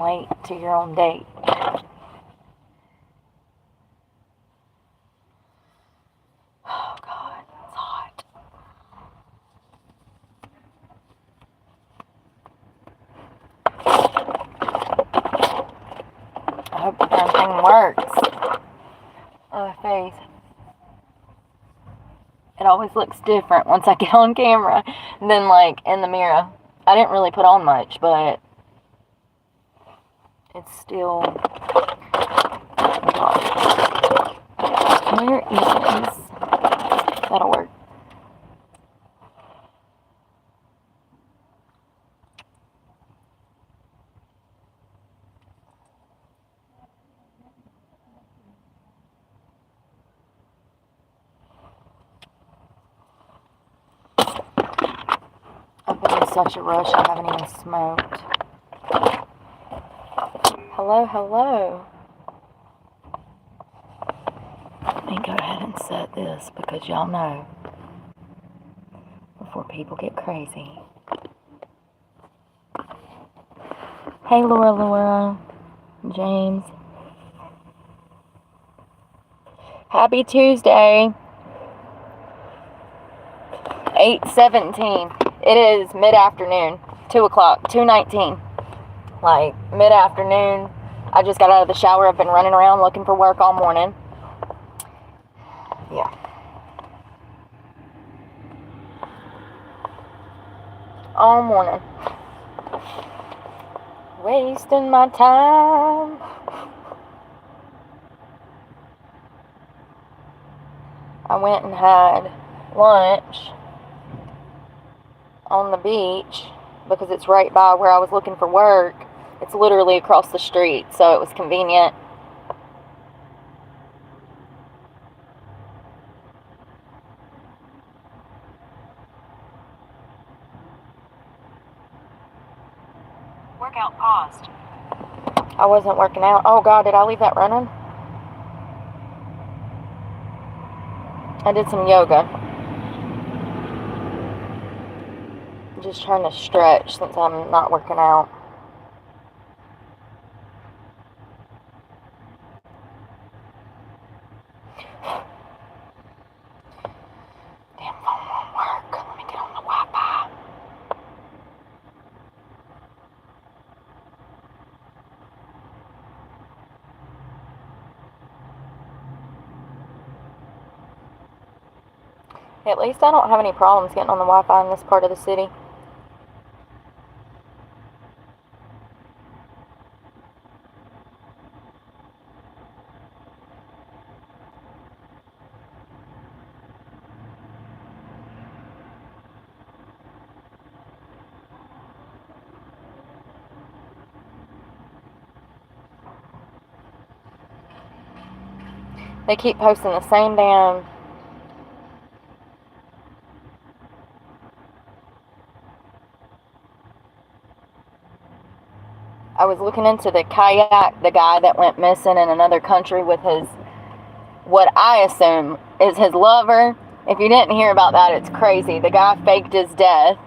late to your own date. Oh God, it's hot. I hope the damn thing works on my face. It always looks different once I get on camera than like in the mirror. I didn't really put on much, but it's still... Where is... That'll work. I've been in such a rush, I haven't even smoked. Hello, hello. Let me go ahead and set this because y'all know before people get crazy. Hey, Laura, James. Happy Tuesday. 8:17. It is mid-afternoon. 2 o'clock. 2:19. Like, mid-afternoon. I just got out of the shower. I've been running around looking for work all morning. Yeah. All morning. Wasting my time. I went and had lunch on the beach because it's right by where I was looking for work. It's literally across the street, so it was convenient. Workout paused. I wasn't working out. Oh God, did I leave that running? I did some yoga. I'm just trying to stretch since I'm not working out. Damn phone won't work. Let me get on the Wi-Fi. At least I don't have any problems getting on the Wi-Fi in this part of the city. They keep posting the same damn... I was looking into the kayak, the guy that went missing in another country with his, what I assume is his lover. If you didn't hear about that, it's crazy. The guy faked his death.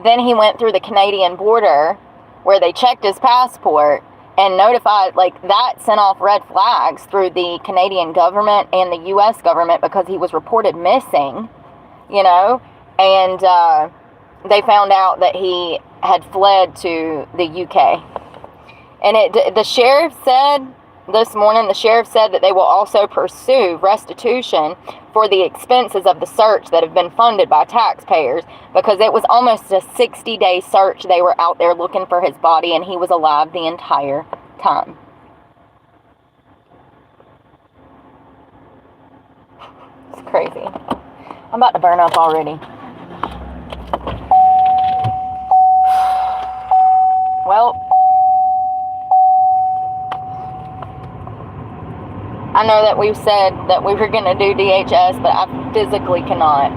Then he went through the Canadian border where they checked his passport and notified, like, that sent off red flags through the Canadian government and the U.S. government because he was reported missing, you know, and they found out that he had fled to the UK. And the sheriff said this morning, the sheriff said that they will also pursue restitution for the expenses of the search that have been funded by taxpayers, because it was almost a 60-day search. They were out there looking for his body, and he was alive the entire time. It's crazy. I'm about to burn up already. Well, I know that we've said that we were going to do DHS, but I physically cannot.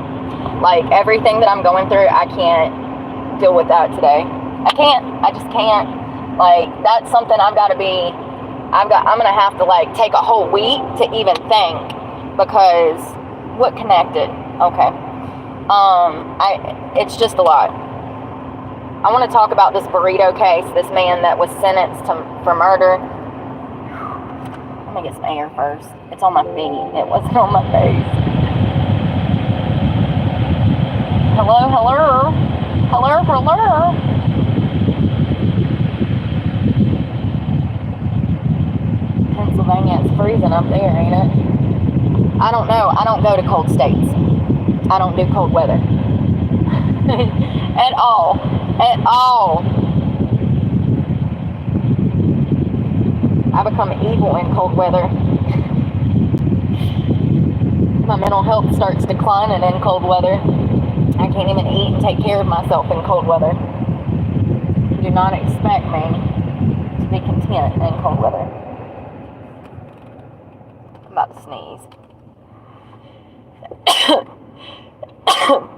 Like, everything that I'm going through, I can't deal with that today. I can't. I just can't. Like, that's something I'm going to have to, like, take a whole week to even think, because what connected? Okay. It's just a lot. I want to talk about this burrito case, this man that was sentenced for murder. Let me get some air first. It's on my feet. It wasn't on my face. Hello, hello. Hello, hello. Pennsylvania, it's freezing up there, ain't it? I don't know. I don't go to cold states. I don't do cold weather. At all. At all. I become evil in cold weather. My mental health starts declining in cold weather. I can't even eat and take care of myself in cold weather. Do not expect me to be content in cold weather. I'm about to sneeze.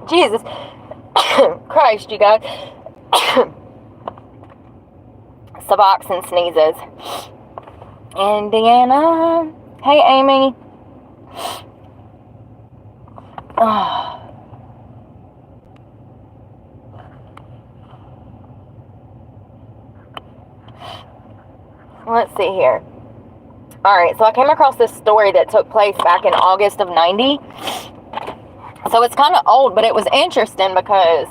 Jesus Christ, you guys. Suboxone sneezes. Indiana. Hey, Amy. Let's see here. Alright, so I came across this story that took place back in August of 90. So it's kind of old, but it was interesting because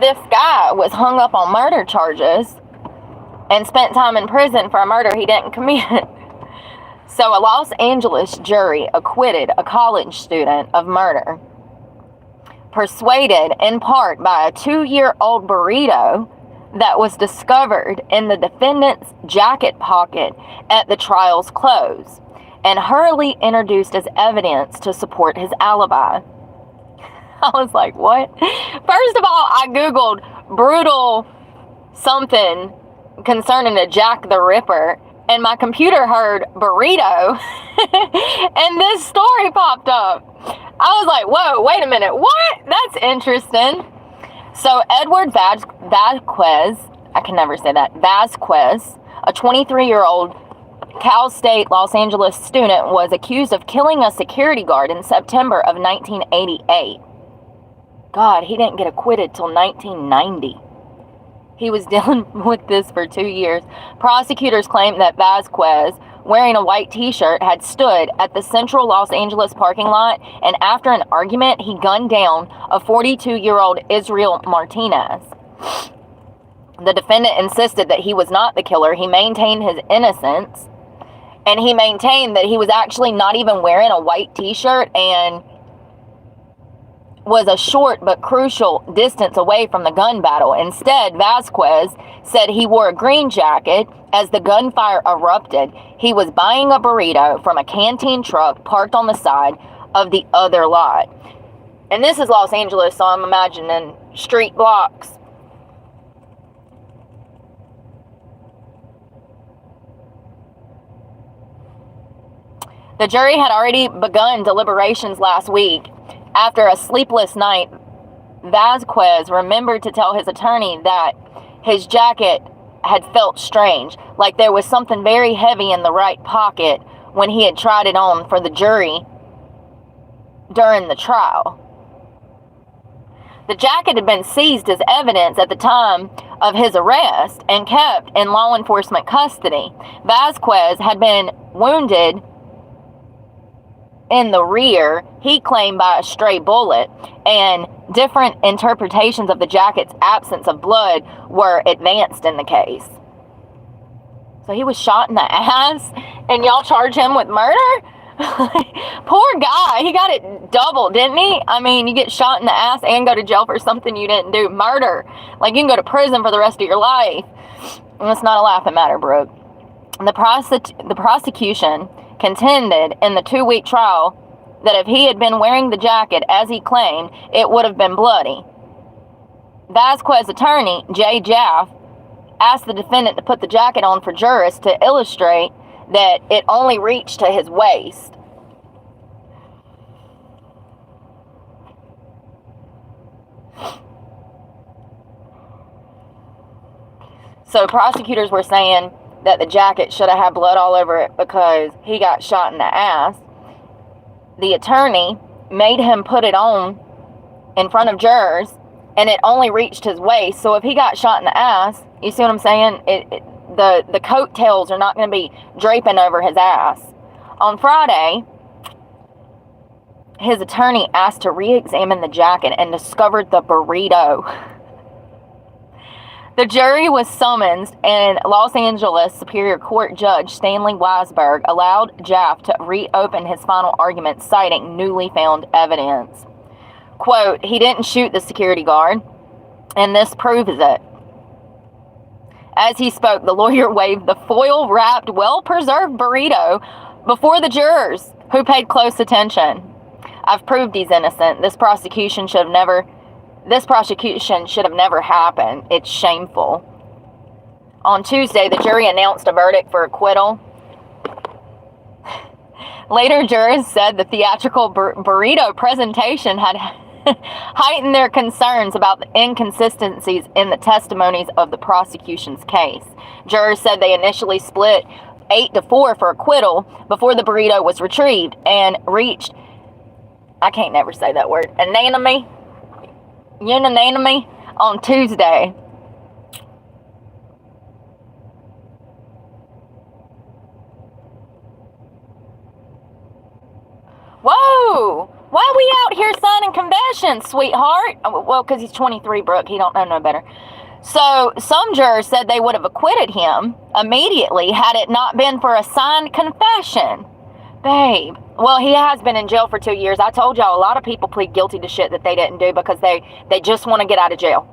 this guy was hung up on murder charges and spent time in prison for a murder he didn't commit. So a Los Angeles jury acquitted a college student of murder, persuaded in part by a 2-year-old burrito that was discovered in the defendant's jacket pocket at the trial's close, and hurriedly introduced as evidence to support his alibi. I was like, what? First of all, I Googled brutal something concerning a Jack the Ripper, and my computer heard burrito, and this story popped up. I was like, whoa, wait a minute, what? That's interesting. So Edward Vasquez, I can never say that, Vasquez, a 23-year-old Cal State Los Angeles student, was accused of killing a security guard in September of 1988. God, he didn't get acquitted till 1990. He was dealing with this for 2 years. Prosecutors claimed that Vasquez, wearing a white t-shirt, had stood at the central Los Angeles parking lot, and after an argument, he gunned down a 42-year-old Israel Martinez. The defendant insisted that he was not the killer. He maintained his innocence, and he maintained that he was actually not even wearing a white t-shirt and was a short but crucial distance away from the gun battle. Instead, Vasquez said he wore a green jacket as the gunfire erupted. He was buying a burrito from a canteen truck parked on the side of the other lot. And this is Los Angeles, so I'm imagining street blocks. The jury had already begun deliberations last week. After a sleepless night, Vasquez remembered to tell his attorney that his jacket had felt strange, like there was something very heavy in the right pocket when he had tried it on for the jury during the trial. The jacket had been seized as evidence at the time of his arrest and kept in law enforcement custody. Vasquez had been wounded in the rear, he claimed, by a stray bullet, and different interpretations of the jacket's absence of blood were advanced in the case. So he was shot in the ass, and y'all charge him with murder? Poor guy, he got it double, didn't he? I mean, you get shot in the ass and go to jail for something you didn't do. Murder. Like, you can go to prison for the rest of your life. And it's not a laughing matter, Brooke. The prosecution contended in the 2-week trial that if he had been wearing the jacket as he claimed, it would have been bloody. Vasquez's attorney, Jay Jaff, asked the defendant to put the jacket on for jurists to illustrate that it only reached to his waist. So prosecutors were saying that the jacket should have had blood all over it because he got shot in the ass. The attorney made him put it on in front of jurors and it only reached his waist. So if he got shot in the ass, you see what I'm saying? The coattails are not going to be draping over his ass. On Friday, his attorney asked to re-examine the jacket and discovered the burrito. The jury was summoned, and Los Angeles Superior Court Judge Stanley Weisberg allowed Jaff to reopen his final argument, citing newly found evidence. Quote, he didn't shoot the security guard, and this proves it. As he spoke, the lawyer waved the foil-wrapped, well-preserved burrito before the jurors, who paid close attention. I've proved he's innocent. This prosecution should have never happened. It's shameful. On Tuesday, the jury announced a verdict for acquittal. Later, jurors said the theatrical burrito presentation had heightened their concerns about the inconsistencies in the testimonies of the prosecution's case. Jurors said they initially split 8-4 for acquittal before the burrito was retrieved and reached, I can't never say that word, unanimity on Tuesday. Whoa! Why are we out here signing confessions, sweetheart? Well, because he's 23, Brooke. He don't know no better. So, some jurors said they would have acquitted him immediately had it not been for a signed confession. Babe. Well, he has been in jail for 2 years. I told y'all a lot of people plead guilty to shit that they didn't do because they just want to get out of jail.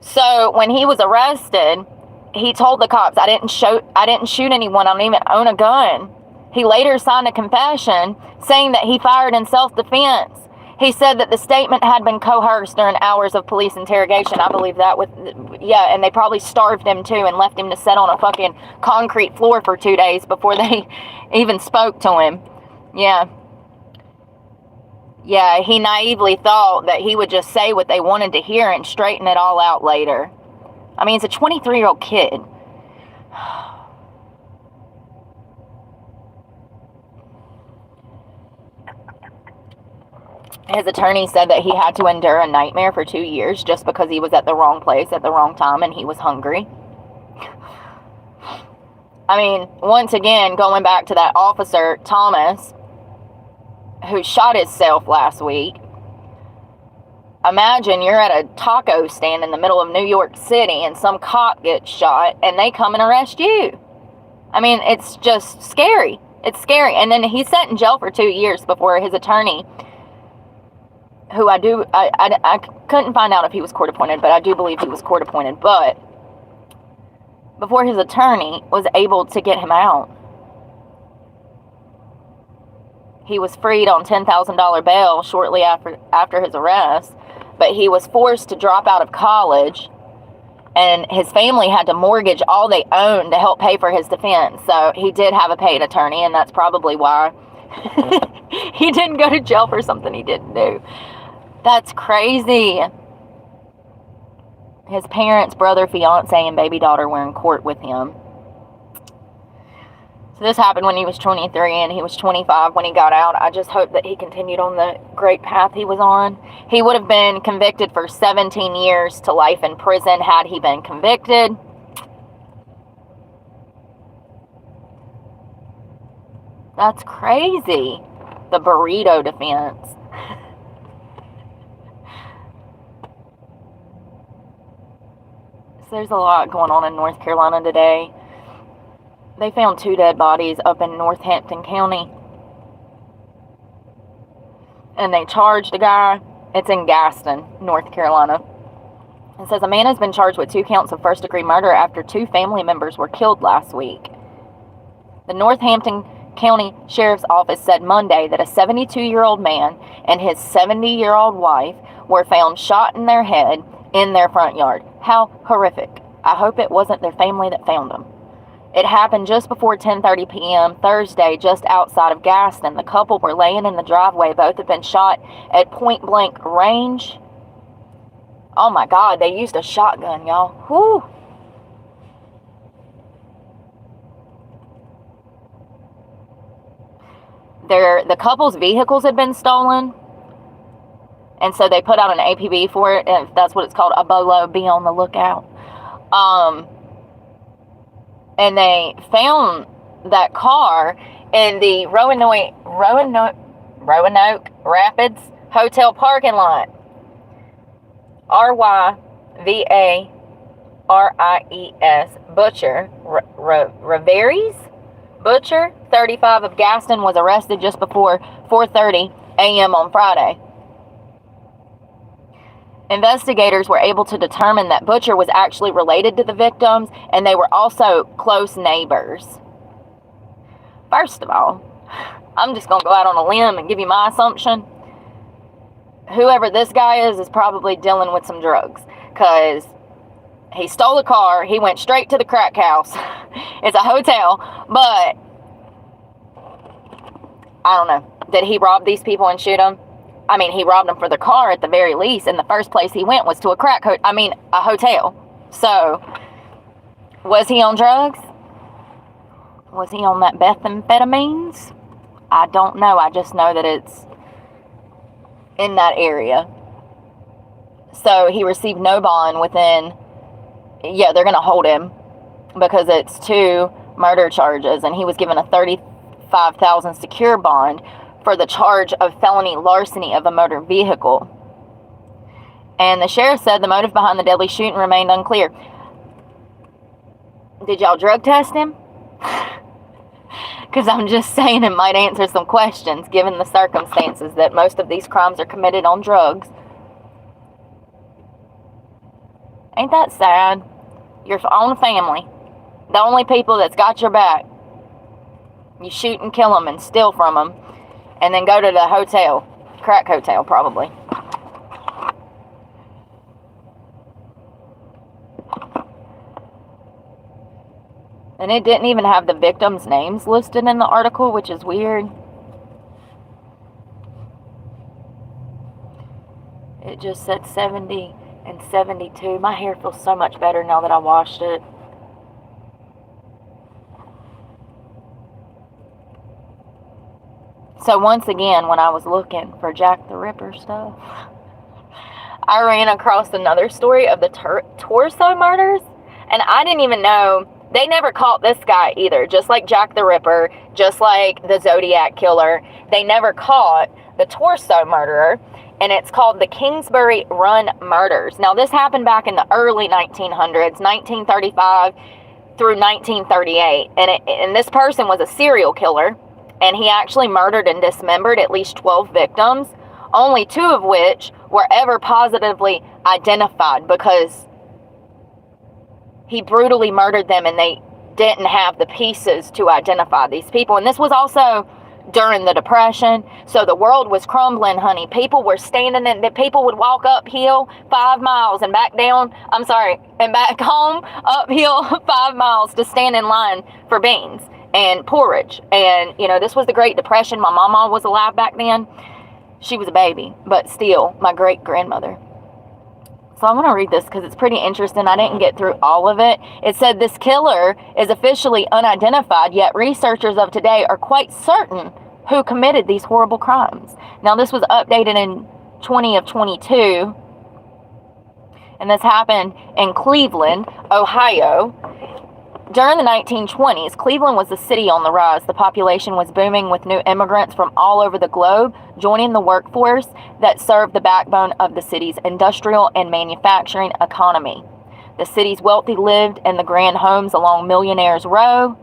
So, when he was arrested, he told the cops, I didn't shoot anyone. I don't even own a gun. He later signed a confession saying that he fired in self-defense. He said that the statement had been coerced during hours of police interrogation. I believe that and they probably starved him too and left him to sit on a fucking concrete floor for 2 days before they even spoke to him. Yeah, he naively thought that he would just say what they wanted to hear and straighten it all out later. I mean, it's a 23-year-old kid. His attorney said that he had to endure a nightmare for 2 years just because he was at the wrong place at the wrong time and he was hungry. I mean, once again, going back to that officer, Thomas, who shot himself last week. Imagine you're at a taco stand in the middle of New York City and some cop gets shot and they come and arrest you. I mean, it's just scary. It's scary. And then he sat in jail for 2 years before his attorney, who I couldn't find out if he was court appointed, but I do believe he was court appointed. But before his attorney was able to get him out, he was freed on $10,000 bail shortly after his arrest. But he was forced to drop out of college, and his family had to mortgage all they owned to help pay for his defense. So he did have a paid attorney, and that's probably why he didn't go to jail for something he didn't do. That's crazy. His parents, brother, fiance, and baby daughter were in court with him. So this happened when he was 23 and he was 25 when he got out. I just hope that he continued on the great path he was on. He would have been convicted for 17 years to life in prison had he been convicted. That's crazy. The burrito defense. So there's a lot going on in North Carolina today. They found 2 dead bodies up in Northampton County. And they charged a guy. It's in Gaston, North Carolina. It says a man has been charged with 2 counts of first-degree murder after 2 family members were killed last week. The Northampton County Sheriff's Office said Monday that a 72-year-old man and his 70-year-old wife were found shot in their head in their front yard. How horrific. I hope it wasn't their family that found them. It happened just before 10:30 p.m. Thursday, just outside of Gaston. The couple were laying in the driveway. Both had been shot at point-blank range. Oh, my God. They used a shotgun, y'all. Whew. The couple's vehicles had been stolen, and so they put out an APB for it, if that's what it's called, a BOLO, be on the lookout. And they found that car in the Roanoke Rapids Hotel parking lot. RYVARIES Butcher, Rivers Butcher, 35 of Gaston, was arrested just before 4:30 a.m. on Friday. Investigators were able to determine that Butcher was actually related to the victims, and they were also close neighbors. First of all, I'm just going to go out on a limb and give you my assumption. Whoever this guy is probably dealing with some drugs, because he stole a car, he went straight to the crack house. It's a hotel, but I don't know. Did he rob these people and shoot them? I mean, he robbed them for their car at the very least, and the first place he went was to a hotel. So, was he on drugs? Was he on that methamphetamines? I don't know. I just know that it's in that area. So, he received no bond within... Yeah, they're going to hold him because it's 2 murder charges, and he was given a $35,000 secure bond for the charge of felony larceny of a motor vehicle. And the sheriff said the motive behind the deadly shooting remained unclear. Did y'all drug test him? Because I'm just saying it might answer some questions given the circumstances that most of these crimes are committed on drugs. Ain't that sad? Your own family, the only people that's got your back, you shoot and kill them and steal from them, and then go to the hotel, crack hotel probably. And it didn't even have the victims' names listed in the article, which is weird. It just said 70 and 72. My hair feels so much better now that I washed it. So once again, when I was looking for Jack the Ripper stuff, I ran across another story of the torso murders, and I didn't even know. They never caught this guy either, just like Jack the Ripper, just like the Zodiac Killer. They never caught the torso murderer, and it's called the Kingsbury Run murders. Now, this happened back in the early 1900s, 1935 through 1938, and this person was a serial killer, and he actually murdered and dismembered at least 12 victims, only 2 of which were ever positively identified because he brutally murdered them and they didn't have the pieces to identify these people. And this was also during the Depression, so the world was crumbling, honey. People were standing in, people would walk uphill 5 miles and back home uphill 5 miles to stand in line for beans and porridge. And, this was the Great Depression. My mama was alive back then. She was a baby, but still, my great-grandmother. So I'm going to read this because it's pretty interesting. I didn't get through all of it. It said, this killer is officially unidentified, yet researchers of today are quite certain who committed these horrible crimes. Now, this was updated in 2022, and this happened in Cleveland, Ohio. During the 1920s, Cleveland was a city on the rise. The population was booming with new immigrants from all over the globe, joining the workforce that served the backbone of the city's industrial and manufacturing economy. The city's wealthy lived in the grand homes along Millionaire's Row.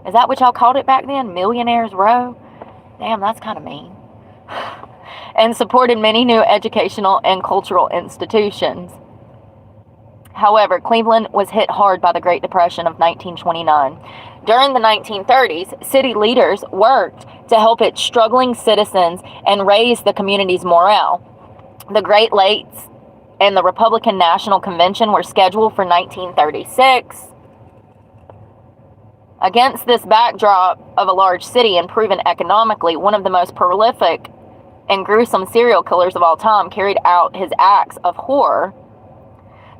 Is that what y'all called it back then? Millionaire's Row? Damn, that's kind of mean. And supported many new educational and cultural institutions. However, Cleveland was hit hard by the Great Depression of 1929. During the 1930s, city leaders worked to help its struggling citizens and raise the community's morale. The Great Lakes and the Republican National Convention were scheduled for 1936. Against this backdrop of a large city and proven economically, one of the most prolific and gruesome serial killers of all time carried out his acts of horror,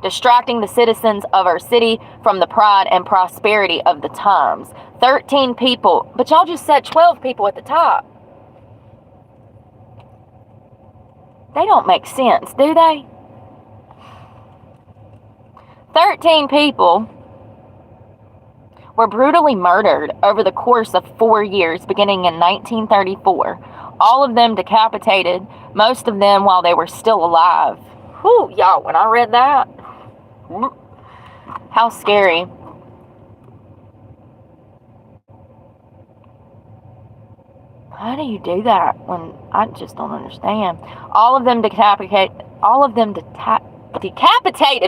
distracting the citizens of our city from the pride and prosperity of the times. 13 people, but y'all just said 12 people at the top. They don't make sense, do they? 13 people were brutally murdered over the course of 4 years, beginning in 1934. All of them decapitated, most of them while they were still alive. Whew, y'all, when I read that, how scary. How do you do that when I just don't understand? All of them decapitated,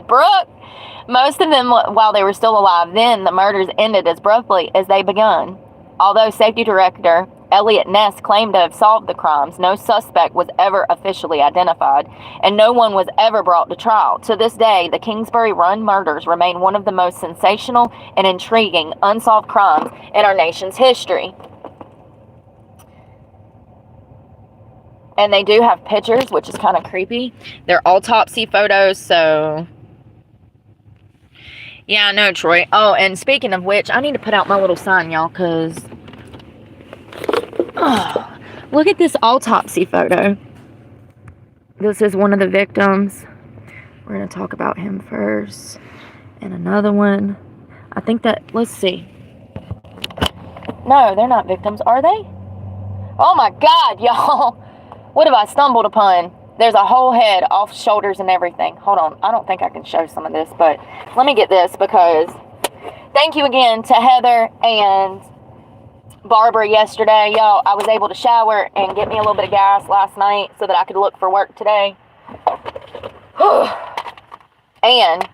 Brooke. Most of them while they were still alive. Then the murders ended as abruptly as they begun. Although Safety Director Elliot Ness claimed to have solved the crimes, no suspect was ever officially identified, and no one was ever brought to trial. To this day, the Kingsbury Run murders remain one of the most sensational and intriguing unsolved crimes in our nation's history. And they do have pictures, which is kind of creepy. They're autopsy photos, so... Yeah, I know, Troy. Oh, and speaking of which, I need to put out my little sign, y'all, because... Oh, look at this autopsy photo. This is one of the victims. We're going to talk about him first. And another one. I think that... Let's see. No, they're not victims, are they? Oh, my God, y'all. What have I stumbled upon? There's a whole head off shoulders and everything. Hold on. I don't think I can show some of this, but let me get this because thank you again to Heather and Barbara yesterday. Y'all, I was able to shower and get me a little bit of gas last night so that I could look for work today. And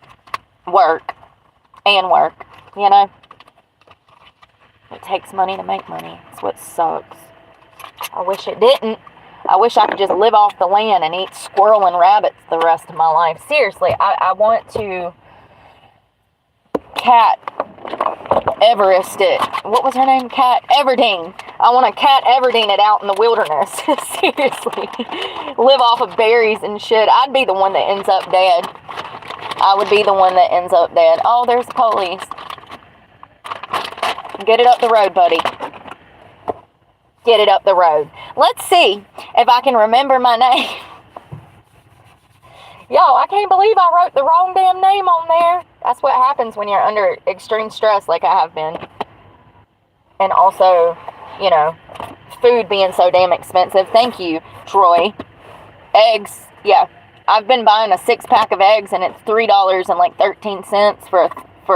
work. You know? It takes money to make money. That's what sucks. I wish it didn't. I wish I could just live off the land and eat squirrel and rabbits the rest of my life. Seriously, I want to Cat Everest it. What was her name? Cat Everdeen. I want to Cat Everdeen it out in the wilderness. Seriously. Live off of berries and shit. I'd be the one that ends up dead. I would be the one that ends up dead. Oh, there's police. Get it up the road, buddy. Get it up the road. Let's see if I can remember my name. Y'all, I can't believe I wrote the wrong damn name on there. That's what happens when you're under extreme stress like I have been. And also, you know, food being so damn expensive. Thank you, Troy. Eggs, yeah. I've been buying a 6-pack of eggs and it's $3.13 for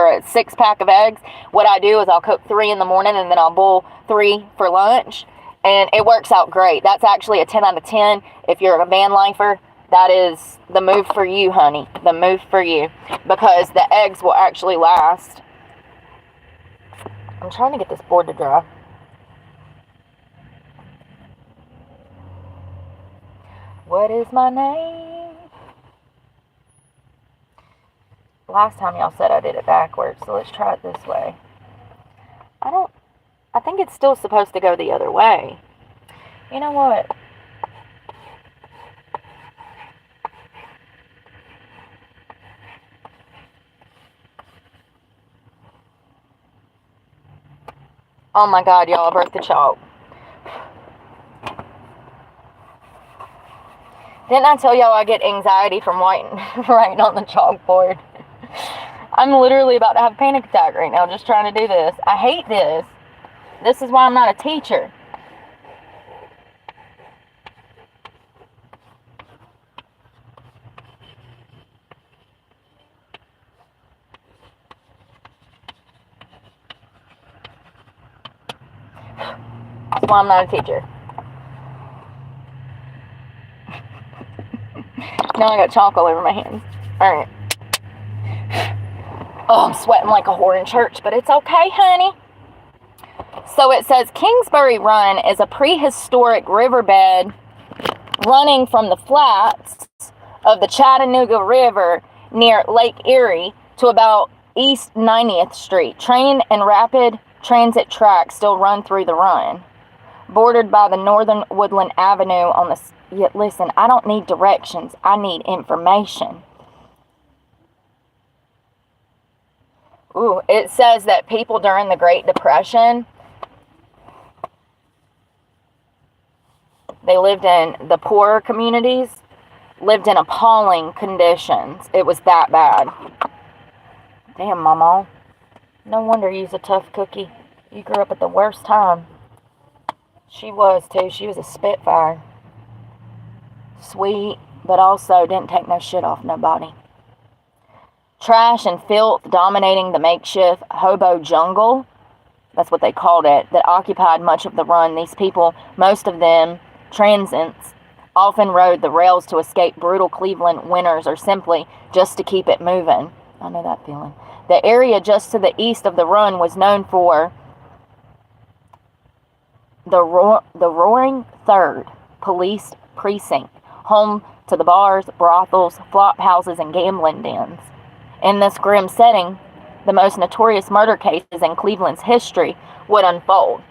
a 6-pack of eggs. What I do is I'll cook 3 in the morning and then I'll boil 3 for lunch. And it works out great. That's actually a 10 out of 10. If you're a van lifer, that is the move for you, honey. The move for you. Because the eggs will actually last. I'm trying to get this board to dry. What is my name? Last time y'all said I did it backwards, so let's try it this way. I think it's still supposed to go the other way. You know what? Oh my God, y'all, I broke the chalk. Didn't I tell y'all I get anxiety from writing on the chalkboard? I'm literally about to have a panic attack right now just trying to do this. I hate this. This is why I'm not a teacher. That's why I'm not a teacher. Now I got chalk all over my hands. Alright. Oh, I'm sweating like a whore in church, but it's okay, honey. So it says Kingsbury Run is a prehistoric riverbed running from the flats of the Chattanooga River near Lake Erie to about East 90th Street. Train and rapid transit tracks still run through the run, bordered by the Northern Woodland Avenue on the... Yeah, listen, I don't need directions. I need information. Ooh, it says that people during the Great Depression, they lived in the poorer communities lived in appalling conditions. It was that bad. Damn, Mama. No wonder you's a tough cookie. You grew up at the worst time. She was, too. She was a spitfire. Sweet, but also didn't take no shit off nobody. Trash and filth dominating the makeshift hobo jungle, that's what they called it, that occupied much of the run. These people, most of them transients, often rode the rails to escape brutal Cleveland winters or simply just to keep it moving. I know that feeling. The area just to the east of the run was known for the Roaring Third Police Precinct, home to the bars, brothels, flop houses, and gambling dens. In this grim setting, the most notorious murder cases in Cleveland's history would unfold.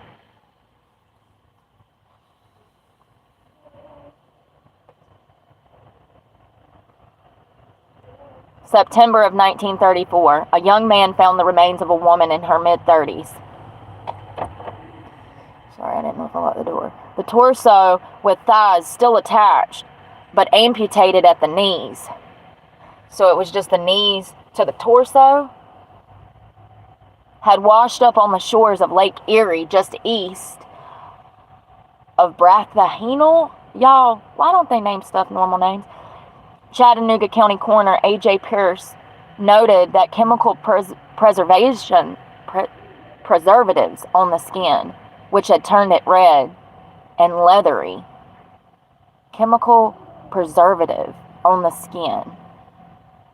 September of 1934, a young man found the remains of a woman in her mid-30s. Sorry, I didn't know if I locked the door. The torso with thighs still attached, but amputated at the knees. So it was just the knees to the torso. Had washed up on the shores of Lake Erie, just east of Brathahenel. Y'all, why don't they name stuff normal names? Chattanooga County Coroner A.J. Pierce noted that chemical preservatives on the skin, which had turned it red and leathery. Chemical preservative on the skin.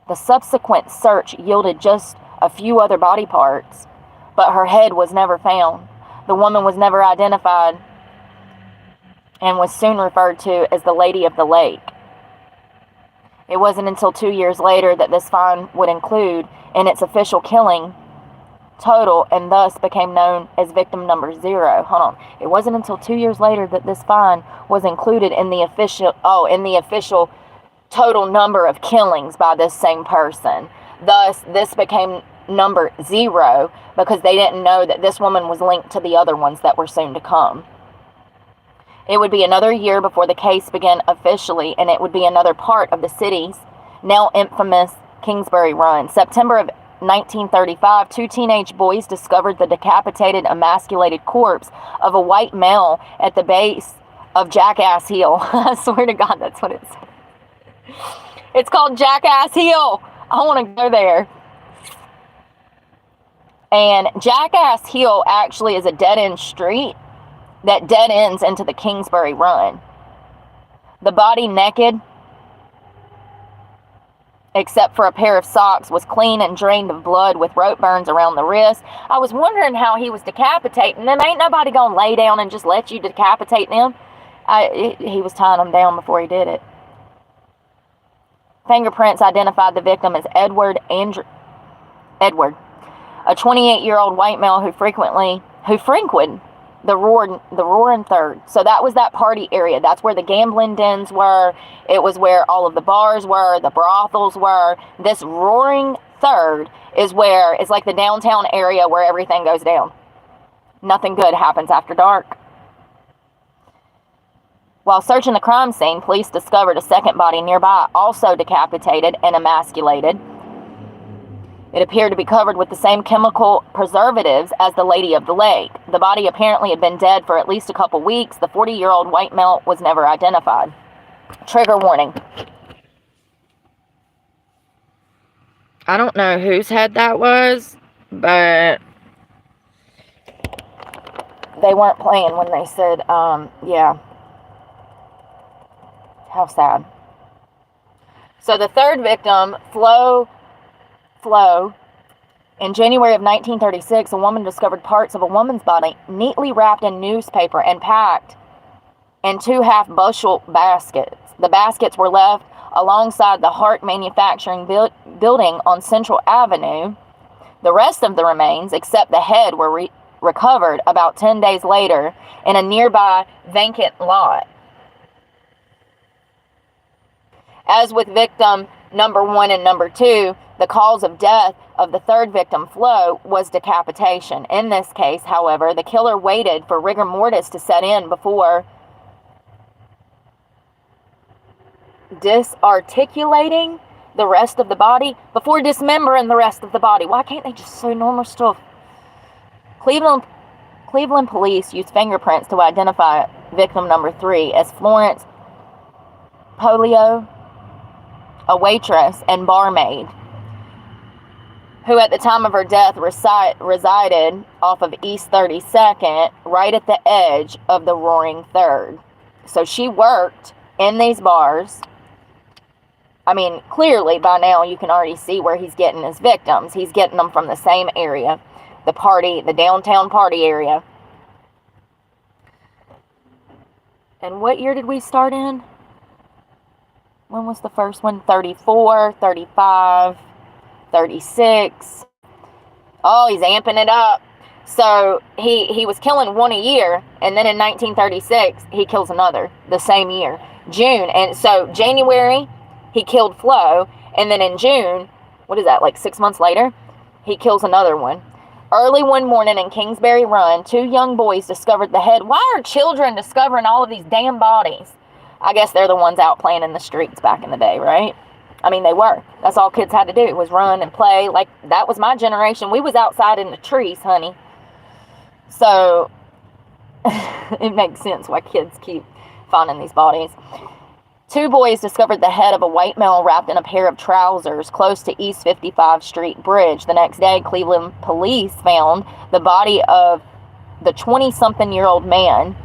The subsequent search yielded just a few other body parts, but her head was never found. The woman was never identified and was soon referred to as the Lady of the Lake. It wasn't until 2 years later that this find would include in its official killing total and thus became known as victim number 0. Hold on. It wasn't until 2 years later that this find was included in the official total number of killings by this same person. Thus, this became number 0 because they didn't know that this woman was linked to the other ones that were soon to come. It would be another year before the case began officially, and it would be another part of the city's now infamous Kingsbury Run. September of 1935, 2 teenage boys discovered the decapitated, emasculated corpse of a white male at the base of Jackass Hill. I swear to God, that's what it said. It's called Jackass Hill. I want to go there. And Jackass Hill actually is a dead-end street that dead ends into the Kingsbury Run. The body, naked, except for a pair of socks, was clean and drained of blood with rope burns around the wrist. I was wondering how he was decapitating them. Ain't nobody gonna lay down and just let you decapitate them. He was tying them down before he did it. Fingerprints identified the victim as Edward, a 28-year-old white male who frequented the Roaring Third. So that was that party area. That's where the gambling dens were. It was where all of the bars were, the brothels were. This Roaring Third is where it's like the downtown area where everything goes down. Nothing good happens after dark. While searching the crime scene, police discovered a second body nearby, also decapitated and emasculated. It appeared to be covered with the same chemical preservatives as the Lady of the Lake. The body apparently had been dead for at least a couple weeks. The 40-year-old white male was never identified. Trigger warning. I don't know whose head that was, but they weren't playing when they said, yeah. How sad. So the third victim, Flo, in January of 1936, a woman discovered parts of a woman's body neatly wrapped in newspaper and packed in 2 half-bushel baskets. The baskets were left alongside the Hart Manufacturing building on Central Avenue. The rest of the remains, except the head, were recovered about 10 days later in a nearby vacant lot. As with victim number 1 and number 2, the cause of death of the third victim, Flo, was decapitation. In this case, however, the killer waited for rigor mortis to set in before disarticulating the rest of the body before dismembering the rest of the body. Why can't they just say normal stuff? Cleveland police used fingerprints to identify victim number 3 as Florence Polio, a waitress and barmaid, who at the time of her death resided off of East 32nd, right at the edge of the Roaring Third. So she worked in these bars. I mean, clearly by now you can already see where he's getting his victims. He's getting them from the same area, the downtown party area. And what year did we start in? When was the first one? 34, 35, 36. Oh, he's amping it up. So he was killing one a year, and then in 1936 he kills another the same year, June. And so January he killed Flo, and then in June, what is that, like 6 months later, he kills another one. Early one morning in Kingsbury Run, 2 young boys discovered the head. Why are children discovering all of these damn bodies? I guess they're the ones out playing in the streets back in the day, right? I mean, they were. That's all kids had to do was run and play. Like, that was my generation. We was outside in the trees, honey. So, it makes sense why kids keep finding these bodies. 2 boys discovered the head of a white male wrapped in a pair of trousers close to East 55 Street Bridge. The next day, Cleveland police found the body of the 20-something-year-old man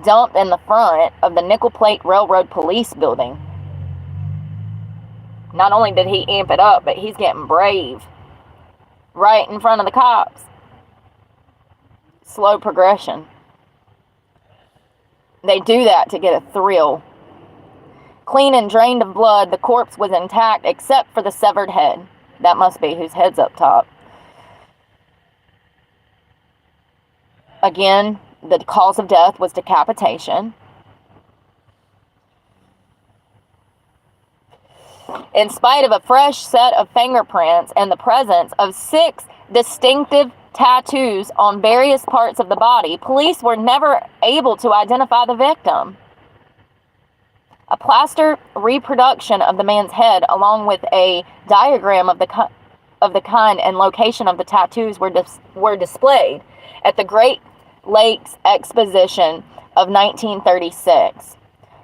dumped in the front of the Nickel Plate Railroad Police Building. Not only did he amp it up, but he's getting brave right in front of the cops. Slow progression. They do that to get a thrill. Clean and drained of blood, the corpse was intact except for the severed head. That must be whose head's up top. Again, the cause of death was decapitation. In spite of a fresh set of fingerprints and the presence of 6 distinctive tattoos on various parts of the body, police were never able to identify the victim. A plaster reproduction of the man's head, along with a diagram of the kind and location of the tattoos, were displayed at the Great Lakes Exposition of 1936.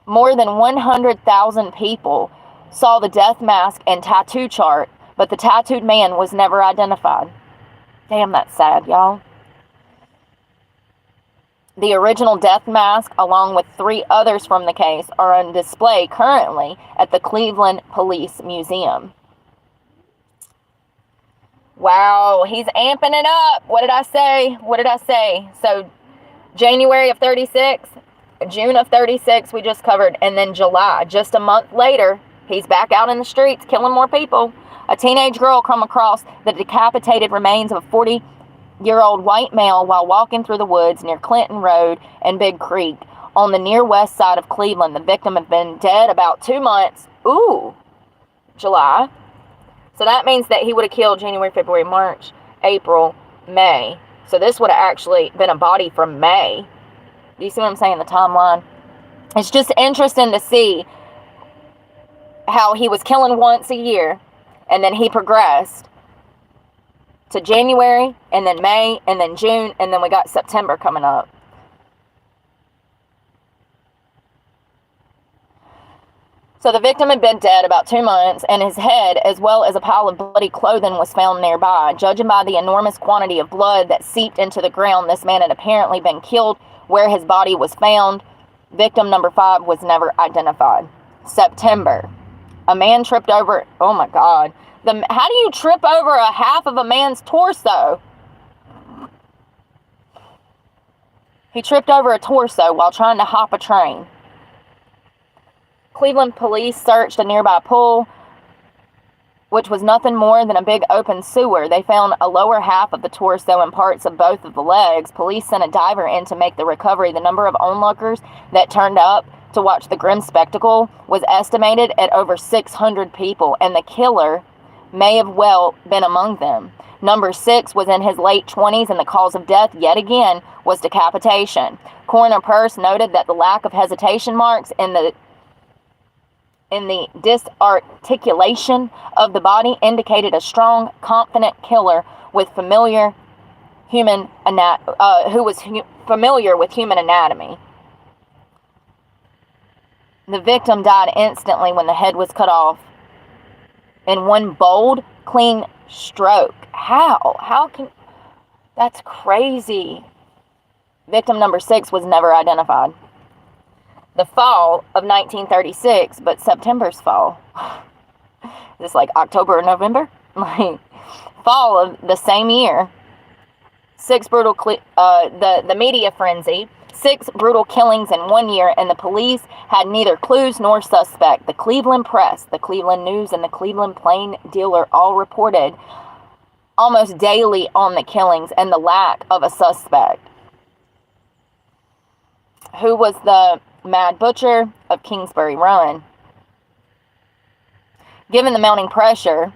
More than 100,000 people saw the death mask and tattoo chart, but the tattooed man was never identified. Damn, that's sad, y'all. The original death mask, along with 3 others from the case, are on display currently at the Cleveland Police Museum. Wow, he's amping it up. What did I say? So, January of 36, June of 36, we just covered, and then July, just a month later, he's back out in the streets killing more people. A teenage girl come across the decapitated remains of a 40-year-old white male while walking through the woods near Clinton Road and Big Creek on the near west side of Cleveland. The victim had been dead about 2 months. Ooh, July. So that means that he would have killed January, February, March, April, May. So this would have actually been a body from May. Do you see what I'm saying? The timeline. It's just interesting to see how he was killing once a year, and then he progressed to January, and then May, and then June, and then we got September coming up. So the victim had been dead about 2 months, and his head, as well as a pile of bloody clothing, was found nearby. Judging by the enormous quantity of blood that seeped into the ground, this man had apparently been killed where his body was found. Victim number 5 was never identified. September. A man tripped over... Oh, my God. How do you trip over a half of a man's torso? He tripped over a torso while trying to hop a train. Cleveland police searched a nearby pool, which was nothing more than a big open sewer. They found a lower half of the torso and parts of both of the legs. Police sent a diver in to make the recovery. The number of onlookers that turned up to watch the grim spectacle was estimated at over 600 people, and the killer may have well been among them. Number 6 was in his late 20s, and the cause of death, yet again, was decapitation. Coroner Peirce noted that the lack of hesitation marks in the disarticulation of the body indicated a strong, confident killer with who was familiar with human anatomy. The victim died instantly when the head was cut off in one bold, clean stroke. How can... That's crazy. Victim number 6 was never identified. The fall of 1936, but September's fall. Is this like October or November? Like, fall of the same year. The media frenzy. 6 brutal killings in 1 year, and the police had neither clues nor suspect. The Cleveland Press, the Cleveland News, and the Cleveland Plain Dealer all reported almost daily on the killings and the lack of a suspect. Who was the Mad Butcher of Kingsbury Run? Given the mounting pressure,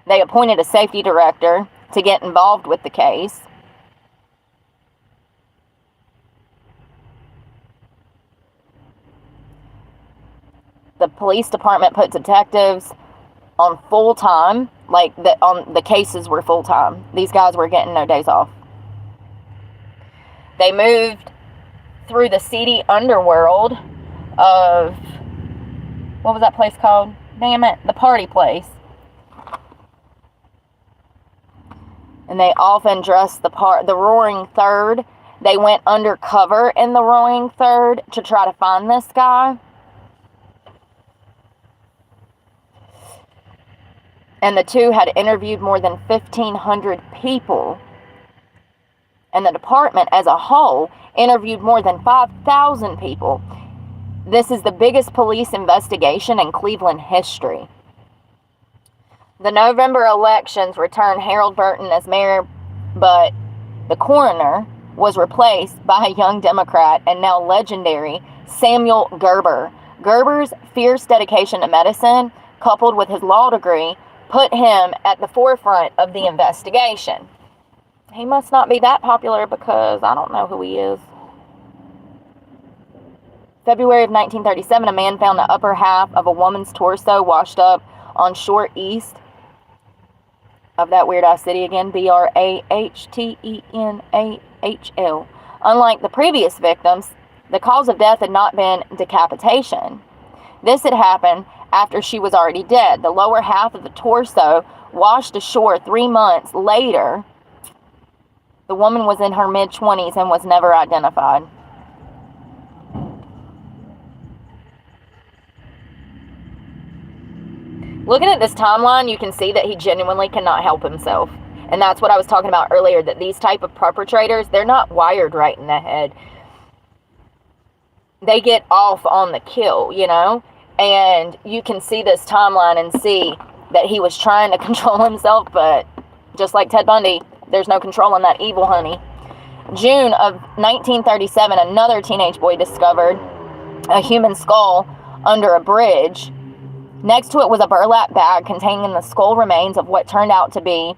they appointed a safety director to get involved with the case. The police department put detectives on full time, the cases were full time. These guys were getting no days off. They moved through the seedy underworld of, what was that place called? Damn it, the party place. And they often dressed the Roaring Third. They went undercover in the Roaring Third to try to find this guy. And the two had interviewed more than 1,500 people. And the department as a whole interviewed more than 5,000 people. This is the biggest police investigation in Cleveland history. The November elections returned Harold Burton as mayor, but the coroner was replaced by a young Democrat and now legendary Samuel Gerber. Gerber's fierce dedication to medicine, coupled with his law degree, put him at the forefront of the investigation. He must not be that popular because I don't know who he is. February of 1937, a man found the upper half of a woman's torso washed up on shore east of that weird-ass city again, Brahteenahl. Unlike the previous victims, the cause of death had not been decapitation. This had happened after she was already dead. The lower half of the torso washed ashore 3 months later. The woman was in her mid-20s and was never identified. Looking at this timeline, you can see that he genuinely cannot help himself. And that's what I was talking about earlier, that these type of perpetrators, they're not wired right in the head. They get off on the kill, you know? And you can see this timeline and see that he was trying to control himself, but just like Ted Bundy, there's no controlling that evil honey. June of 1937, another teenage boy discovered a human skull under a bridge. Next to it was a burlap bag containing the skull remains of what turned out to be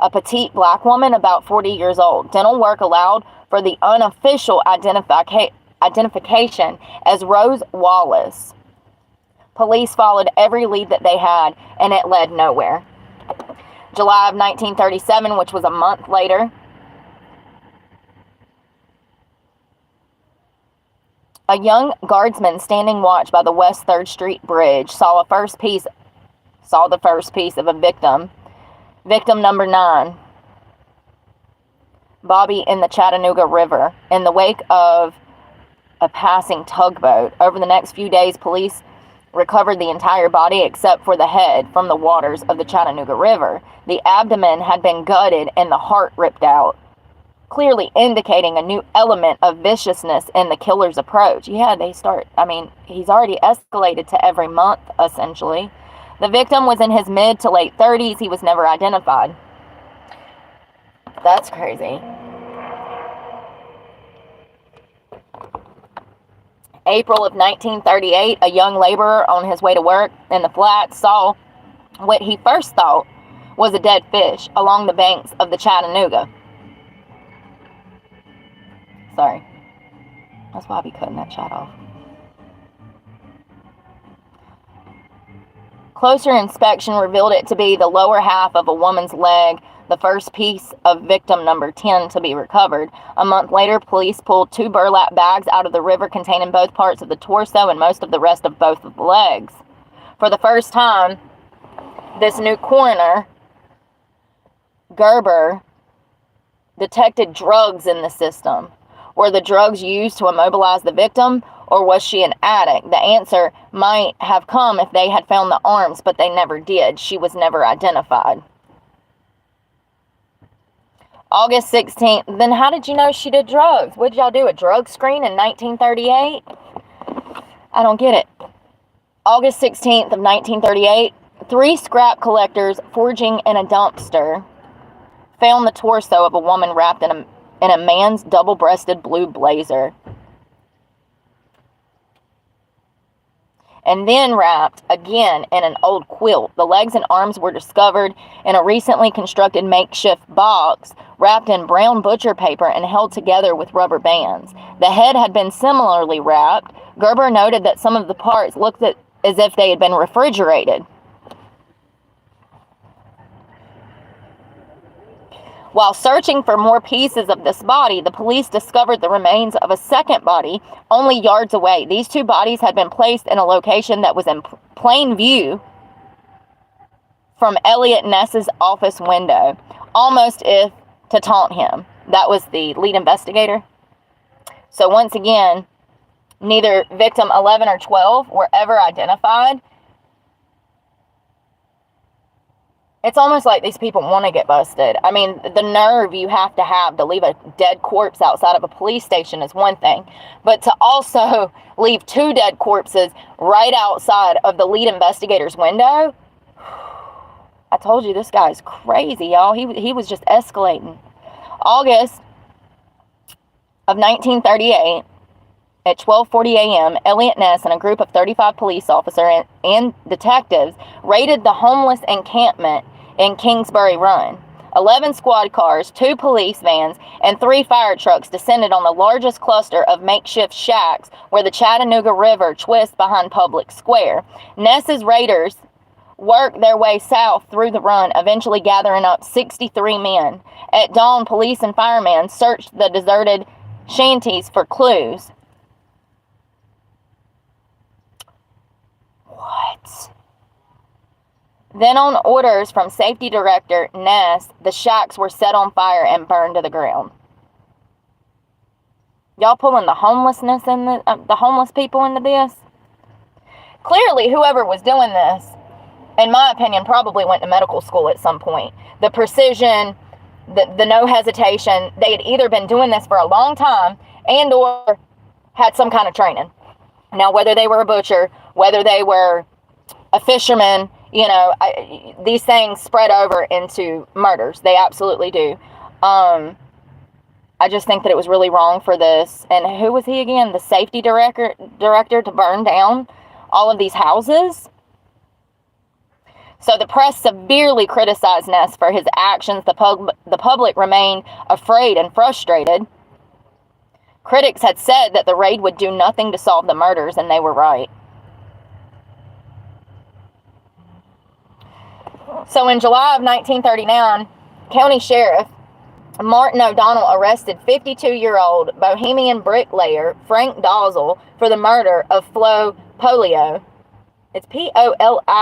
a petite black woman about 40 years old. Dental work allowed for the unofficial identification as Rose Wallace. Police followed every lead that they had, and it led nowhere. July of 1937, which was a month later, a young guardsman standing watch by the West 3rd Street Bridge saw the first piece of a victim. Victim number 9, Bobby in the Chattanooga River, in the wake of a passing tugboat. Over the next few days, police recovered the entire body except for the head from the waters of the Chattanooga River. The abdomen had been gutted and the heart ripped out, clearly indicating a new element of viciousness in the killer's approach. Yeah, he's already escalated to every month, essentially. The victim was in his mid to late 30s. He was never identified. That's crazy. April of 1938, a young laborer on his way to work in the flats saw what he first thought was a dead fish along the banks of the Chattanooga. Sorry. That's why I be cutting that shot off. Closer inspection revealed it to be the lower half of a woman's leg, the first piece of victim number 10 to be recovered. A month later, police pulled 2 burlap bags out of the river containing both parts of the torso and most of the rest of both of the legs. For the first time, this new coroner, Gerber, detected drugs in the system. Were the drugs used to immobilize the victim, or was she an addict? The answer might have come if they had found the arms, but they never did. She was never identified. August 16th. Then how did you know she did drugs? What did y'all do, a drug screen in 1938? I don't get it. August 16th of 1938, 3 scrap collectors foraging in a dumpster found the torso of a woman wrapped in a man's double-breasted blue blazer. And then wrapped again in an old quilt. The legs and arms were discovered in a recently constructed makeshift box wrapped in brown butcher paper and held together with rubber bands. The head had been similarly wrapped. Gerber noted that some of the parts looked as if they had been refrigerated. While searching for more pieces of this body, the police discovered the remains of a second body only yards away. These 2 bodies had been placed in a location that was in plain view from Elliot Ness's office window, almost if to taunt him. That was the lead investigator. So once again, neither victim 11 or 12 were ever identified. It's almost like these people want to get busted. I mean, the nerve you have to leave a dead corpse outside of a police station is one thing. But to also leave 2 dead corpses right outside of the lead investigator's window, I told you this guy's crazy, y'all. He was just escalating. August of 1938, at 12:40 a.m., Elliot Ness and a group of 35 police officers and detectives raided the homeless encampment in Kingsbury Run. 11 squad cars, 2 police vans, and 3 fire trucks descended on the largest cluster of makeshift shacks where the Chattanooga River twists behind Public Square. Ness's raiders worked their way south through the run, eventually gathering up 63 men. At dawn, police and firemen searched the deserted shanties for clues. What? Then on orders from Safety Director Ness, the shacks were set on fire and burned to the ground. Y'all pulling the homelessness in the homeless people into this? Clearly, whoever was doing this, in my opinion, probably went to medical school at some point. The precision, the no hesitation, they had either been doing this for a long time and or had some kind of training. Now, whether they were a butcher, whether they were a fisherman, these things spread over into murders. They absolutely do. I just think that it was really wrong for this. And who was he again? The safety director to burn down all of these houses? So the press severely criticized Ness for his actions. The public remained afraid and frustrated. Critics had said that the raid would do nothing to solve the murders, and they were right. So in July of 1939, County Sheriff Martin O'Donnell arrested 52-year-old Bohemian bricklayer Frank Dozzle for the murder of Flo Polio. It's Polillo.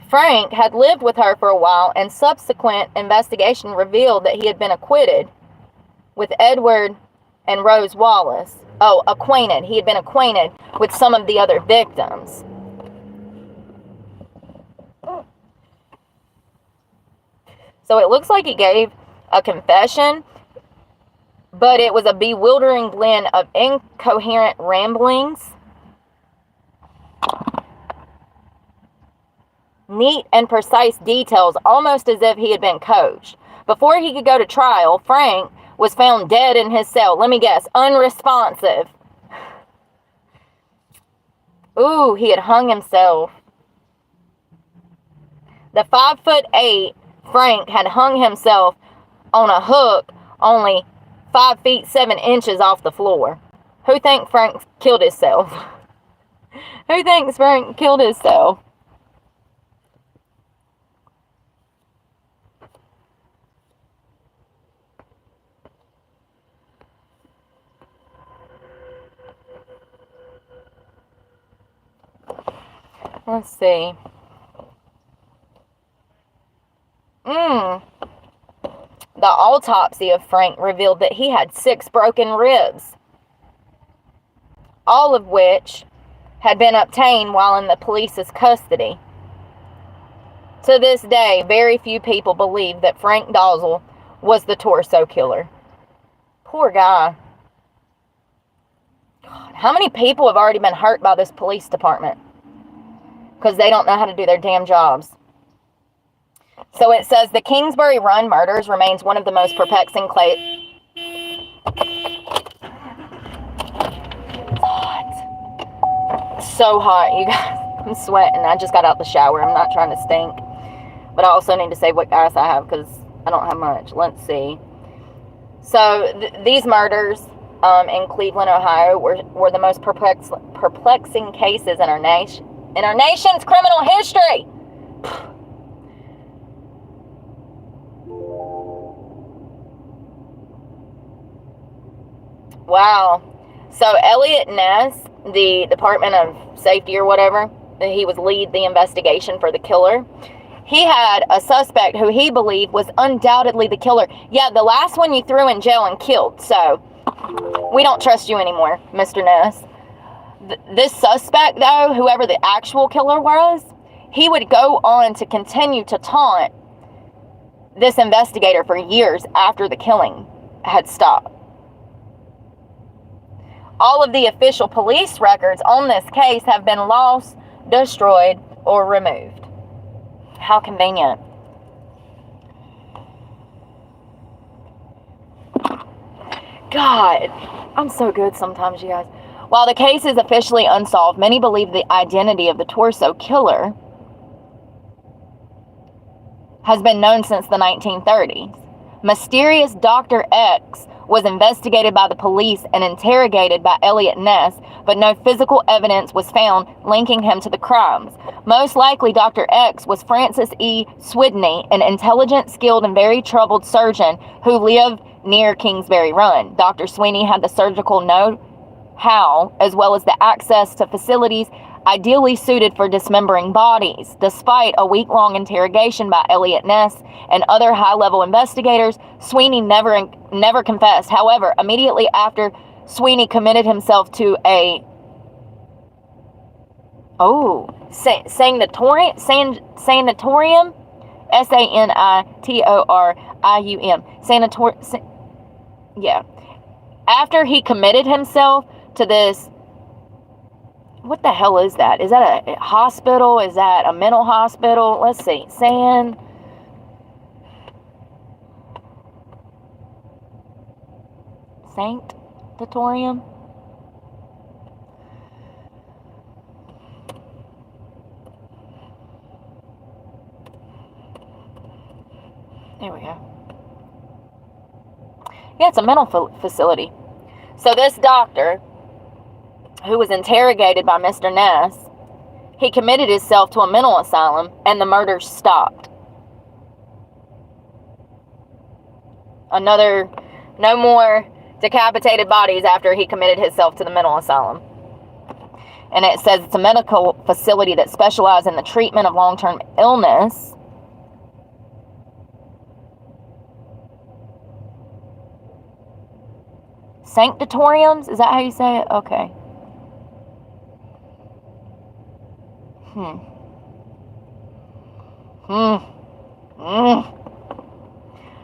Frank had lived with her for a while, and subsequent investigation revealed that he had been acquitted with Edward and Rose Wallace. Acquainted. He had been acquainted with some of the other victims. So it looks like he gave a confession, but it was a bewildering blend of incoherent ramblings, neat and precise details, almost as if he had been coached. Before he could go to trial, Frank was found dead in his cell. Let me guess, unresponsive. Ooh, he had hung himself. The 5'8" Frank had hung himself on a hook only 5 feet 7 inches off the floor. Who thinks Frank killed himself? Who thinks Frank killed himself? Let's see. The autopsy of Frank revealed that he had 6 broken ribs, all of which had been obtained while in the police's custody. To this day, very few people believe that Frank Dozel was the torso killer. Poor guy. God, how many people have already been hurt by this police department? Because they don't know how to do their damn jobs. So it says the Kingsbury Run murders remains one of the most perplexing So hot, you guys. I'm sweating. I just got out the shower. I'm not trying to stink. But I also need to say what gas I have because I don't have much. Let's see. So these murders in Cleveland, Ohio were the most perplexing cases in our nation's criminal history. Wow. So Elliot Ness, the Department of Safety or whatever, he was lead the investigation for the killer. He had a suspect who he believed was undoubtedly the killer. Yeah, the last one you threw in jail and killed. So we don't trust you anymore, Mr. Ness. This suspect, though, whoever the actual killer was, he would go on to continue to taunt this investigator for years after the killing had stopped. All of the official police records on this case have been lost, destroyed, or removed. How convenient. God, I'm so good sometimes, you guys. While the case is officially unsolved, many believe the identity of the torso killer has been known since the 1930s. Mysterious Dr. X was investigated by the police and interrogated by Elliot Ness, but no physical evidence was found linking him to the crimes. Most likely, Dr. X was Francis E. Swidney, an intelligent, skilled, and very troubled surgeon who lived near Kingsbury Run. Dr. Sweeney had the surgical know-how, as well as the access to facilities ideally suited for dismembering bodies. Despite a week-long interrogation by Elliot Ness and other high-level investigators, Sweeney never confessed. However, immediately after Sweeney committed himself to a sanatorium, sanatorium, yeah. After he committed himself to this, what the hell is that? Is that a hospital? Is that a mental hospital? Let's see. Sanctatorium? There we go. Yeah, it's a mental facility. So this doctor, who was interrogated by Mr. Ness, he committed himself to a mental asylum and the murders stopped. No more decapitated bodies after he committed himself to the mental asylum. And it says it's a medical facility that specializes in the treatment of long-term illness. Sanctatoriums? Is that how you say it? Okay.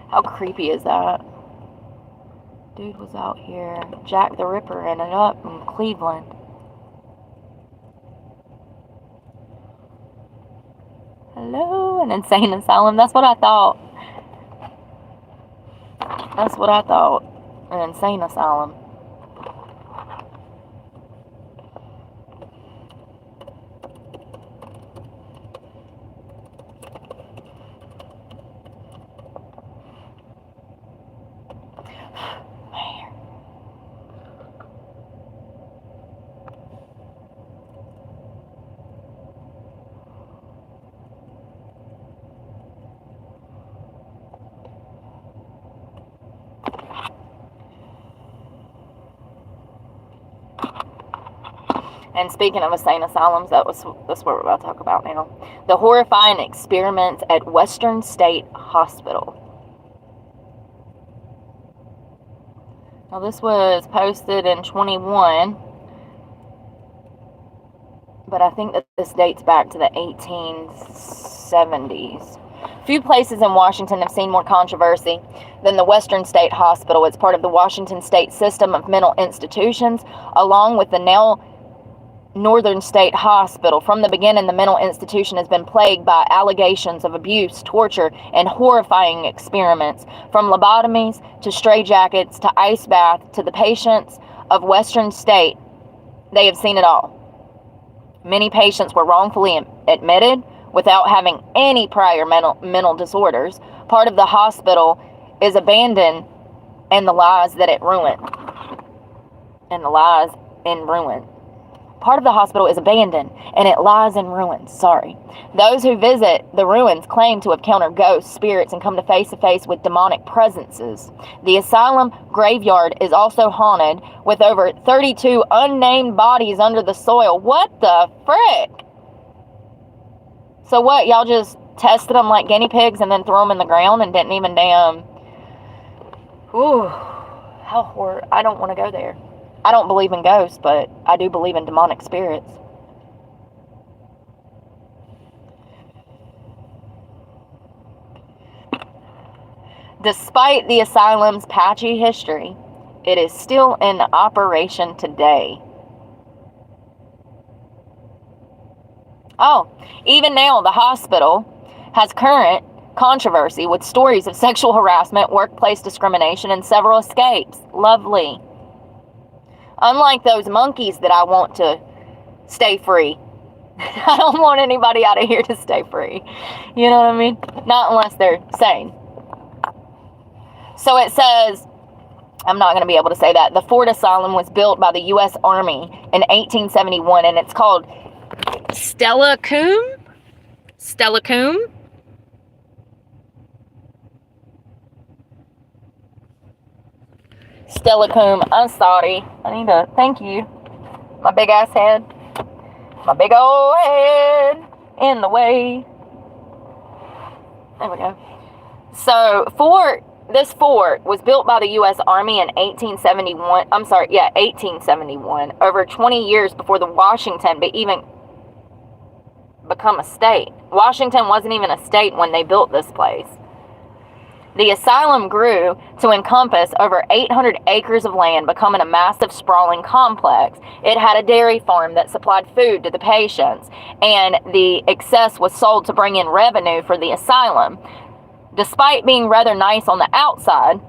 How creepy is that? Dude was out here. Jack the Ripper ended up in Cleveland. Hello, an insane asylum. That's what I thought. An insane asylum. And speaking of insane asylums, that's what we're about to talk about now. The horrifying experiments at Western State Hospital. Now, this was posted in 21, but I think that this dates back to the 1870s. Few places in Washington have seen more controversy than the Western State Hospital. It's part of the Washington State system of mental institutions, along with the now Northern State Hospital. From the beginning, the mental institution has been plagued by allegations of abuse, torture, and horrifying experiments. From lobotomies to straitjackets to ice bath to the patients of Western State, they have seen it all. Many patients were wrongfully admitted without having any prior mental disorders. Part of the hospital is abandoned and the lies that it ruined. And the lies in ruin. Part of the hospital is abandoned and it lies in ruins. Those who visit the ruins claim to have encountered ghosts, spirits, and come to face with demonic presences. The asylum graveyard is also haunted with over 32 unnamed bodies under the soil. What the frick? So what, y'all just tested them like guinea pigs and then threw them in the ground and didn't even damn... Ooh, how horrible. I don't want to go there. I don't believe in ghosts, but I do believe in demonic spirits. Despite the asylum's patchy history, it is still in operation today. Oh, even now the hospital has current controversy with stories of sexual harassment, workplace discrimination, and several escapes. Lovely. Unlike those monkeys that I want to stay free. I don't want anybody out of here to stay free. You know what I mean? Not unless they're sane. So it says, I'm not going to be able to say that. The Fort Asylum was built by the U.S. Army in 1871, and it's called Steilacoom. I'm sorry. I need to, thank you. My big ass head. My big old head in the way. There we go. So, this fort was built by the U.S. Army in 1871. Over 20 years before the Washington even become a state. Washington wasn't even a state when they built this place. The asylum grew to encompass over 800 acres of land, becoming a massive, sprawling complex. It had a dairy farm that supplied food to the patients, and the excess was sold to bring in revenue for the asylum. Despite being rather nice on the outside,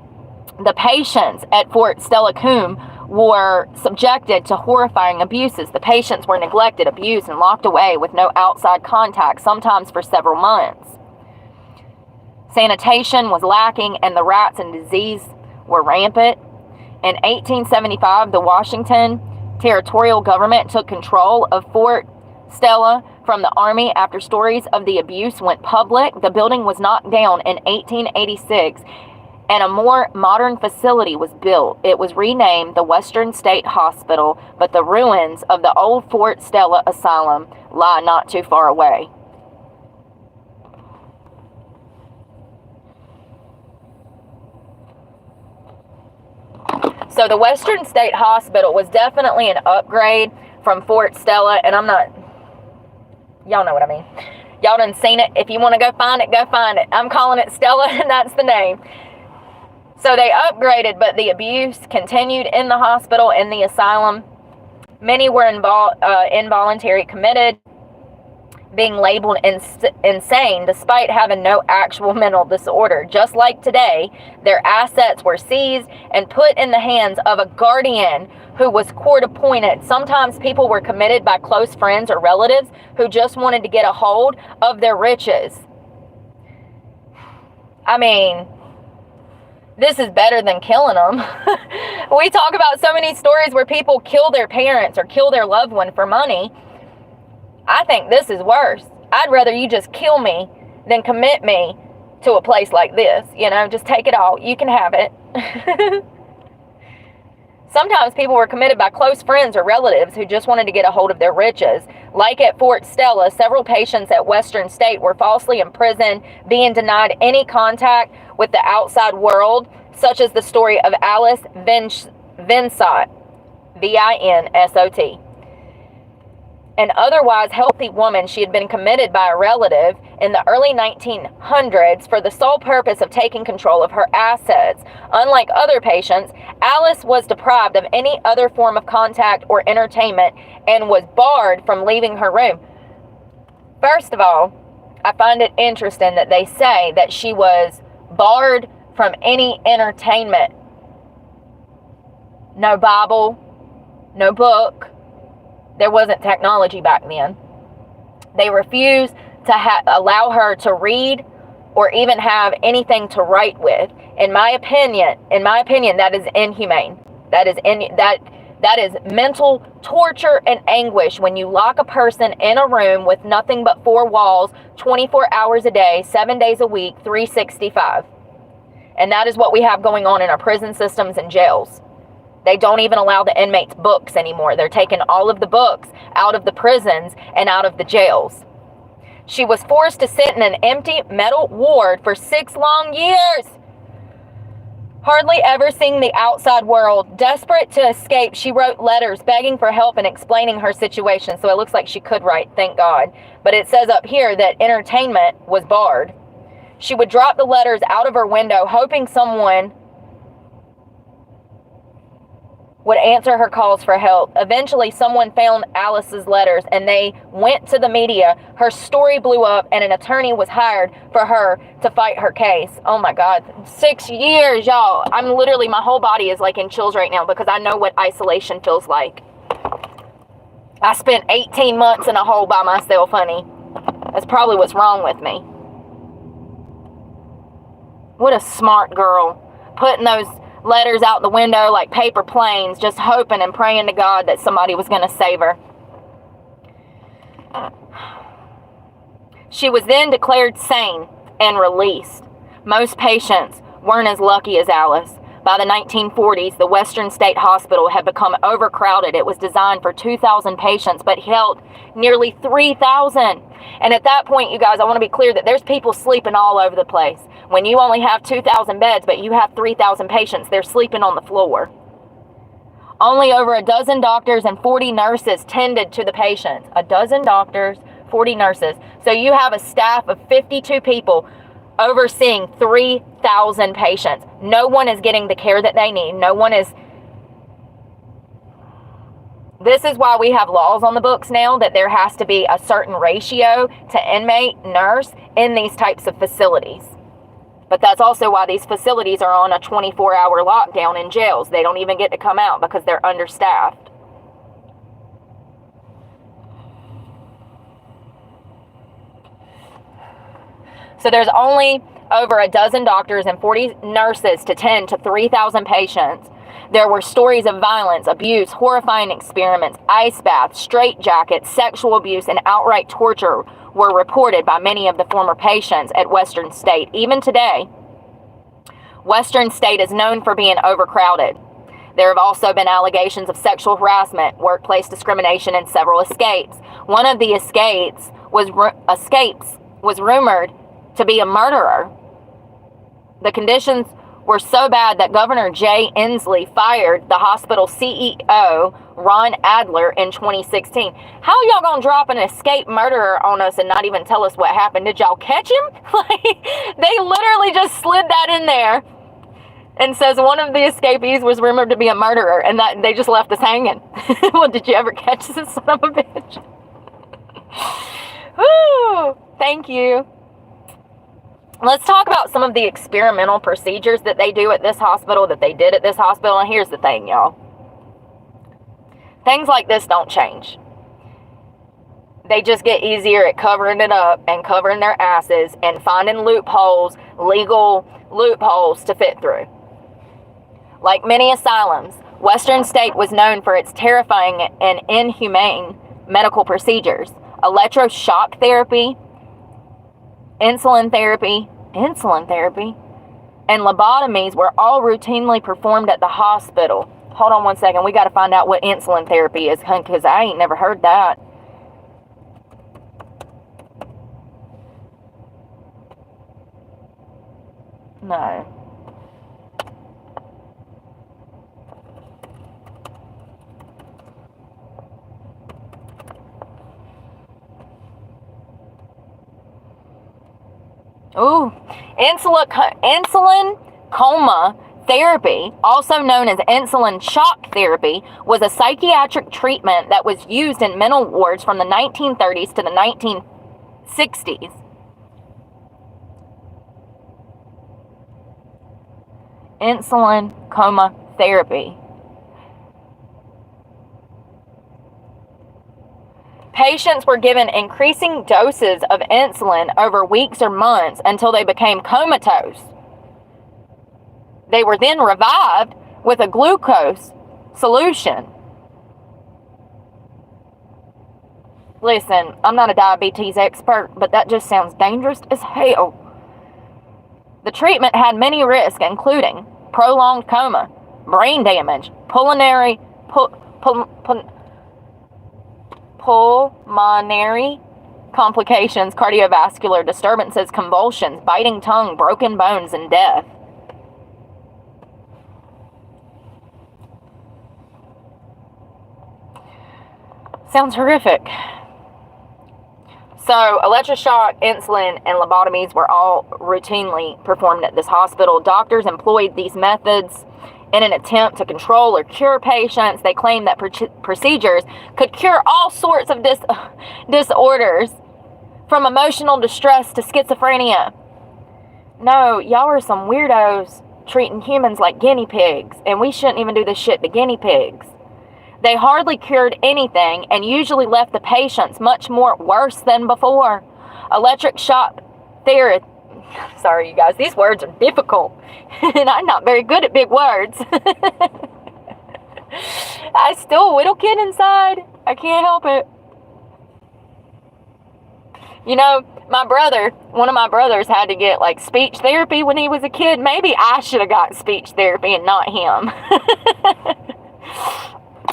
the patients at Fort Steilacoom were subjected to horrifying abuses. The patients were neglected, abused, and locked away with no outside contact, sometimes for several months. Sanitation was lacking, and the rats and disease were rampant. In 1875, the Washington territorial government took control of Fort Stella from the Army after stories of the abuse went public. The building was knocked down in 1886, and a more modern facility was built. It was renamed the Western State Hospital, but the ruins of the old Fort Stella Asylum lie not too far away. So the Western State Hospital was definitely an upgrade from Fort Stella, and I'm not, y'all know what I mean. Y'all done seen it. If you want to go find it, go find it. I'm calling it Stella, and that's the name. So they upgraded, but the abuse continued in the hospital, in the asylum. Many were involuntary committed, being labeled insane despite having no actual mental disorder. Just like today, their assets were seized and put in the hands of a guardian who was court appointed. Sometimes people were committed by close friends or relatives who just wanted to get a hold of their riches. I mean, this is better than killing them. We talk about so many stories where people kill their parents or kill their loved one for money. I think this is worse. I'd rather you just kill me than commit me to a place like this. You know, just take it all. You can have it. Sometimes people were committed by close friends or relatives who just wanted to get a hold of their riches. Like at Fort Stella, several patients at Western State were falsely imprisoned, being denied any contact with the outside world, such as the story of Alice Vinsot, Vinsot. An otherwise healthy woman, she had been committed by a relative in the early 1900s for the sole purpose of taking control of her assets. Unlike other patients, Alice was deprived of any other form of contact or entertainment and was barred from leaving her room. First of all, I find it interesting that they say that she was barred from any entertainment. No Bible, no book. There wasn't technology back then. They refused to allow her to read or even have anything to write with. In my opinion, that is inhumane. That is mental torture and anguish when you lock a person in a room with nothing but four walls, 24 hours a day, 7 days a week, 365. And that is what we have going on in our prison systems and jails. They don't even allow the inmates books anymore. They're taking all of the books out of the prisons and out of the jails. She was forced to sit in an empty metal ward for 6 long years, hardly ever seeing the outside world. Desperate to escape, she wrote letters begging for help and explaining her situation. So it looks like she could write, thank God. But it says up here that entertainment was barred. She would drop the letters out of her window, hoping someone would answer her calls for help. Eventually, someone found Alice's letters and they went to the media. Her story blew up and an attorney was hired for her to fight her case. Oh my God, 6 years, y'all. I'm literally, my whole body is like in chills right now because I know what isolation feels like. I spent 18 months in a hole by myself, honey. That's probably what's wrong with me. What a smart girl. Putting those letters out the window like paper planes, just hoping and praying to God that somebody was going to save her. She was then declared sane and released. Most patients weren't as lucky as Alice. By the 1940s, the Western State Hospital had become overcrowded. It was designed for 2,000 patients, but held nearly 3,000. And at that point, you guys, I want to be clear that there's people sleeping all over the place. When you only have 2,000 beds, but you have 3,000 patients, they're sleeping on the floor. Only over a dozen doctors and 40 nurses tended to the patients. A dozen doctors, 40 nurses. So you have a staff of 52 people overseeing 3,000 patients. No one is getting the care that they need. No one is. This is why we have laws on the books now that there has to be a certain ratio to inmate, nurse in these types of facilities. But that's also why these facilities are on a 24-hour lockdown in jails. They don't even get to come out because they're understaffed. So there's only over a dozen doctors and 40 nurses to tend to 3,000 patients. There were stories of violence, abuse, horrifying experiments, ice baths, straitjackets, sexual abuse, and outright torture were reported by many of the former patients at Western State. Even today, Western State is known for being overcrowded. There have also been allegations of sexual harassment, workplace discrimination, and several escapes. One of the escapes was rumored to be a murderer. The conditions were so bad that Governor Jay Inslee fired the hospital CEO, Ron Adler, in 2016. How y'all gonna drop an escaped murderer on us and not even tell us what happened? Did y'all catch him? They literally just slid that in there and says one of the escapees was rumored to be a murderer, and that they just left us hanging. Well, did you ever catch this son of a bitch? Woo! Thank you. Let's talk about some of the experimental procedures that they do at this hospital, that they did at this hospital. And here's the thing, y'all. Things like this don't change. They just get easier at covering it up and covering their asses and finding loopholes, legal loopholes to fit through. Like many asylums, Western State was known for its terrifying and inhumane medical procedures. Electroshock therapy, insulin therapy, and lobotomies were all routinely performed at the hospital. Hold on one second. We got to find out what insulin therapy is, because I ain't never heard that. No. Ooh, insulin coma therapy, also known as insulin shock therapy, was a psychiatric treatment that was used in mental wards from the 1930s to the 1960s. Insulin coma therapy. Patients were given increasing doses of insulin over weeks or months until they became comatose. They were then revived with a glucose solution. Listen, I'm not a diabetes expert, but that just sounds dangerous as hell. The treatment had many risks, including prolonged coma, brain damage, pulmonary complications, cardiovascular disturbances, convulsions, biting tongue, broken bones, and death. Sounds horrific. So, electroshock, insulin, and lobotomies were all routinely performed at this hospital. Doctors employed these methods in an attempt to control or cure patients. They claimed that procedures could cure all sorts of disorders, from emotional distress to schizophrenia. No, y'all are some weirdos treating humans like guinea pigs, and we shouldn't even do this shit to guinea pigs. They hardly cured anything and usually left the patients much more worse than before. Electric shock therapy. Sorry, you guys, these words are difficult, and I'm not very good at big words. I still a little kid inside. I can't help it. You know, one of my brothers had to get like speech therapy when he was a kid. Maybe I should have got speech therapy and not him.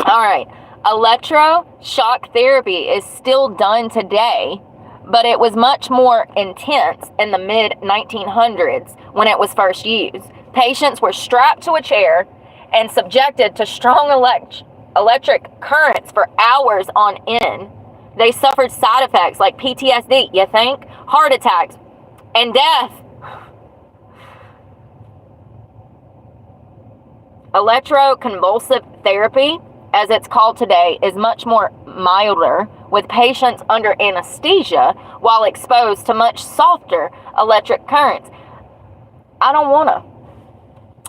All right, electroshock therapy is still done today, but it was much more intense in the mid-1900s when it was first used. Patients were strapped to a chair and subjected to strong electric currents for hours on end. They suffered side effects like PTSD, you think, heart attacks, and death. Electroconvulsive therapy, as it's called today, is much more milder, with patients under anesthesia while exposed to much softer electric currents. I don't want to.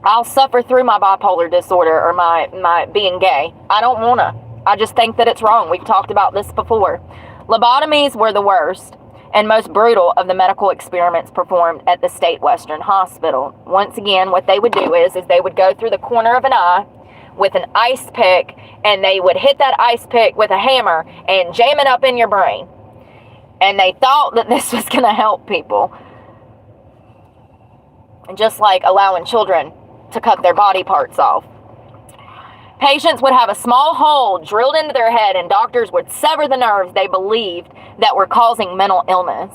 I'll suffer through my bipolar disorder or my being gay. I don't want to. I just think that it's wrong. We've talked about this before. Lobotomies were the worst and most brutal of the medical experiments performed at the State Western Hospital. Once again, what they would do is they would go through the corner of an eye with an ice pick, and they would hit that ice pick with a hammer and jam it up in your brain. And they thought that this was going to help people. Just like allowing children to cut their body parts off. Patients would have a small hole drilled into their head, and doctors would sever the nerves they believed that were causing mental illness.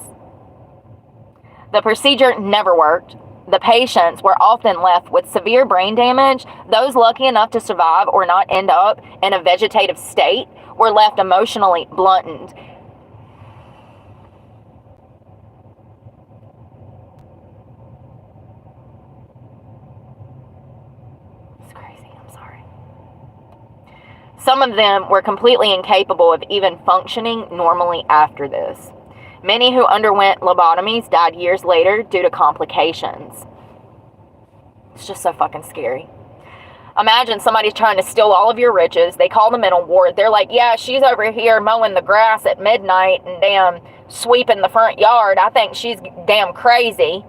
The procedure never worked. The patients were often left with severe brain damage. Those lucky enough to survive or not end up in a vegetative state were left emotionally blunted. It's crazy, I'm sorry. Some of them were completely incapable of even functioning normally after this. Many who underwent lobotomies died years later due to complications. It's just so fucking scary. Imagine somebody's trying to steal all of your riches. They call the mental ward. They're like, yeah, she's over here mowing the grass at midnight and damn sweeping the front yard. I think she's damn crazy.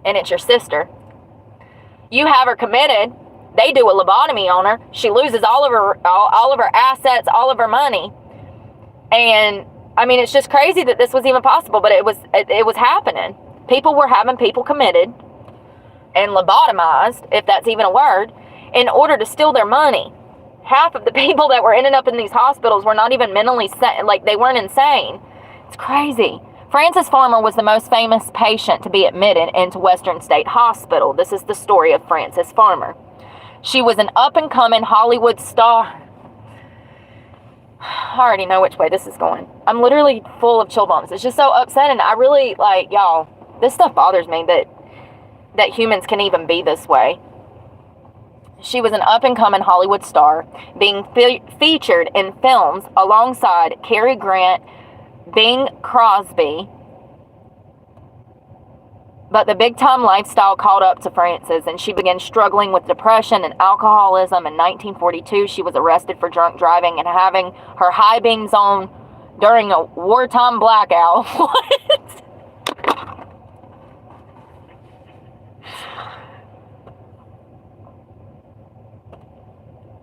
And it's your sister. You have her committed. They do a lobotomy on her. She loses all of her assets, all of her money. And I mean, it's just crazy that this was even possible, but it was happening. People were having people committed and lobotomized, if that's even a word, in order to steal their money. Half of the people that were ending up in these hospitals were not even mentally like they weren't insane. It's crazy. Frances Farmer was the most famous patient to be admitted into Western State Hospital. This is the story of Frances Farmer. She was an up-and-coming Hollywood star. I already know which way this is going. I'm literally full of chill bumps. It's just so upsetting. I really, like, y'all, this stuff bothers me that humans can even be this way. She was an up-and-coming Hollywood star, being featured in films alongside Cary Grant, Bing Crosby. But the big-time lifestyle caught up to Frances, and she began struggling with depression and alcoholism. In 1942, she was arrested for drunk driving and having her high beams on during a wartime blackout. What?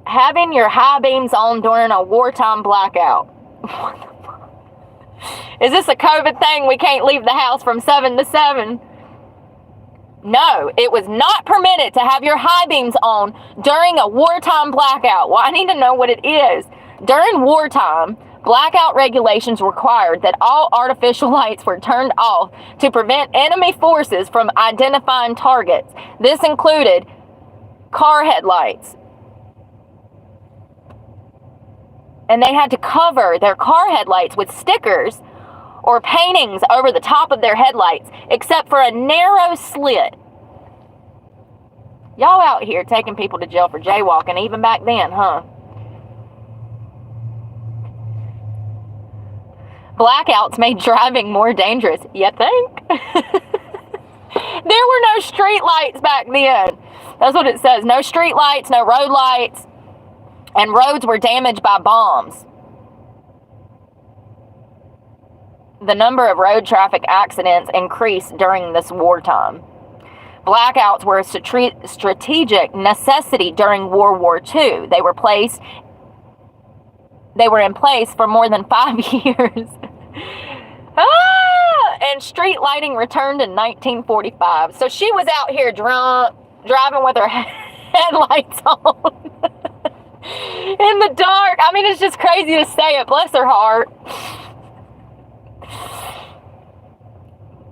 Having your high beams on during a wartime blackout. What the fuck? Is this a COVID thing? We can't leave the house from 7 to 7? No, it was not permitted to have your high beams on during a wartime blackout. Well, I need to know what it is. During wartime, blackout regulations required that all artificial lights were turned off to prevent enemy forces from identifying targets. This included car headlights. And they had to cover their car headlights with stickers or paintings over the top of their headlights, except for a narrow slit. Y'all out here taking people to jail for jaywalking, even back then, huh? Blackouts made driving more dangerous. You think? There were no street lights back then. That's what it says. No street lights, no road lights. And roads were damaged by bombs. The number of road traffic accidents increased during this wartime. Blackouts were a strategic necessity during World War II. They were in place for more than 5 years. And street lighting returned in 1945. So she was out here drunk, driving with her headlights on. In the dark. I mean, it's just crazy to say it. Bless her heart.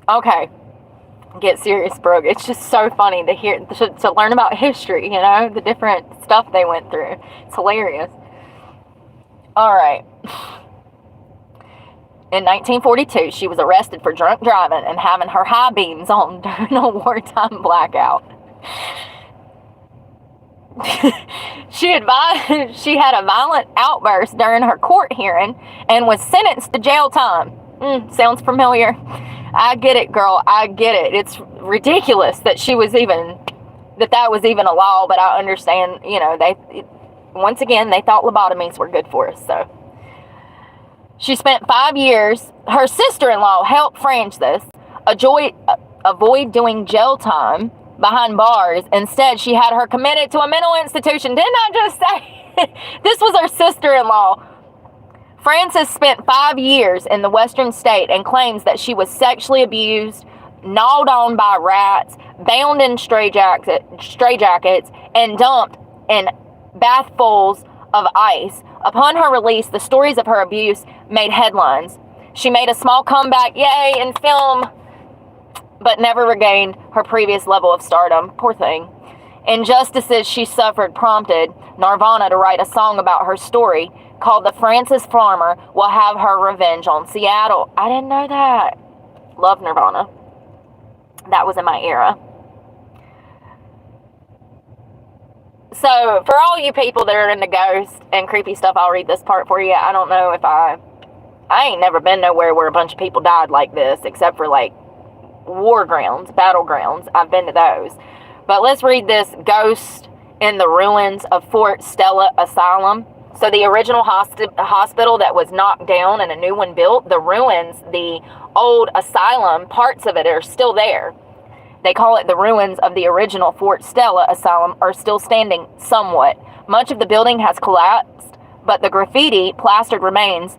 Okay. Get serious, Brooke. It's just so funny to hear, to learn about history, you know, the different stuff they went through. It's hilarious. All right. In 1942, she was arrested for drunk driving and having her high beams on during a wartime blackout. She had a violent outburst during her court hearing and was sentenced to jail time. Sounds familiar. I get it, girl. I get it. It's ridiculous that that was even a law, but I understand, you know, they thought lobotomies were good for us, so. She spent 5 years. Her sister-in-law helped Frances avoid doing jail time behind bars. Instead, she had her committed to a mental institution. Didn't I just say? This was her sister-in-law. Frances spent 5 years in the Western state and claims that she was sexually abused, gnawed on by rats, bound in straitjackets, and dumped in bathfuls of ice. Upon her release, the stories of her abuse made headlines. She made a small comeback, yay, in film, but never regained her previous level of stardom. Poor thing. Injustices she suffered prompted Nirvana to write a song about her story called The Frances Farmer Will Have Her Revenge on Seattle. I didn't know that. Love Nirvana. That was in my era. So, for all you people that are into ghosts and creepy stuff, I'll read this part for you. I don't know if I ain't never been nowhere where a bunch of people died like this, except for, like, war grounds, battlegrounds. I've been to those. But let's read this ghost in the ruins of Fort Stella Asylum. So the original hospital that was knocked down and a new one built, the ruins, the old asylum, parts of it are still there. They call it the ruins of the original Fort Stella Asylum are still standing somewhat. Much of the building has collapsed, but the graffiti plastered remains,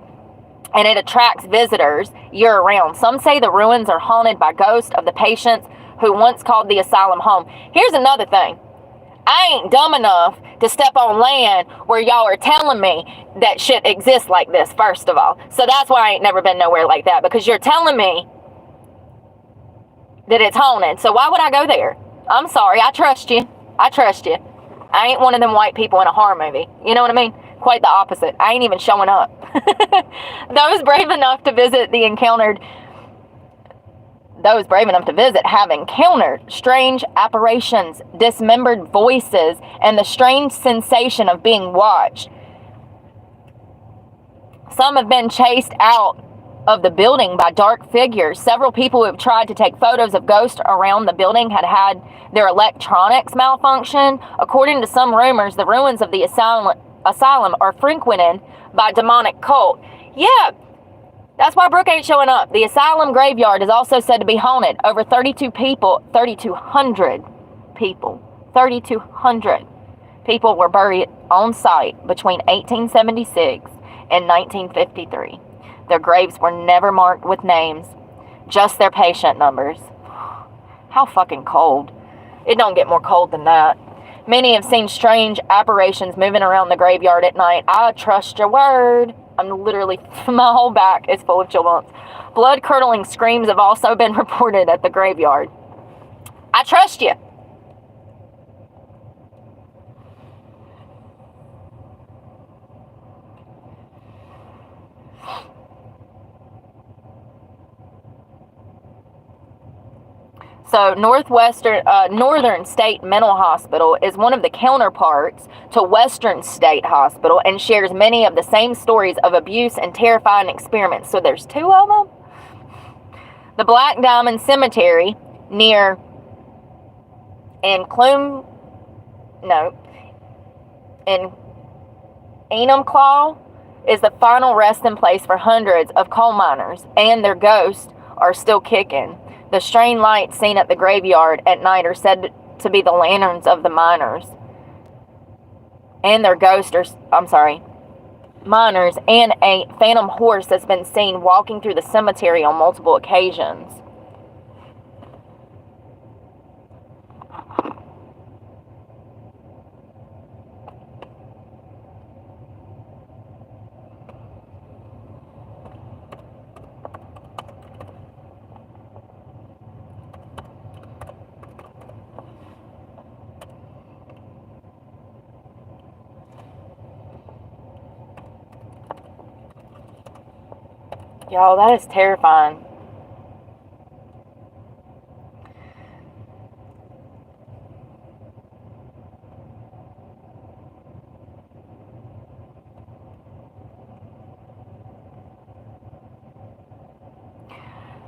and it attracts visitors year-round. Some say the ruins are haunted by ghosts of the patients who once called the asylum home. Here's another thing. I ain't dumb enough to step on land where y'all are telling me that shit exists like this, first of all. So that's why I ain't never been nowhere like that, because you're telling me that it's haunted. So why would I go there? I'm sorry. I trust you. I trust you. I ain't one of them white people in a horror movie. You know what I mean? Quite the opposite. I ain't even showing up. Those brave enough to visit have encountered strange apparitions, dismembered voices, and the strange sensation of being watched. Some have been chased out of the building by dark figures. Several people who have tried to take photos of ghosts around the building had their electronics malfunction. According to some rumors, the ruins of the asylum are frequented by demonic cult. Yeah, that's why Brooke ain't showing up. The asylum graveyard is also said to be haunted. Over 3,200 people were buried on site between 1876 and 1953. Their graves were never marked with names, just their patient numbers. How fucking cold. It don't get more cold than that. Many have seen strange apparitions moving around the graveyard at night. I trust your word. I'm literally, my whole back is full of chill bumps. Blood-curdling screams have also been reported at the graveyard. I trust you. So Northern State Mental Hospital is one of the counterparts to Western State Hospital and shares many of the same stories of abuse and terrifying experiments. So there's two of them. The Black Diamond Cemetery in Enumclaw is the final resting place for hundreds of coal miners, and their ghosts are still kicking. The strange lights seen at the graveyard at night are said to be the lanterns of the miners. And their miners, and a phantom horse has been seen walking through the cemetery on multiple occasions. Y'all, that is terrifying.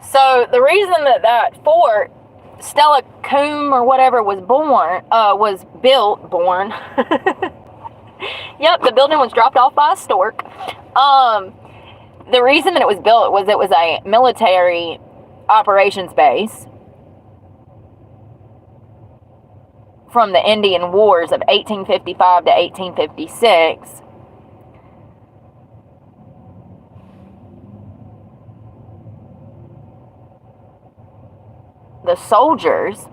So the reason that fort, Stella Coombe or whatever, was built. Yep, the building was dropped off by a stork. The reason that it was built was it was a military operations base from the Indian Wars of 1855 to 1856. The soldiers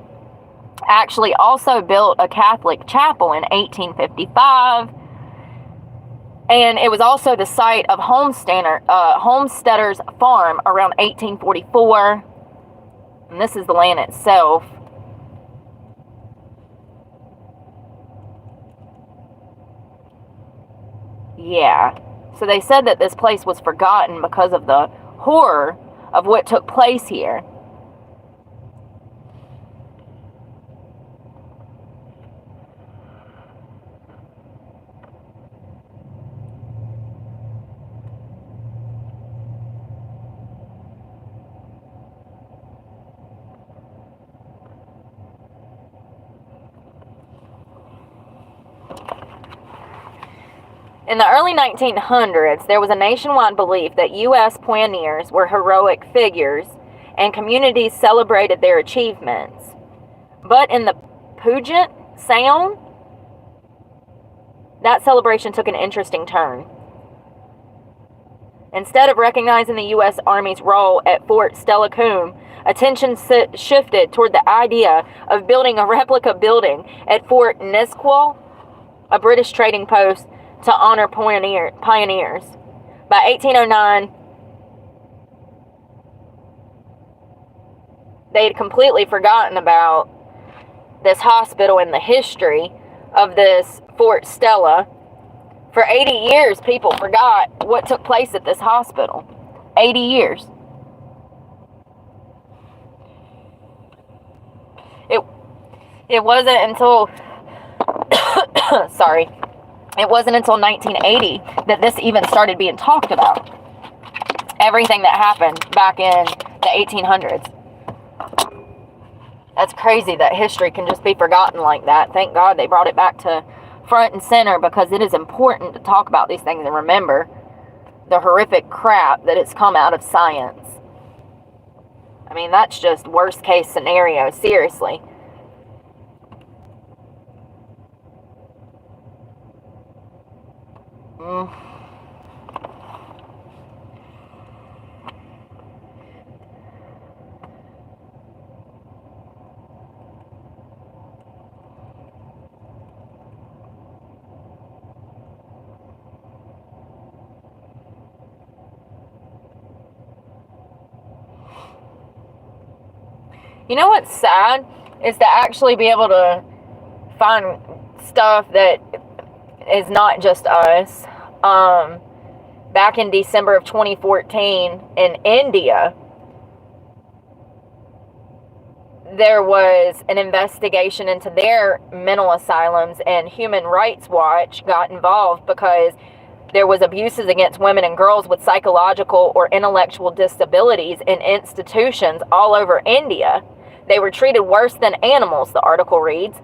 actually also built a Catholic chapel in 1855. And it was also the site of Homesteader's Farm around 1844. And this is the land itself. Yeah. So they said that this place was forgotten because of the horror of what took place here. In the early 1900s, there was a nationwide belief that U.S. pioneers were heroic figures and communities celebrated their achievements. But in the Puget Sound, that celebration took an interesting turn. Instead of recognizing the U.S. Army's role at Fort Stella Coombe, attention shifted toward the idea of building a replica building at Fort Nisqually, a British trading post, to honor pioneers. By 1809, they had completely forgotten about this hospital and the history of this Fort Stella. For 80 years, people forgot what took place at this hospital. 80 years. It wasn't until sorry. It wasn't until 1980 that this even started being talked about. Everything that happened back in the 1800s. That's crazy that history can just be forgotten like that. Thank God they brought it back to front and center, because it is important to talk about these things and remember the horrific crap that has come out of science. I mean, that's just worst case scenario, seriously. You know what's sad is to actually be able to find stuff that is not just us. Back in December of 2014 in India, there was an investigation into their mental asylums, and Human Rights Watch got involved because there was abuses against women and girls with psychological or intellectual disabilities in institutions all over India. They were treated worse than animals, the article reads.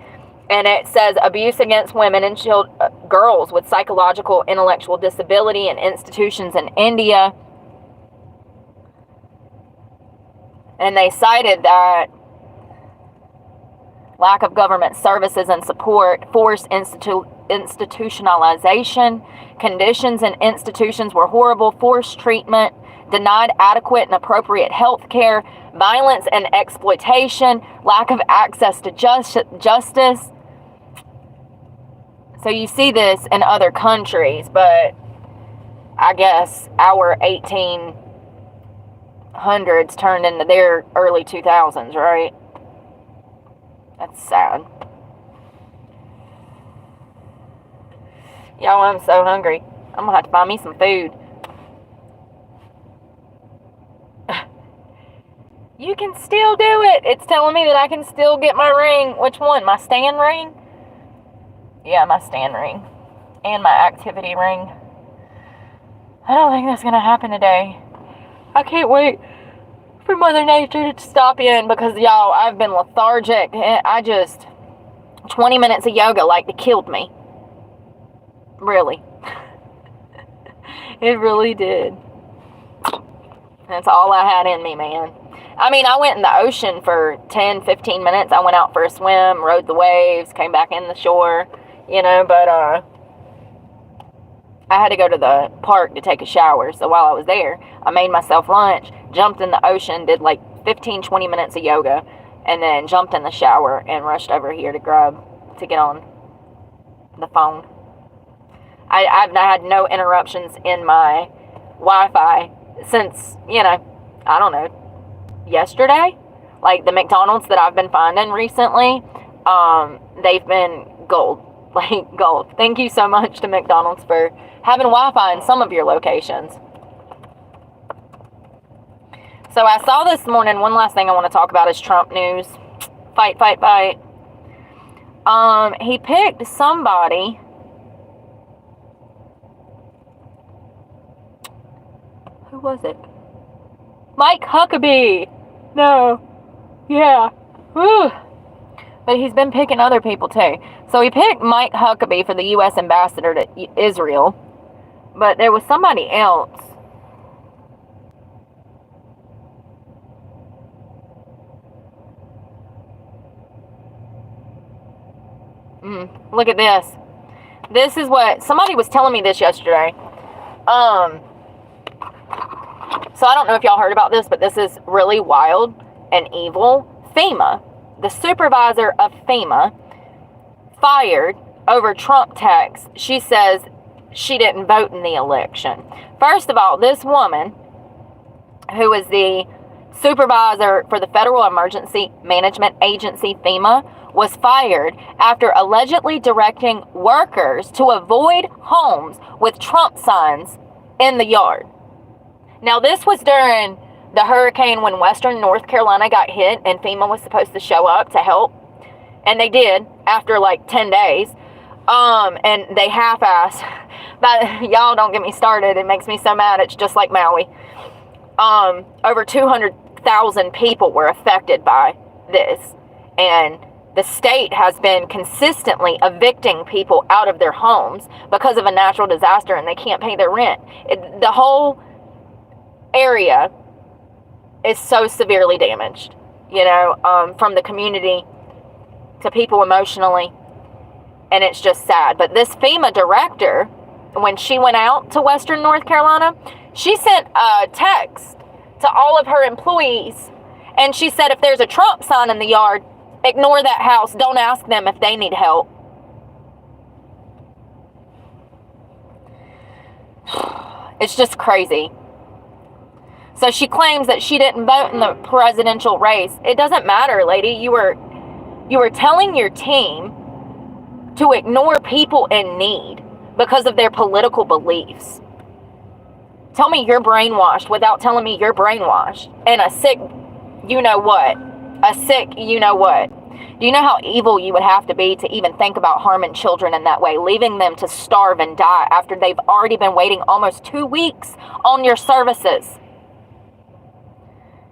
And it says abuse against women and girls with psychological, intellectual disability in institutions in India. And they cited that lack of government services and support, forced institutionalization, conditions in institutions were horrible, forced treatment, denied adequate and appropriate health care, violence and exploitation, lack of access to justice. So you see this in other countries, but I guess our 1800s turned into their early 2000s, right? That's sad. Y'all, I'm so hungry. I'm gonna have to buy me some food. You can still do it. It's telling me that I can still get my ring. Which one? My stand ring? Yeah, my stand ring. And my activity ring. I don't think that's gonna happen today. I can't wait for Mother Nature to stop in, because y'all, I've been lethargic. 20 minutes of yoga like it killed me. Really. It really did. That's all I had in me, man. I mean, I went in the ocean for 10, 15 minutes. I went out for a swim, rode the waves, came back in the shore, but I had to go to the park to take a shower. So while I was there, I made myself lunch, jumped in the ocean, did like 15, 20 minutes of yoga, and then jumped in the shower and rushed over here to get on the phone. I've had no interruptions in my Wi-Fi since, I don't know, yesterday. Like the McDonald's that I've been finding recently, they've been gold. Like gold. Thank you so much to McDonald's for having Wi-Fi in some of your locations. So I saw this morning, one last thing I want to talk about is Trump news. Fight, fight, fight. He picked somebody. Who was it? Mike Huckabee. No. Yeah. Whew. But he's been picking other people too. So he picked Mike Huckabee for the U.S. ambassador to Israel. But there was somebody else. Look at this. This is what somebody was telling me this yesterday. So I don't know if y'all heard about this, but this is really wild. and evil FEMA, the supervisor of FEMA, fired over Trump tax. She says she didn't vote in the election. First of all, this woman, who is the supervisor for the Federal Emergency Management Agency, FEMA, was fired after allegedly directing workers to avoid homes with Trump signs in the yard. Now, this was during the hurricane when Western North Carolina got hit, and FEMA was supposed to show up to help. And they did after like 10 days. And they half-assed. But y'all don't get me started. It makes me so mad. It's just like Maui. Over 200,000 people were affected by this. And the state has been consistently evicting people out of their homes because of a natural disaster, and they can't pay their rent. The whole area is so severely damaged, from the community to people emotionally, and it's just sad. But this FEMA director, when she went out to Western North Carolina, she sent a text to all of her employees, and she said, if there's a Trump sign in the yard, ignore that house. Don't ask them if they need help. It's just crazy. So she claims that she didn't vote in the presidential race. It doesn't matter, lady. You were telling your team to ignore people in need because of their political beliefs. Tell me you're brainwashed without telling me you're brainwashed. And a sick you-know-what. A sick you-know-what. Do you know how evil you would have to be to even think about harming children in that way, leaving them to starve and die after they've already been waiting almost 2 weeks on your services?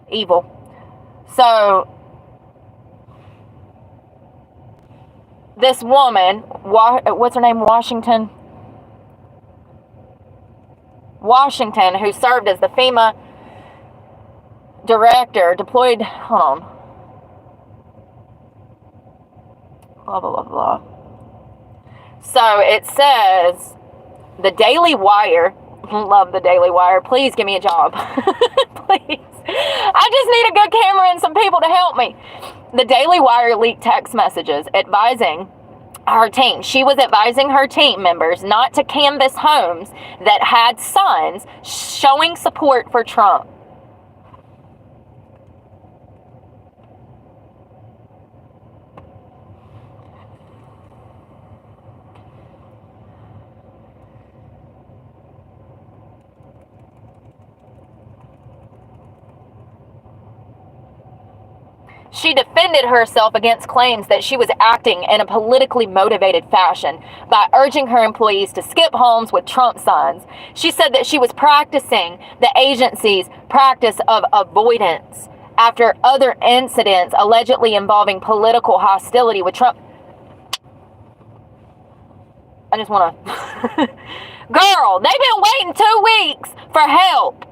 Evil. So, this woman, what's her name? Washington, who served as the FEMA director, deployed, hold on, blah, blah, blah, blah. So it says, the Daily Wire, love the Daily Wire, please give me a job, please. I just need a good camera and some people to help me. The Daily Wire leaked text messages advising her team. She was advising her team members not to canvass homes that had signs showing support for Trump. She defended herself against claims that she was acting in a politically motivated fashion by urging her employees to skip homes with Trump signs. She said that she was practicing the agency's practice of avoidance after other incidents allegedly involving political hostility with Trump. I just want to... Girl, they've been waiting 2 weeks for help.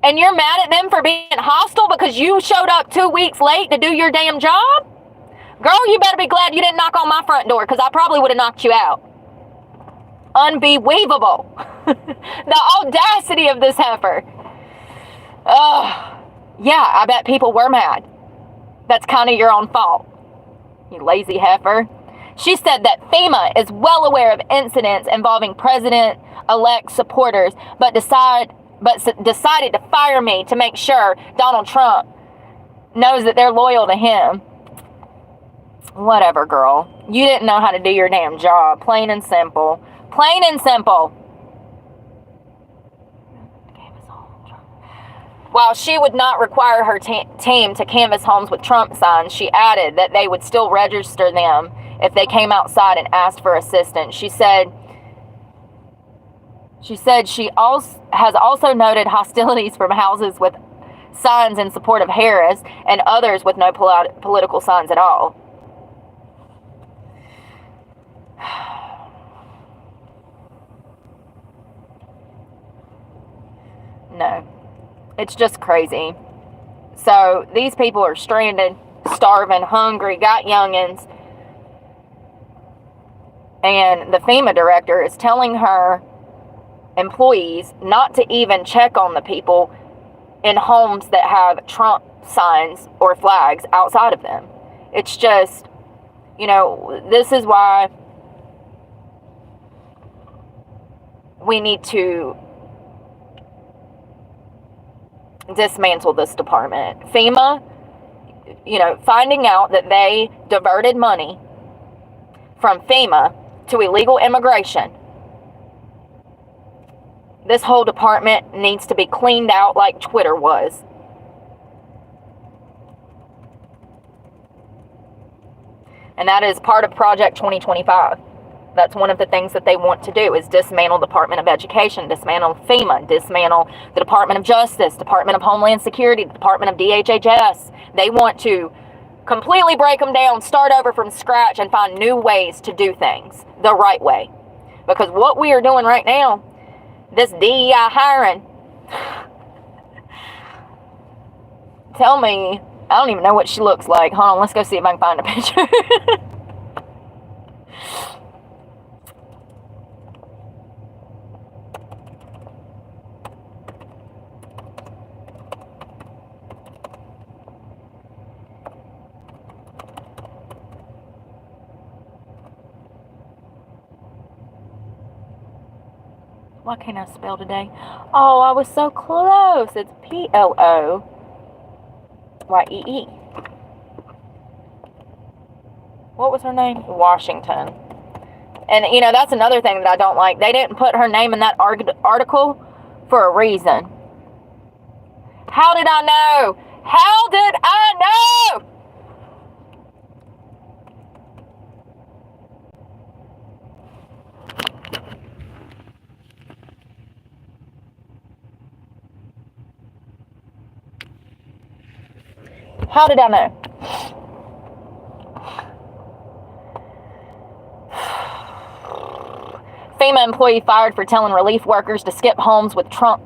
And you're mad at them for being hostile because you showed up 2 weeks late to do your damn job? Girl, you better be glad you didn't knock on my front door, because I probably would have knocked you out. Unbelievable. The audacity of this heifer. Yeah, I bet people were mad. That's kind of your own fault, you lazy heifer. She said that FEMA is well aware of incidents involving President-elect supporters, but decided to fire me to make sure Donald Trump knows that they're loyal to him. Whatever, girl. You didn't know how to do your damn job. Plain and simple. Plain and simple. While she would not require her team to canvass homes with Trump signs, she added that they would still register them if they came outside and asked for assistance. She said she has also noted hostilities from houses with signs in support of Harris and others with no political signs at all. No, it's just crazy. So these people are stranded, starving, hungry, got youngins. And the FEMA director is telling her employees not to even check on the people in homes that have Trump signs or flags outside of them. It's just, this is why we need to dismantle this department. FEMA, finding out that they diverted money from FEMA to illegal immigration. This whole department needs to be cleaned out like Twitter was. And that is part of Project 2025. That's one of the things that they want to do, is dismantle the Department of Education, dismantle FEMA, dismantle the Department of Justice, Department of Homeland Security, the Department of DHHS. They want to completely break them down, start over from scratch, and find new ways to do things the right way. Because what we are doing right now, this DEI hiring, tell me, I don't even know what she looks like. Hold on, let's go see if I can find a picture. Why can't I spell today? Oh, I was so close. It's Ployee. What was her name? Washington. And, that's another thing that I don't like. They didn't put her name in that article for a reason. How did I know? How did I know? How did I know? FEMA employee fired for telling relief workers to skip homes with Trump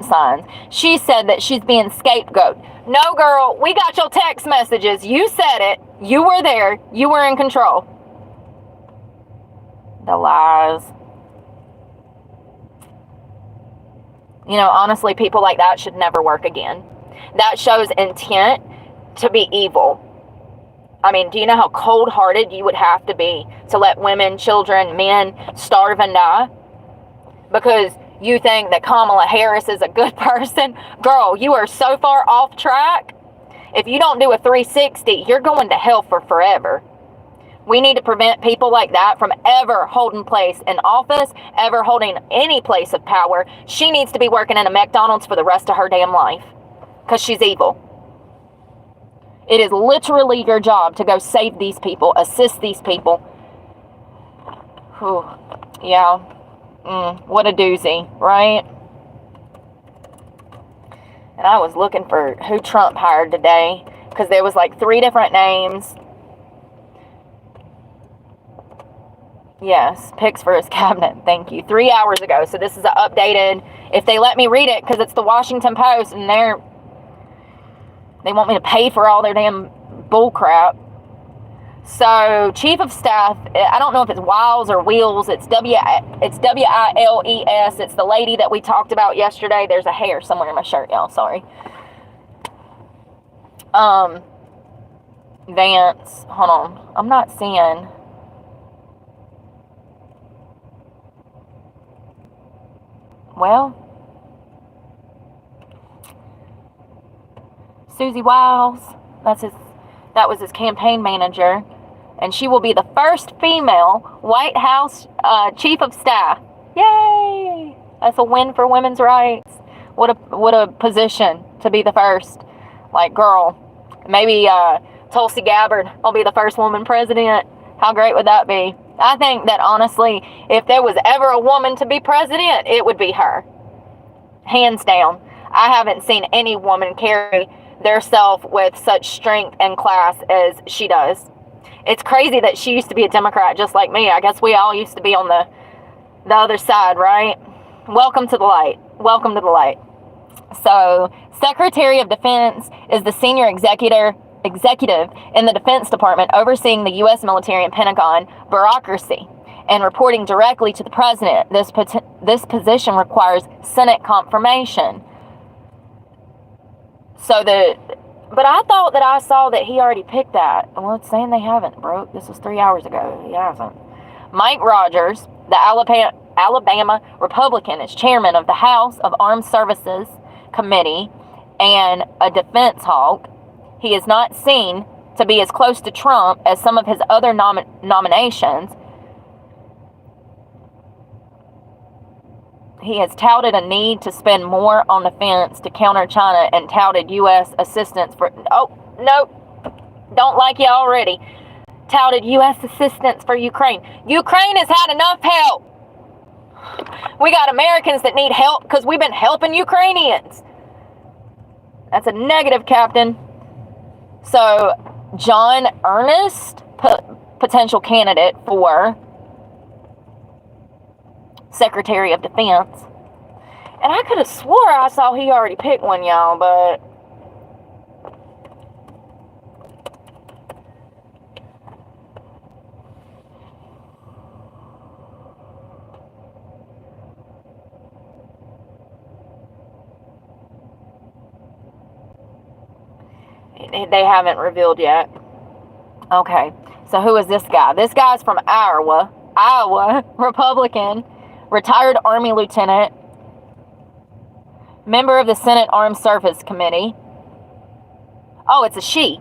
signs. She said that she's being scapegoat. No, girl, we got your text messages. You said it. You were there. You were in control. The lies. Honestly, people like that should never work again. That shows intent to be evil. I mean, do you know how cold-hearted you would have to be to let women, children, men starve and die? Because you think that Kamala Harris is a good person? Girl, you are so far off track. If you don't do a 360, you're going to hell for forever. We need to prevent people like that from ever holding place in office, ever holding any place of power. She needs to be working in a McDonald's for the rest of her damn life. Because she's evil. It is literally your job to go save these people, assist these people. Whew. Yeah. What a doozy, right? And I was looking for who Trump hired today, because there was like 3 different names. Yes, picks for his cabinet. Thank you. 3 hours ago. So this is updated. If they let me read it, because it's the Washington Post, and they want me to pay for all their damn bull crap. So, Chief of Staff, I don't know if it's Wiles or Wheels. It's W-I-L-E-S. It's the lady that we talked about yesterday. There's a hair somewhere in my shirt, y'all. Sorry. Vance. Hold on. I'm not seeing. Well. Susie Wiles, that was his campaign manager, and she will be the first female White House Chief of Staff. Yay! That's a win for women's rights. What a position to be the first. Like, girl, maybe Tulsi Gabbard will be the first woman president. How great would that be? I think that, honestly, if there was ever a woman to be president, it would be her. Hands down. I haven't seen any woman carry their self with such strength and class as she does. It's crazy that she used to be a Democrat just like me. I guess we all used to be on the other side, right? Welcome to the light. Welcome to the light. So, Secretary of Defense is the senior executive in the Defense Department overseeing the U.S. military and Pentagon bureaucracy and reporting directly to the president. This position requires Senate confirmation. So But I thought that I saw that he already picked that. Well, it's saying they haven't, Brooke. This was 3 hours ago. He hasn't. Mike Rogers, the Alabama Republican, is chairman of the House of Armed Services Committee and a defense hawk. He is not seen to be as close to Trump as some of his other nominations. He has touted a need to spend more on defense to counter China and touted U.S. assistance for... Oh, no. Don't like you already. Touted U.S. assistance for Ukraine. Ukraine has had enough help. We got Americans that need help because we've been helping Ukrainians. That's a negative, Captain. So, John Ernest, potential candidate for Secretary of Defense. And I could have swore I saw he already picked one, y'all, but they haven't revealed yet. Okay, so who is this guy? This guy's from Iowa, Republican, retired Army lieutenant, member of the Senate Armed Services Committee. Oh, it's a she.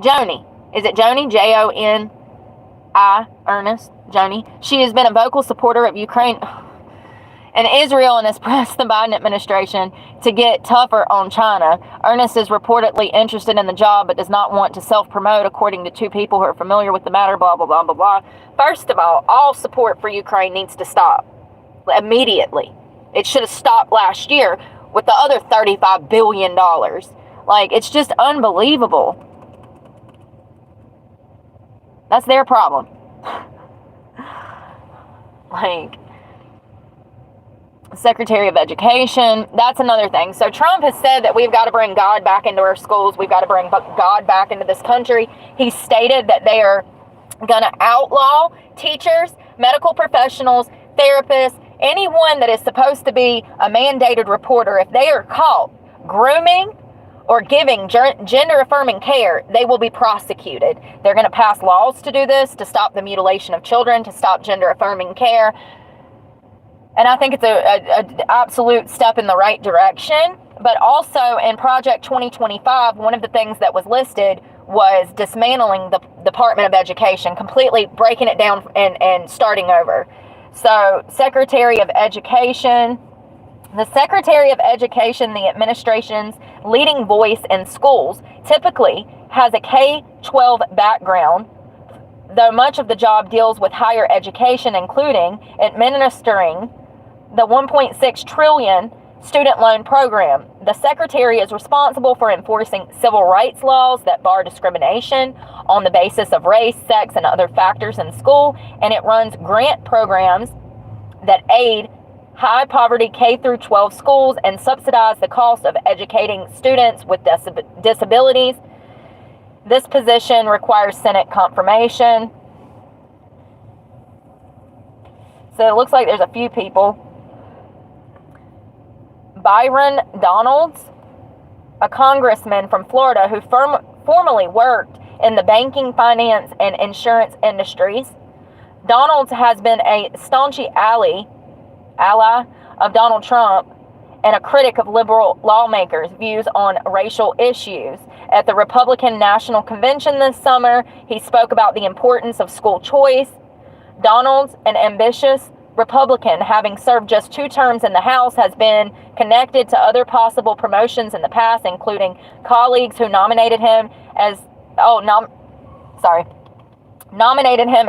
Joni. Is it Joni? J-O-N-I, Ernest, Joni. She has been a vocal supporter of Ukraine and Israel and has pressed the Biden administration to get tougher on China. Ernest is reportedly interested in the job but does not want to self-promote, according to two people who are familiar with the matter, blah, blah, blah, blah, blah. First of all support for Ukraine needs to stop immediately. It should have stopped last year with the other $35 billion. Like, it's just unbelievable. That's their problem. Like, Secretary of Education, that's another thing. So Trump has said that we've got to bring God back into our schools. We've got to bring God back into this country. He stated that they are going to outlaw teachers, medical professionals, therapists, anyone that is supposed to be a mandated reporter. If they are caught grooming or giving gender-affirming care, they will be prosecuted. They're going to pass laws to do this, to stop the mutilation of children, to stop gender-affirming care. And I think it's an absolute step in the right direction. But also in Project 2025, one of the things that was listed was dismantling the Department of Education, completely breaking it down and starting over. So, Secretary of Education. The Secretary of Education, the administration's leading voice in schools, typically has a K-12 background, though much of the job deals with higher education, including administering the $1.6 trillion student loan program. The secretary is responsible for enforcing civil rights laws that bar discrimination on the basis of race, sex, and other factors in school, and it runs grant programs that aid high poverty K-12 schools and subsidize the cost of educating students with disabilities. This position requires Senate confirmation. So it looks like there's a few people. Byron Donalds, a congressman from Florida who formerly worked in the banking, finance, and insurance industries. Donalds has been a staunch ally of Donald Trump and a critic of liberal lawmakers' views on racial issues. At the Republican National Convention this summer, he spoke about the importance of school choice. Donalds, an ambitious Republican, having served just 2 terms in the House, has been connected to other possible promotions in the past, including colleagues who nominated him as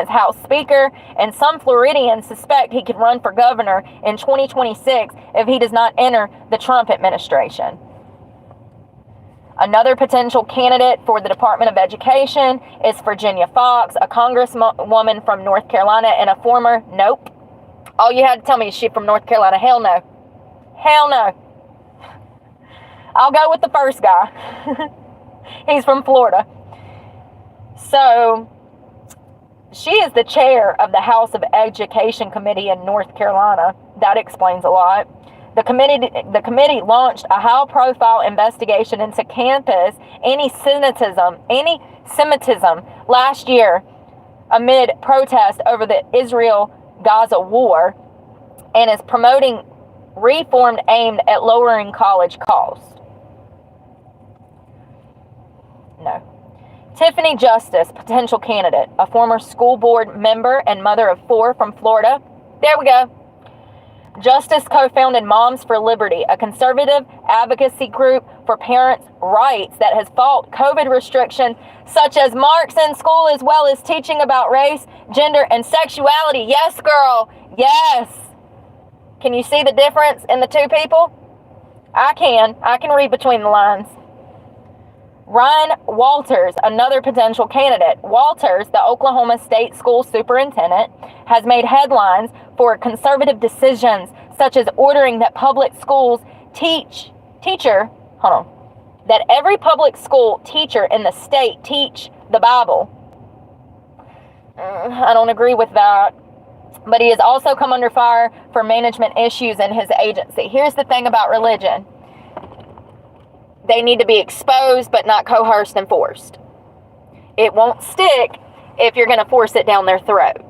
House Speaker, and some Floridians suspect he could run for governor in 2026 if he does not enter the Trump administration. Another potential candidate for the Department of Education is Virginia Foxx, a congresswoman from North Carolina and a former nope. All you had to tell me is she from North Carolina. Hell no. Hell no. I'll go with the first guy. He's from Florida. So, she is the chair of the House of Education Committee in North Carolina. That explains a lot. The committee launched a high-profile investigation into campus anti-Semitism last year amid protests over the Israel-Gaza war, and is promoting reform aimed at lowering college costs. No. Tiffany Justice, potential candidate, a former school board member and mother of 4 from Florida. There we go. Justice co-founded Moms for Liberty, a conservative advocacy group for parents' rights that has fought COVID restrictions such as marks in school, as well as teaching about race, gender, and sexuality. Yes, girl. Yes. Can you see the difference in the two people? I can read between the lines. Ryan Walters, another potential candidate. Walters, the Oklahoma State School Superintendent, has made headlines for conservative decisions such as ordering that public schools that every public school teacher in the state teach the Bible. I don't agree with that. But he has also come under fire for management issues in his agency. Here's the thing about religion. They need to be exposed, but not coerced and forced. It won't stick if you're going to force it down their throat.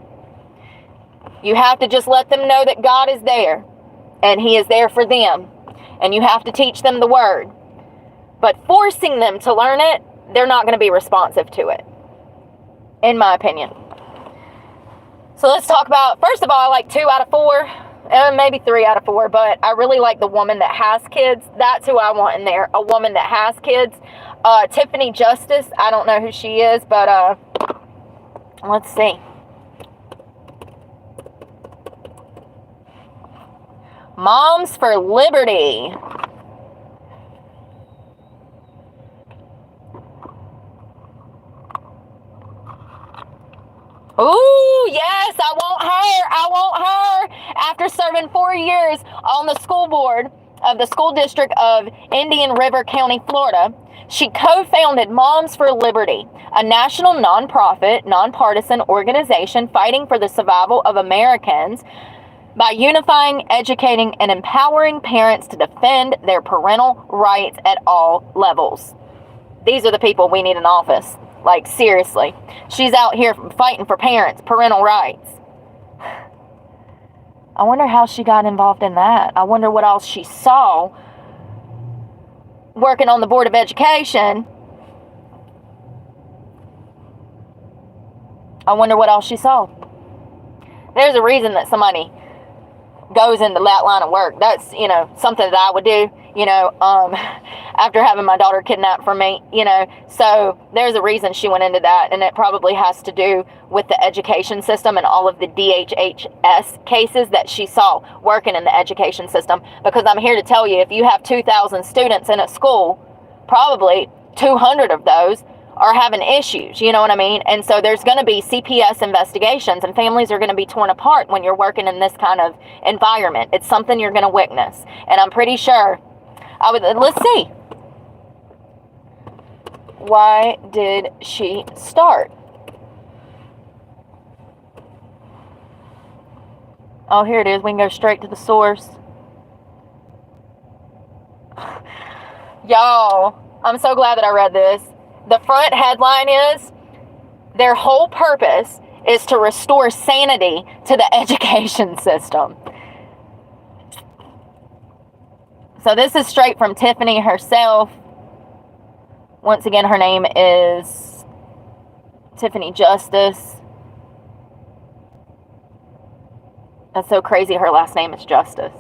You have to just let them know that God is there, and He is there for them, and you have to teach them the Word. But forcing them to learn it, they're not going to be responsive to it, in my opinion. So let's talk about, first of all, I like 2 out of 4. Maybe 3 out of 4, but I really like the woman that has kids. That's who I want in there, a woman that has kids. Tiffany Justice, I don't know who she is, but let's see. Moms for Liberty. Ooh, yes, I want her. After serving 4 years on the school board of the school district of Indian River County, Florida, she co-founded Moms for Liberty, a national nonprofit, nonpartisan organization fighting for the survival of Americans by unifying, educating, and empowering parents to defend their parental rights at all levels. These are the people we need in office. Like, seriously. She's out here fighting for parents, parental rights. I wonder how she got involved in that. I wonder what else she saw working on the Board of Education. I wonder what else she saw. There's a reason that somebody goes into that line of work. That's, something that I would do, after having my daughter kidnapped from me, So there's a reason she went into that, and it probably has to do with the education system and all of the DHHS cases that she saw working in the education system. Because I'm here to tell you, if you have 2,000 students in a school, probably 200 of those are having issues, you know what I mean? And so there's going to be CPS investigations, and families are going to be torn apart when you're working in this kind of environment. It's something you're going to witness. And I'm pretty sure let's see. Why did she start? Oh, here it is. We can go straight to the source. Y'all, I'm so glad that I read this. The front headline is, their whole purpose is to restore sanity to the education system. So this is straight from Tiffany herself. Once again, her name is Tiffany Justice. That's so crazy. Her last name is Justice.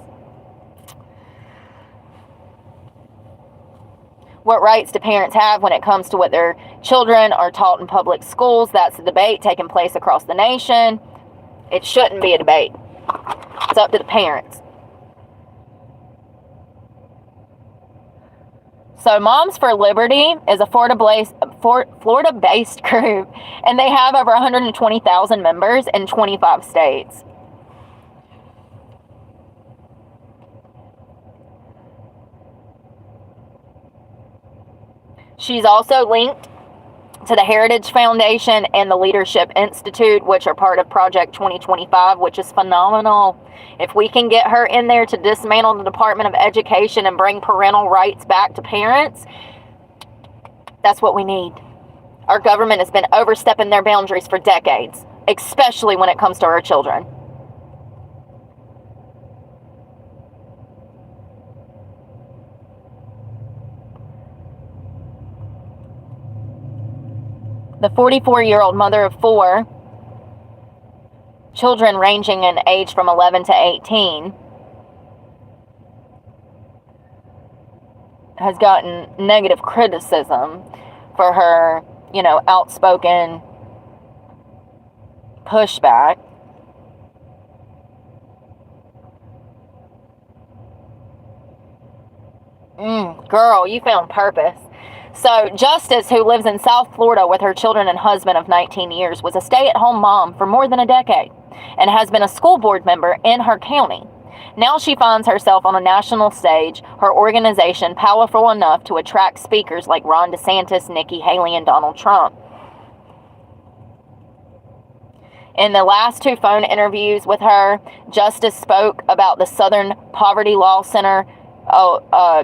What rights do parents have when it comes to what their children are taught in public schools? That's a debate taking place across the nation. It shouldn't be a debate. It's up to the parents. So Moms for Liberty is a Florida-based group, and they have over 120,000 members in 25 states. She's also linked to the Heritage Foundation and the Leadership Institute, which are part of Project 2025, which is phenomenal. If we can get her in there to dismantle the Department of Education and bring parental rights back to parents, that's what we need. Our government has been overstepping their boundaries for decades, especially when it comes to our children. The 44-year-old mother of 4 children ranging in age from 11 to 18 has gotten negative criticism for her, outspoken pushback. Girl, you found purpose. So, Justice, who lives in South Florida with her children and husband of 19 years, was a stay-at-home mom for more than a decade and has been a school board member in her county. Now she finds herself on a national stage, her organization powerful enough to attract speakers like Ron DeSantis, Nikki Haley, and Donald Trump. In the last 2 phone interviews with her, Justice spoke about the Southern Poverty Law Center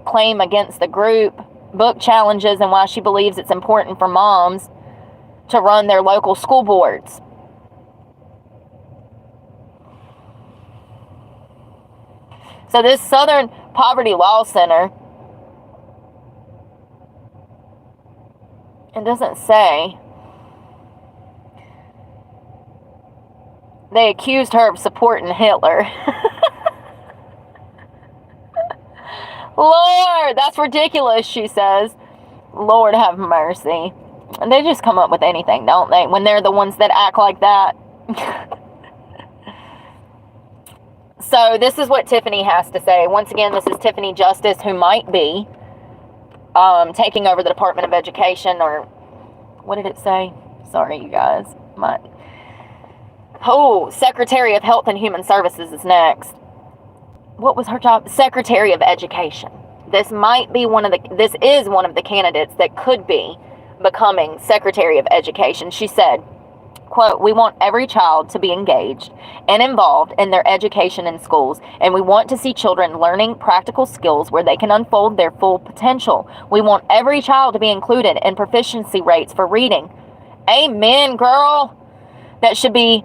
claim against the group, book challenges, and why she believes it's important for moms to run their local school boards. So this Southern Poverty Law Center, it doesn't say, they accused her of supporting Hitler. Lord, that's ridiculous, she says. Lord have mercy. And they just come up with anything, don't they? When they're the ones that act like that. So this is what Tiffany has to say. Once again, this is Tiffany Justice, who might be taking over the Department of Education, or what did it say? Sorry, you guys. Secretary of Health and Human Services is next. What was her job? Secretary of Education. This is one of the candidates that could be becoming Secretary of Education. She said, quote, "We want every child to be engaged and involved in their education in schools, and we want to see children learning practical skills where they can unfold their full potential. We want every child to be included in proficiency rates for reading." Amen, girl. That should be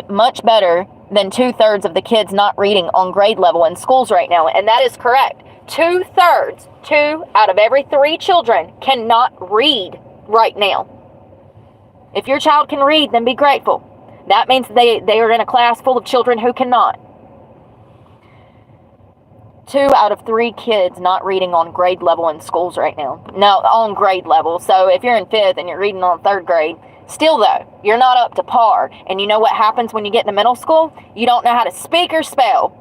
much better than 2/3 of the kids not reading on grade level in schools right now. And that is correct. 2/3, 2 out of every 3 children cannot read right now. If your child can read, then be grateful. That means they are in a class full of children who cannot. 2 out of 3 kids not reading on grade level in schools right now. No, on grade level. So if you're in 5th and you're reading on 3rd grade, still though, you're not up to par. And you know what happens when you get into middle school? You don't know how to speak or spell.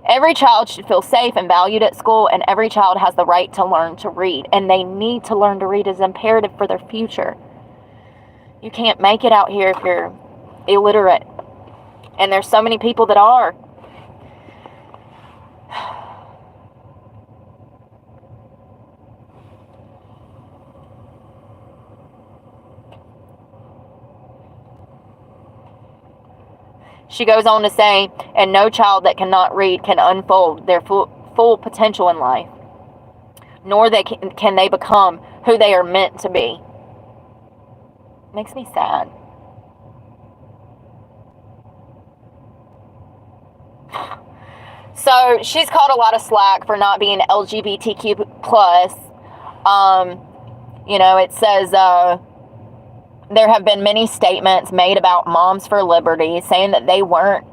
Every child should feel safe and valued at school, and every child has the right to learn to read. And they need to learn to read as imperative for their future. You can't make it out here if you're illiterate. And there's so many people that are. She goes on to say, and no child that cannot read can unfold their full potential in life, nor can they become who they are meant to be. Makes me sad. So she's caught a lot of slack for not being LGBTQ+. It says, there have been many statements made about Moms for Liberty saying that they were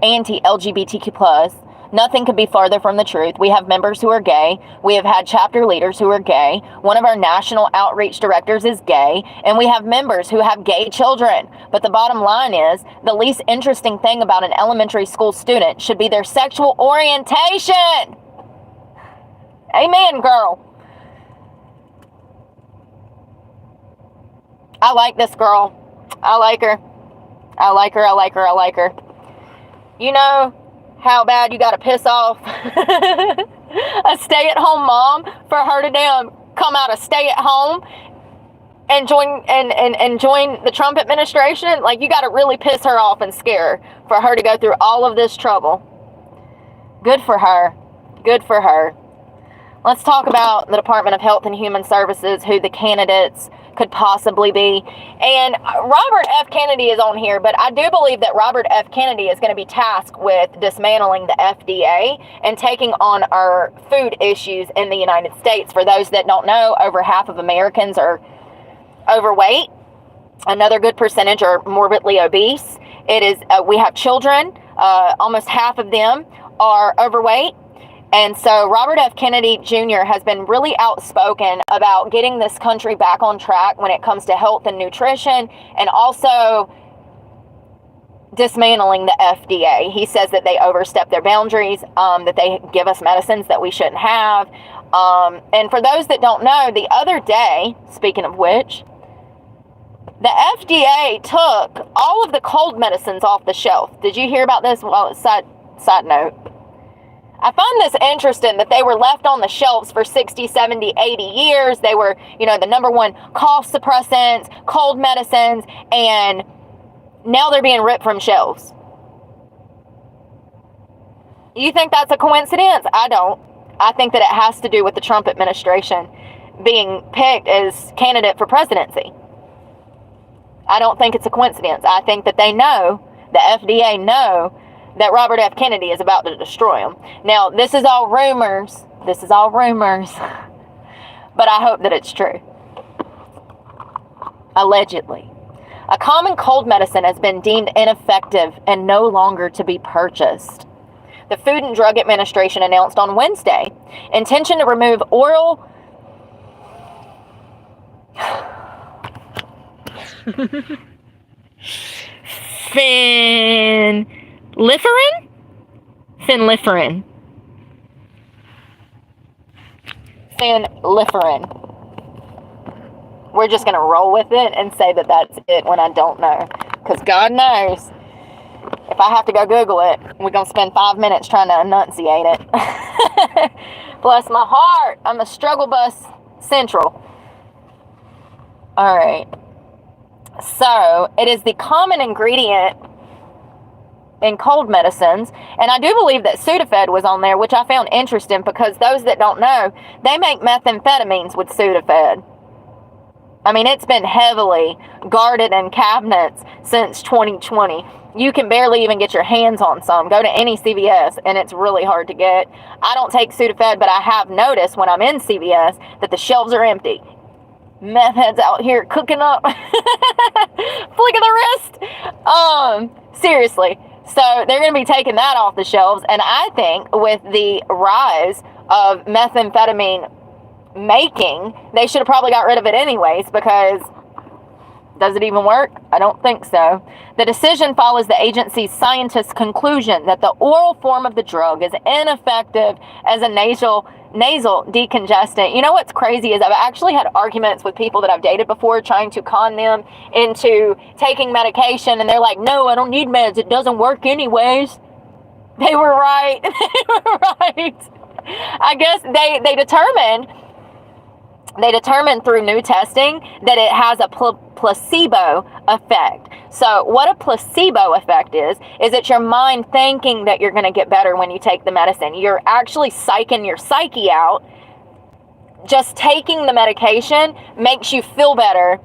anti-LGBTQ+. Nothing could be farther from the truth. We have members who are gay. We have had chapter leaders who are gay. One of our national outreach directors is gay. And we have members who have gay children. But the bottom line is, the least interesting thing about an elementary school student should be their sexual orientation. Amen, girl. I like this girl. I like her. I like her, I like her, I like her. You know how bad you gotta piss off a stay-at-home mom for her to damn come out of stay-at-home and join the Trump administration? Like, you got to really piss her off and scare her for her to go through all of this trouble. Good for her. Good for her. Let's talk about the Department of Health and Human Services, who the candidates could possibly be. And Robert F. Kennedy is on here, but I do believe that Robert F. Kennedy is going to be tasked with dismantling the FDA and taking on our food issues in the United States. For those that don't know, over half of Americans are overweight. Another good percentage are morbidly obese. It is we have children. Almost half of them are overweight. And so Robert F. Kennedy Jr. has been really outspoken about getting this country back on track when it comes to health and nutrition, and also dismantling the FDA. He says that they overstep their boundaries, that they give us medicines that we shouldn't have. And for those that don't know, the other day, speaking of which, the FDA took all of the cold medicines off the shelf. Did you hear about this? Well, side note. I find this interesting that they were left on the shelves for 60, 70, 80 years. They were, the number one cough suppressants, cold medicines, and now they're being ripped from shelves. You think that's a coincidence? I don't. I think that it has to do with the Trump administration being picked as candidate for presidency. I don't think it's a coincidence. I think that they know, the FDA know, that Robert F. Kennedy is about to destroy him. Now, this is all rumors. This is all rumors. But I hope that it's true. Allegedly. A common cold medicine has been deemed ineffective and no longer to be purchased. The Food and Drug Administration announced on Wednesday intention to remove oral Phenylphrine. We're just going to roll with it and say that that's it when I don't know. Because God knows, if I have to go Google it, we're going to spend 5 minutes trying to enunciate it. Bless my heart. I'm a struggle bus central. All right. So, it is the common ingredient in cold medicines, and I do believe that Sudafed was on there, which I found interesting because those that don't know, they make methamphetamines with Sudafed. I mean, it's been heavily guarded in cabinets since 2020. You can barely even get your hands on some. Go to any CVS, and it's really hard to get. I don't take Sudafed, but I have noticed when I'm in CVS that the shelves are empty. Meth heads out here cooking up. Flick of the wrist. Seriously. So they're going to be taking that off the shelves. And I think with the rise of methamphetamine making, they should have probably got rid of it anyways, because does it even work? I don't think so. The decision follows the agency's scientists' conclusion that the oral form of the drug is ineffective as a nasal decongestant. You know what's crazy is I've actually had arguments with people that I've dated before, trying to con them into taking medication, and they're like, no, I don't need meds, it doesn't work anyways. They were right. They were right. I guess they determined through new testing that it has a placebo effect. So what a placebo effect is it's your mind thinking that you're going to get better when you take the medicine. You're actually psyching your psyche out. Just taking the medication makes you feel better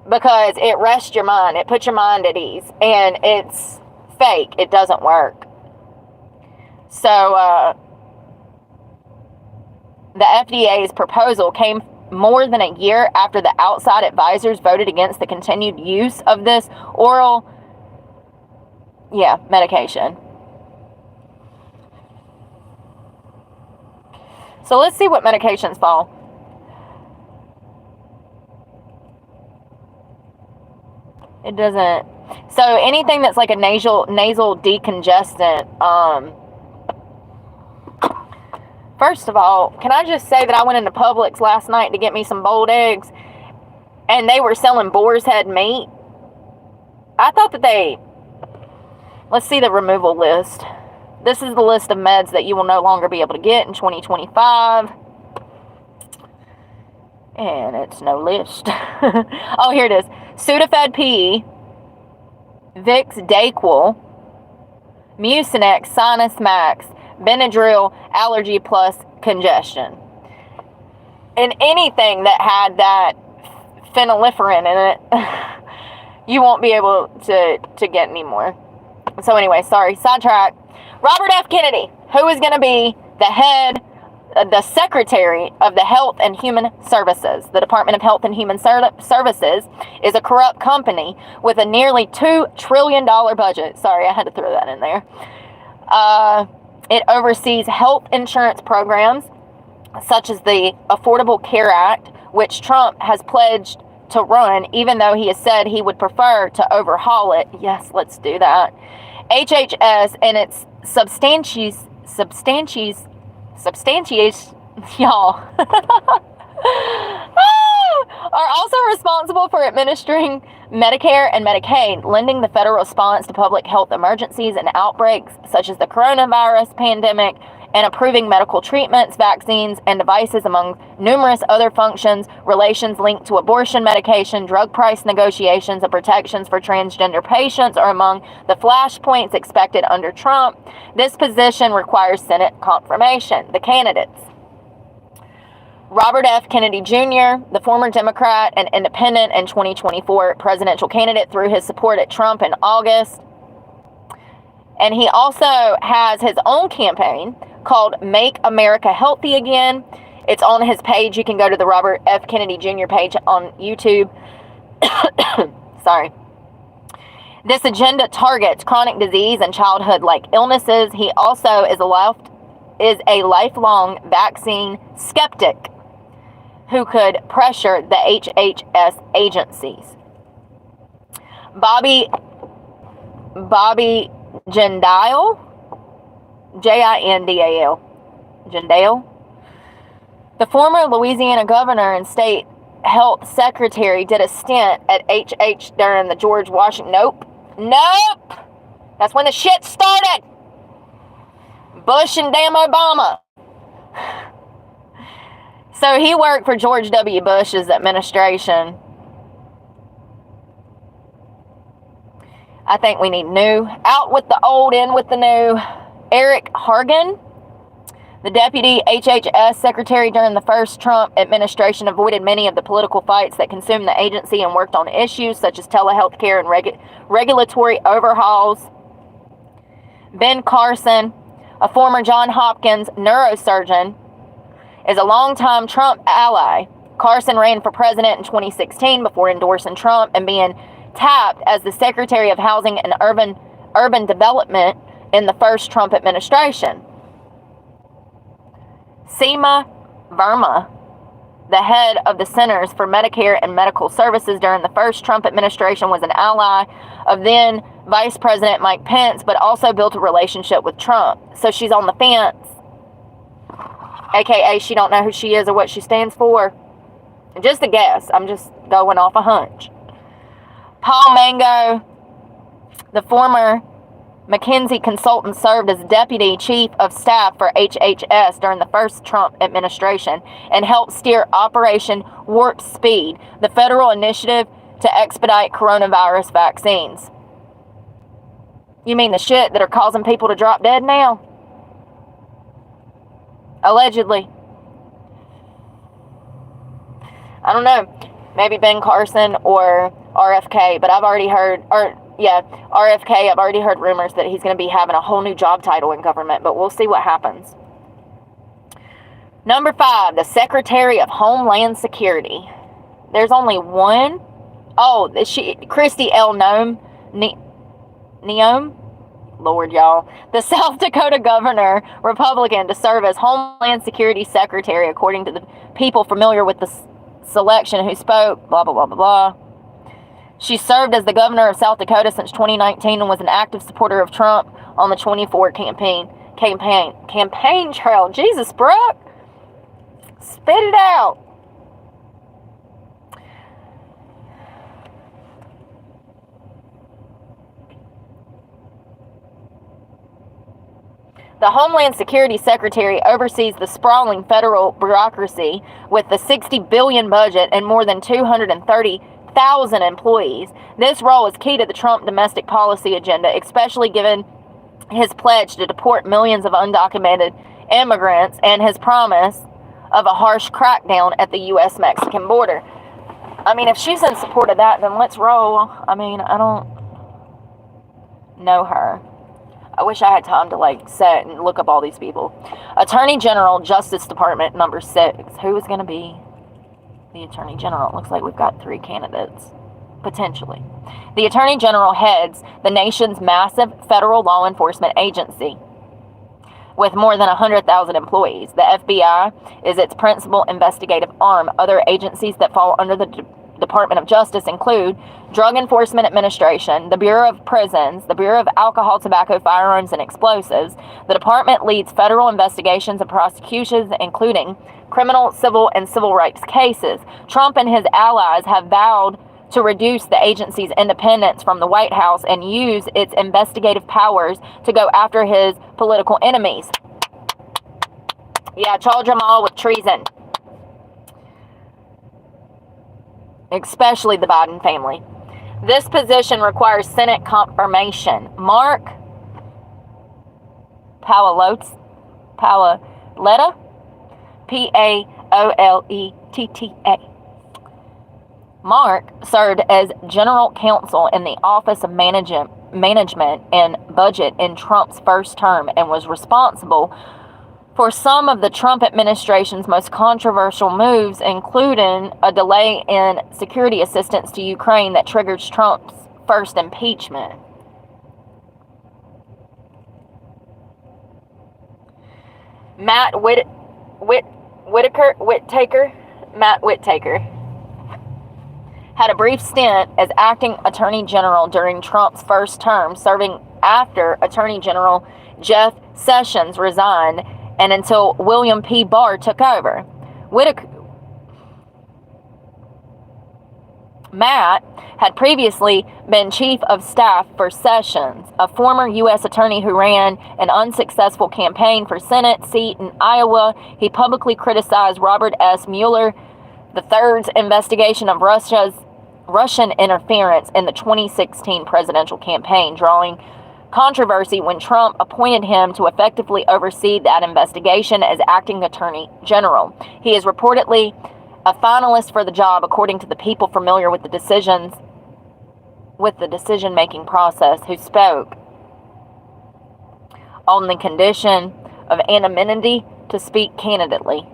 because it rests your mind. It puts your mind at ease. And it's fake. It doesn't work. So the FDA's proposal came more than a year after the outside advisors voted against the continued use of this oral medication. So let's see what medications fall. It doesn't. So anything that's like a nasal decongestant, first of all, can I just say that I went into Publix last night to get me some boiled eggs, and they were selling boar's head meat. I thought that let's see the removal list. this is the list of meds that you will no longer be able to get in 2025. And it's no list. Oh, here it is. Sudafed PE, Vicks Dayquil, Mucinex, Sinus Max, Benadryl, Allergy Plus, Congestion. And anything that had that phenylephrine in it, you won't be able to get anymore. So anyway, sorry, sidetrack. Robert F. Kennedy, who is going to be the Secretary of the Health and Human Services. The Department of Health and Human Services is a corrupt company with a nearly $2 trillion budget. Sorry, I had to throw that in there. It oversees health insurance programs such as the Affordable Care Act, which Trump has pledged to run, even though he has said he would prefer to overhaul it. Yes, let's do that. HHS and its substantiates, y'all, are also responsible for administering Medicare and Medicaid, lending the federal response to public health emergencies and outbreaks such as the coronavirus pandemic, and approving medical treatments, vaccines, and devices, among numerous other functions. Relations linked to abortion medication, drug price negotiations, and protections for transgender patients are among the flashpoints expected under Trump. This position requires Senate confirmation. The candidates: Robert F. Kennedy Jr., the former Democrat and independent and 2024 presidential candidate, threw his support at Trump in August. And he also has his own campaign called Make America Healthy Again. It's on his page. You can go to the Robert F. Kennedy Jr. page on YouTube. Sorry. This agenda targets chronic disease and childhood-like illnesses. He also is a lifelong vaccine skeptic who could pressure the HHS agencies. Bobby Jindal, Jindal, Jindal, the former Louisiana governor and state health secretary, did a stint at HH during the George Washington. Nope. That's when the shit started. Bush and damn Obama. So he worked for George W. Bush's administration. I think we need new. Out with the old, in with the new. Eric Hargan, the deputy HHS secretary during the first Trump administration, avoided many of the political fights that consumed the agency and worked on issues such as telehealth care and regulatory overhauls. Ben Carson, a former Johns Hopkins neurosurgeon, is a longtime Trump ally. Carson ran for president in 2016 before endorsing Trump and being tapped as the Secretary of Housing and Urban Development in the first Trump administration. Seema Verma, the head of the Centers for Medicare and Medical Services during the first Trump administration, was an ally of then Vice President Mike Pence, but also built a relationship with Trump. So she's on the fence, aka she don't know who she is or what she stands for. Just a guess. I'm just going off a hunch. Paul Mango, the former McKinsey consultant, served as deputy chief of staff for HHS during the first Trump administration and helped steer Operation Warp Speed, the federal initiative to expedite coronavirus vaccines. You mean the shit that are causing people to drop dead now? Allegedly. I don't know. Maybe Ben Carson or RFK, but I've already heard, RFK, I've already heard rumors that he's going to be having a whole new job title in government, but we'll see what happens. Number 5, the Secretary of Homeland Security. There's only one. Oh, Christy L. Neome? Lord, y'all. The South Dakota governor, Republican, to serve as Homeland Security Secretary, according to the people familiar with the selection who spoke, blah, blah, blah, blah, blah. She served as the governor of South Dakota since 2019 and was an active supporter of Trump on the 24 campaign trail. Jesus, Brooke. Spit it out. The Homeland Security Secretary oversees the sprawling federal bureaucracy with the $60 billion budget and more than 230,000 employees. This role is key to the Trump domestic policy agenda, especially given his pledge to deport millions of undocumented immigrants and his promise of a harsh crackdown at the U.S.-Mexican border. I mean, if she's in support of that, then let's roll. I mean, I don't know her. I wish I had time to, like, sit and look up all these people. Attorney General, Justice Department, number 6. Who is going to be the Attorney General? It looks like we've got 3 candidates, potentially. The Attorney General heads the nation's massive federal law enforcement agency with more than 100,000 employees. The FBI is its principal investigative arm. Other agencies that fall under the Department of Justice include Drug Enforcement Administration, the Bureau of Prisons, the Bureau of Alcohol, Tobacco, Firearms, and Explosives. The department leads federal investigations and prosecutions, including criminal, civil, and civil rights cases. Trump and his allies have vowed to reduce the agency's independence from the White House and use its investigative powers to go after his political enemies. Yeah, charge them all with treason. Especially the Biden family. This position requires Senate confirmation. Mark Paoletta, Paoletta. Mark served as general counsel in the Office of Management and Budget in Trump's first term and was responsible for some of the Trump administration's most controversial moves, including a delay in security assistance to Ukraine that triggered Trump's first impeachment. Matt Whitaker had a brief stint as acting Attorney General during Trump's first term, serving after Attorney General Jeff Sessions resigned and until William P. Barr took over. Matt had previously been chief of staff for Sessions, a former U.S. attorney who ran an unsuccessful campaign for Senate seat in Iowa. He publicly criticized Robert S. Mueller III's investigation of Russian interference in the 2016 presidential campaign, drawing controversy when Trump appointed him to effectively oversee that investigation as acting Attorney General. He is reportedly a finalist for the job, according to the people familiar with the decision-making process, who spoke on the condition of anonymity to speak candidly.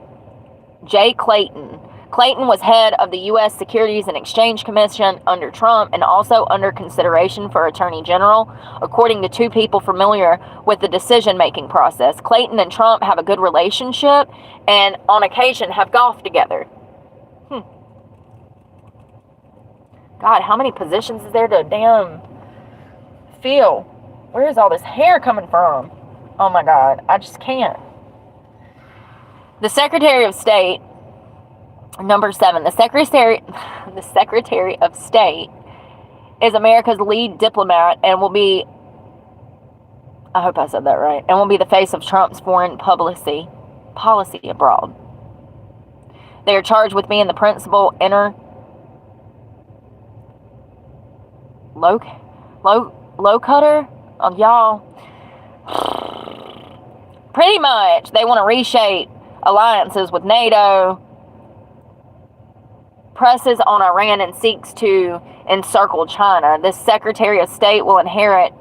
Jay Clayton. Clayton was head of the U.S. Securities and Exchange Commission under Trump and also under consideration for Attorney General, according to 2 people familiar with the decision-making process. Clayton and Trump have a good relationship and on occasion have golfed together. God, how many positions is there to damn fill? Where is all this hair coming from? Oh my God, I just can't. The Secretary of State, number 7, the Secretary of State is America's lead diplomat and will be, I hope I said that right, and will be the face of Trump's foreign policy abroad. They are charged with being the principal low cutter of y'all. Pretty much, they want to reshape alliances with NATO, presses on Iran, and seeks to encircle China. This Secretary of State will inherit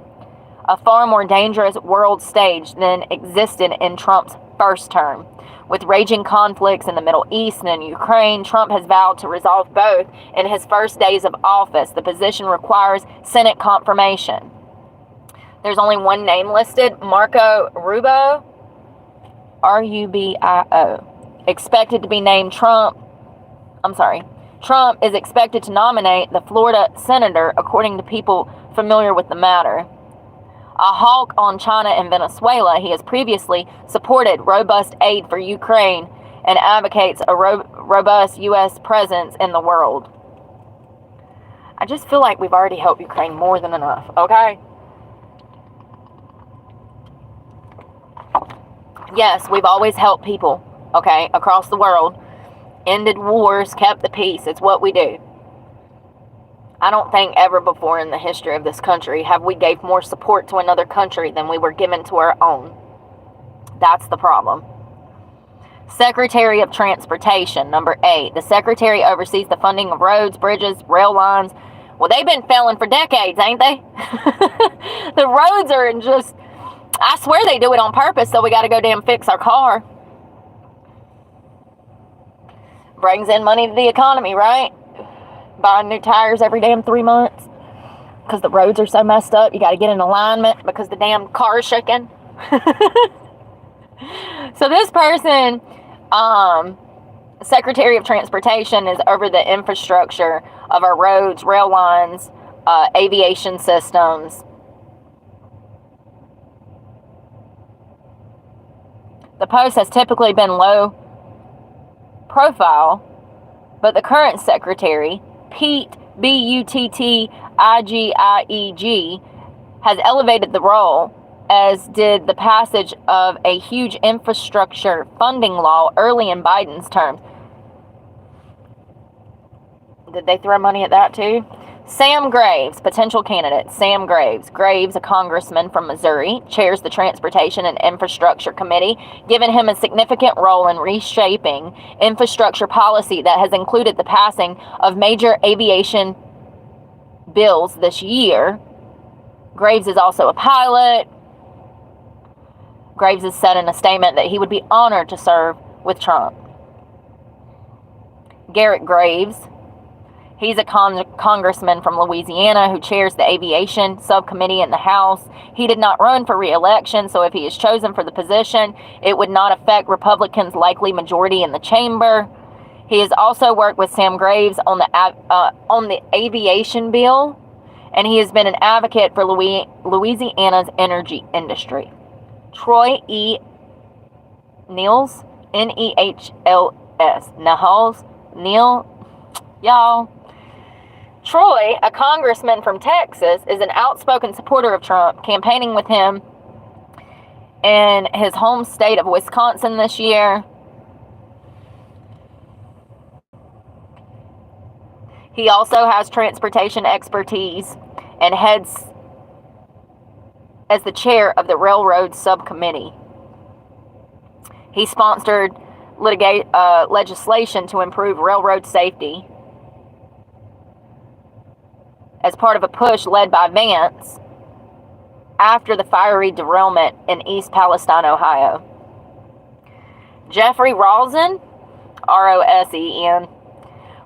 a far more dangerous world stage than existed in Trump's first term. With raging conflicts in the Middle East and in Ukraine, Trump has vowed to resolve both in his first days of office. The position requires Senate confirmation. There's only one name listed, Marco Rubio, R-U-B-I-O. Expected to be named Trump is expected to nominate the Florida senator, according to people familiar with the matter. A hawk on China and Venezuela, he has previously supported robust aid for Ukraine and advocates a robust U.S. presence in the world. I just feel like we've already helped Ukraine more than enough, okay? Yes, we've always helped people, okay, across the world. Ended wars, kept the peace. It's what we do. I don't think ever before in the history of this country have we gave more support to another country than we were given to our own. That's the problem. Secretary of Transportation, number 8. The Secretary oversees the funding of roads, bridges, rail lines. Well, they've been failing for decades, ain't they? The roads are in just... I swear they do it on purpose, so we got to go damn fix our car. Brings in money to the economy, right? Buying new tires every damn 3 months because the roads are so messed up. You got to get in alignment because the damn car is shaking. So this person, Secretary of Transportation, is over the infrastructure of our roads, rail lines, aviation systems. The post has typically been low profile, but the current secretary, Pete, Buttigieg, has elevated the role, as did the passage of a huge infrastructure funding law early in Biden's term. Did they throw money at that too? Sam Graves, potential candidate. Sam Graves. Graves, a congressman from Missouri, chairs the Transportation and Infrastructure Committee, giving him a significant role in reshaping infrastructure policy that has included the passing of major aviation bills this year. Graves is also a pilot. Graves has said in a statement that he would be honored to serve with Trump. Garrett Graves. He's a congressman from Louisiana who chairs the aviation subcommittee in the House. He did not run for re-election, so if he is chosen for the position, it would not affect Republicans' likely majority in the chamber. He has also worked with Sam Graves on the aviation bill, and he has been an advocate for Louisiana's energy industry. Troy E. Niels, N-E-H-L-S, Neal, y'all. Troy, a congressman from Texas, is an outspoken supporter of Trump, campaigning with him in his home state of Wisconsin this year. He also has transportation expertise and heads as the chair of the Railroad Subcommittee. He sponsored legislation to improve railroad safety as part of a push led by Vance after the fiery derailment in East Palestine, Ohio. Jeffrey Rosen, R-O-S-E-N.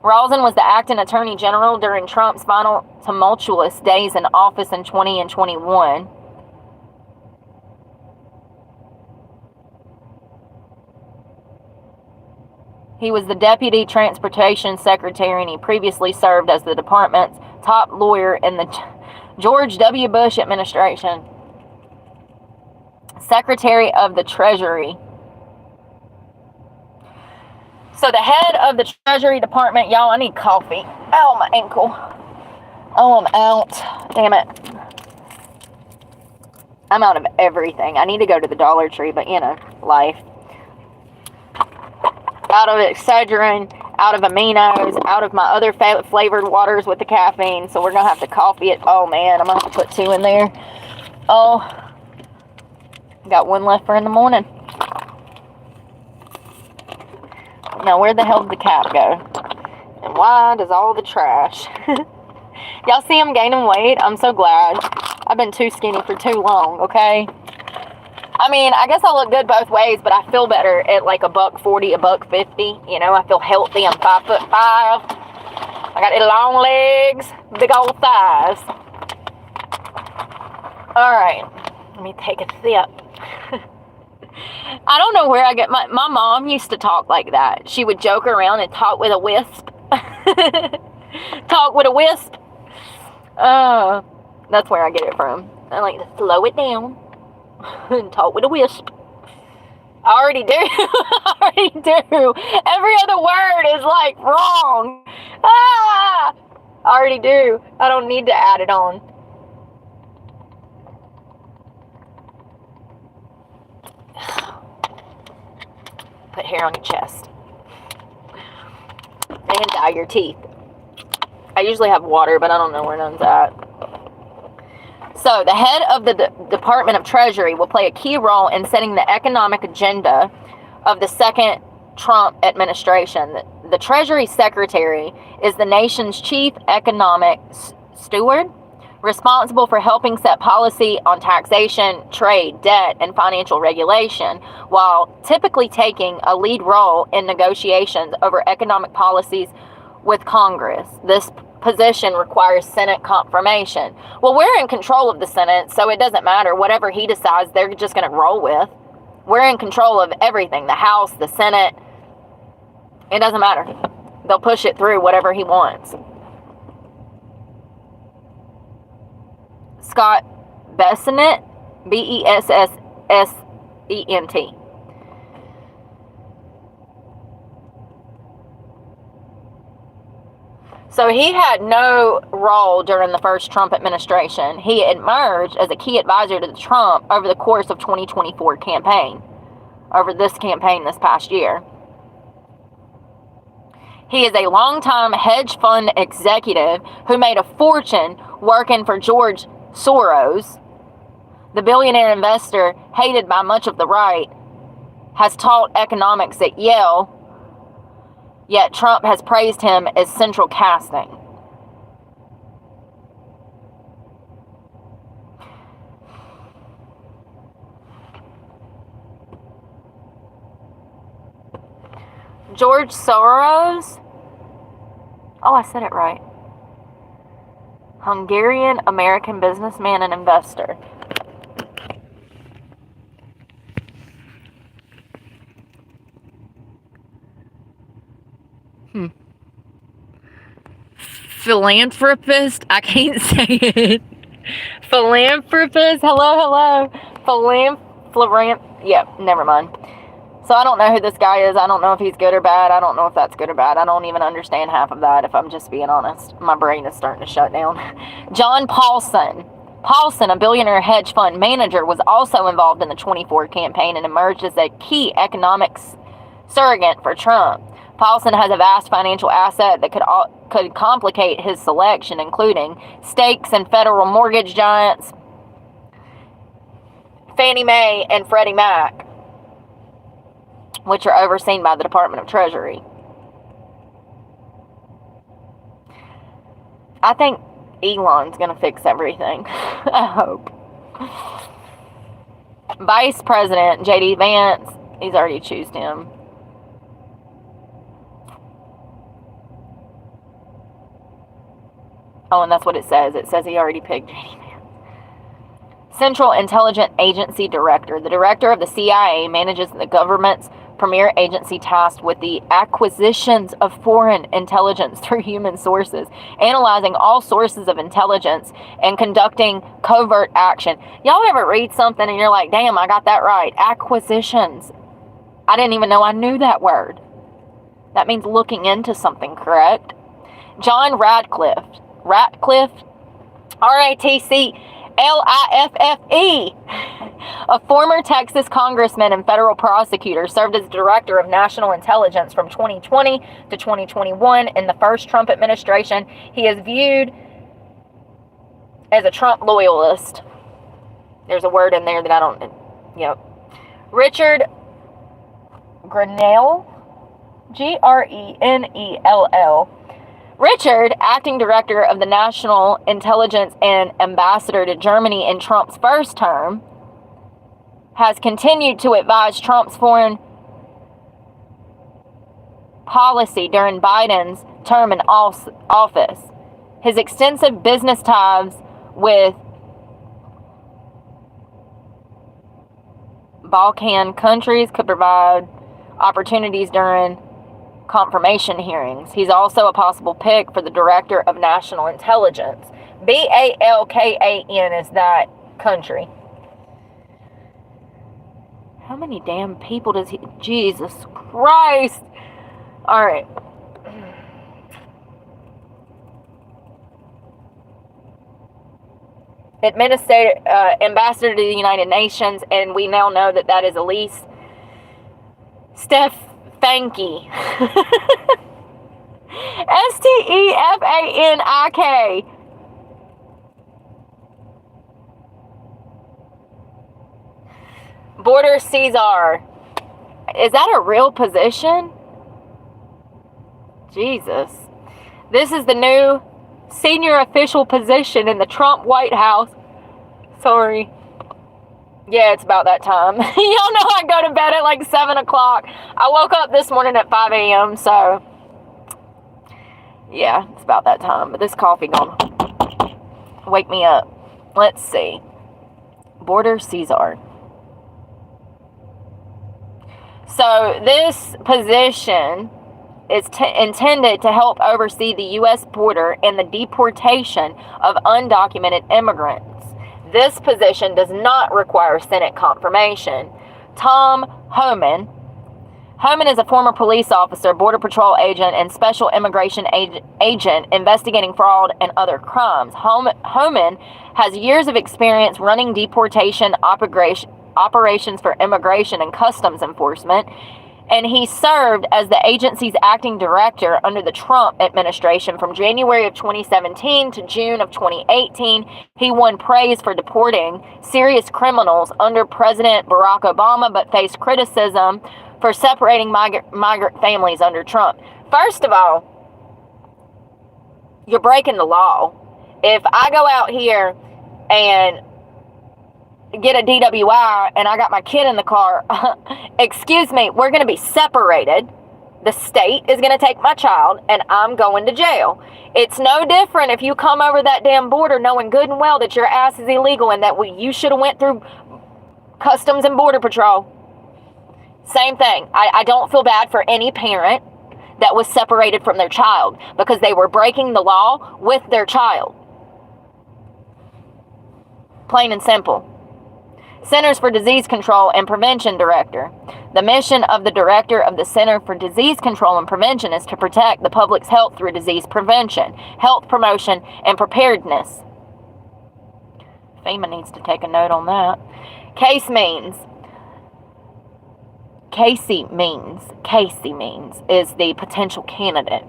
Rosen was the acting attorney general during Trump's final tumultuous days in office in 2020 and 21. He was the deputy transportation secretary, and he previously served as the department's top lawyer in the George W. Bush administration. Secretary of the Treasury. So the head of the Treasury Department, y'all, I need coffee. Ow, my ankle. Oh, I'm out. Damn it. I'm out of everything. I need to go to the Dollar Tree, but you know, life. Out of Excedrin, out of aminos, out of my other flavored waters with the caffeine. So we're going to have to coffee it. Oh, man, I'm going to have to put 2 in there. Oh, got 1 left for in the morning. Now, where the hell did the cat go? And why does all the trash? Y'all see I'm gaining weight? I'm so glad. I've been too skinny for too long, okay? I mean, I guess I look good both ways, but I feel better at like $140, $150. You know, I feel healthy. I'm 5'5". I got long legs, big old thighs. All right, let me take a sip. I don't know where I get my mom used to talk like that. She would joke around and talk with a wisp. Talk with a wisp. That's where I get it from. I like to slow it down and talk with a wisp. I already do. I already do. Every other word is like wrong. I already do. I don't need to add it on. put hair on your chest. And dye your teeth. I usually have water, but I don't know where none's at. So, the head of the Department of Treasury will play a key role in setting the economic agenda of the second Trump administration. The Treasury Secretary is the nation's chief economic steward, responsible for helping set policy on taxation, trade, debt, and financial regulation, while typically taking a lead role in negotiations over economic policies with Congress. This position requires Senate confirmation. Well, we're in control of the Senate, so it doesn't matter. Whatever he decides, they're just going to roll with. We're in control of everything. The House, the Senate. It doesn't matter. They'll push it through, whatever he wants. Scott Bessent, Bessent. So he had no role during the first Trump administration. He emerged as a key advisor to Trump over the course of 2024 campaign, over this campaign this past year. He is a longtime hedge fund executive who made a fortune working for George Soros. The billionaire investor, hated by much of the right, has taught economics at Yale, yet Trump has praised him as central casting. George Soros, oh, I said it right. Hungarian-American businessman and investor. Philanthropist, I can't say it. Philanthropist, hello. Yeah, never mind. So I don't know who this guy is. I don't know if he's good or bad. I don't know if that's good or bad. I don't even understand half of that, if I'm just being honest. My brain is starting to shut down. John Paulson. Paulson, a billionaire hedge fund manager, was also involved in the 24 campaign and emerged as a key economics surrogate for Trump. Paulson has a vast financial asset that could complicate his selection, including stakes in federal mortgage giants Fannie Mae and Freddie Mac, which are overseen by the Department of Treasury. I think Elon's going to fix everything. I hope. Vice President J.D. Vance, he's already chosen him. Oh, and that's what it says. It says he already picked J.D. Vance. Central Intelligence Agency Director. The director of the CIA manages the government's premier agency tasked with the acquisitions of foreign intelligence through human sources, analyzing all sources of intelligence, and conducting covert action. Y'all ever read something and you're like, damn, I got that right. Acquisitions. I didn't even know I knew that word. That means looking into something, correct? John Ratcliffe, R-A-T-C-L-I-F-F-E, a former Texas congressman and federal prosecutor, served as director of national intelligence from 2020 to 2021 in the first Trump administration. He is viewed as a Trump loyalist. There's a word in there that I don't, Richard Grenell, Grenell. Richard, acting director of the National Intelligence and ambassador to Germany in Trump's first term, has continued to advise Trump's foreign policy during Biden's term in office. His extensive business ties with Balkan countries could provide opportunities during confirmation hearings. He's also a possible pick for the Director of National Intelligence. Balkan is that country. How many damn people does he... Jesus Christ! Alright. Ambassador to the United Nations, and we now know that is Elise Stefanik. Stefanik. Border Caesar. Is that a real position? Jesus. This is the new senior official position in the Trump White House. Sorry. Yeah, it's about that time. Y'all know I go to bed at like 7 o'clock. I woke up this morning at 5 a.m., so yeah, it's about that time. But this coffee gonna wake me up. Let's see. Border Caesar. So this position is intended to help oversee the U.S. border and the deportation of undocumented immigrants. This position does not require Senate confirmation. Tom Homan. Homan is a former police officer, Border Patrol agent, and special immigration agent investigating fraud and other crimes. Homan has years of experience running deportation operations for immigration and customs enforcement, and he served as the agency's acting director under the Trump administration from January of 2017 to June of 2018. He won praise for deporting serious criminals under President Barack Obama, but faced criticism for separating migrant families under Trump. First of all, you're breaking the law. If I go out here and get a DWI and I got my kid in the car, excuse me, we're going to be separated. The state is going to take my child and I'm going to jail. It's no different if you come over that damn border knowing good and well that your ass is illegal and that you should have went through Customs and Border Patrol. Same thing. I don't feel bad for any parent that was separated from their child because they were breaking the law with their child. Plain and simple. Centers for Disease Control and Prevention Director. The mission of the Director of the Center for Disease Control and Prevention is to protect the public's health through disease prevention, health promotion, and preparedness. FEMA needs to take a note on that. Casey Means is the potential candidate.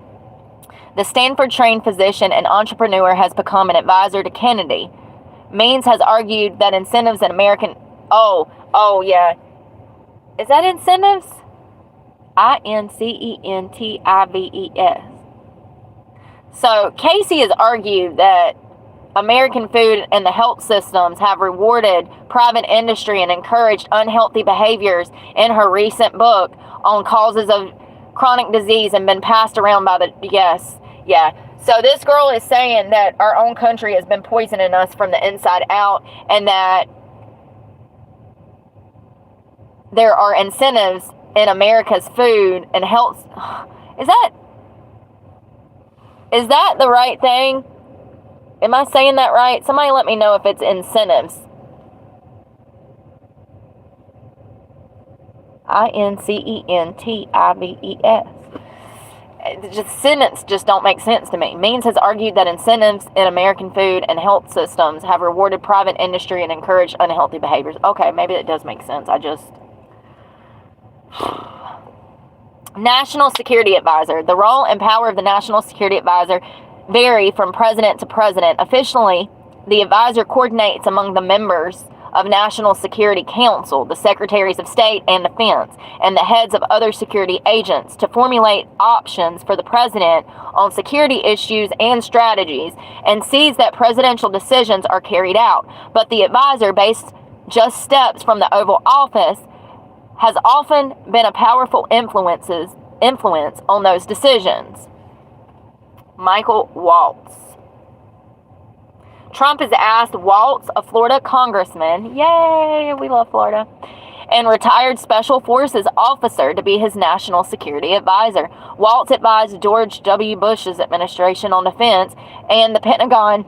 The Stanford-trained physician and entrepreneur has become an advisor to Kennedy. Means has argued that incentives in American... Oh, yeah. Is that incentives? INCENTIVES. So, Casey has argued that American food and the health systems have rewarded private industry and encouraged unhealthy behaviors in her recent book on causes of chronic disease and been passed around by the... Yes, yeah. So this girl is saying that our own country has been poisoning us from the inside out and that there are incentives in America's food and health. Is that the right thing? Am I saying that right? Somebody let me know if it's incentives. INCENTIVES. The sentence just don't make sense to me. Means has argued that incentives in American food and health systems have rewarded private industry and encouraged unhealthy behaviors. Okay, maybe that does make sense. National Security Advisor. The role and power of the National Security Advisor vary from president to president. Officially, the advisor coordinates among the members of National Security Council, the Secretaries of State and Defense, and the heads of other security agents to formulate options for the president on security issues and strategies, and sees that presidential decisions are carried out. But the advisor, based just steps from the Oval Office, has often been a powerful influence on those decisions. Michael Waltz. Trump has asked Waltz, a Florida congressman, yay, we love Florida, and retired Special Forces officer to be his national security advisor. Waltz advised George W. Bush's administration on defense and the Pentagon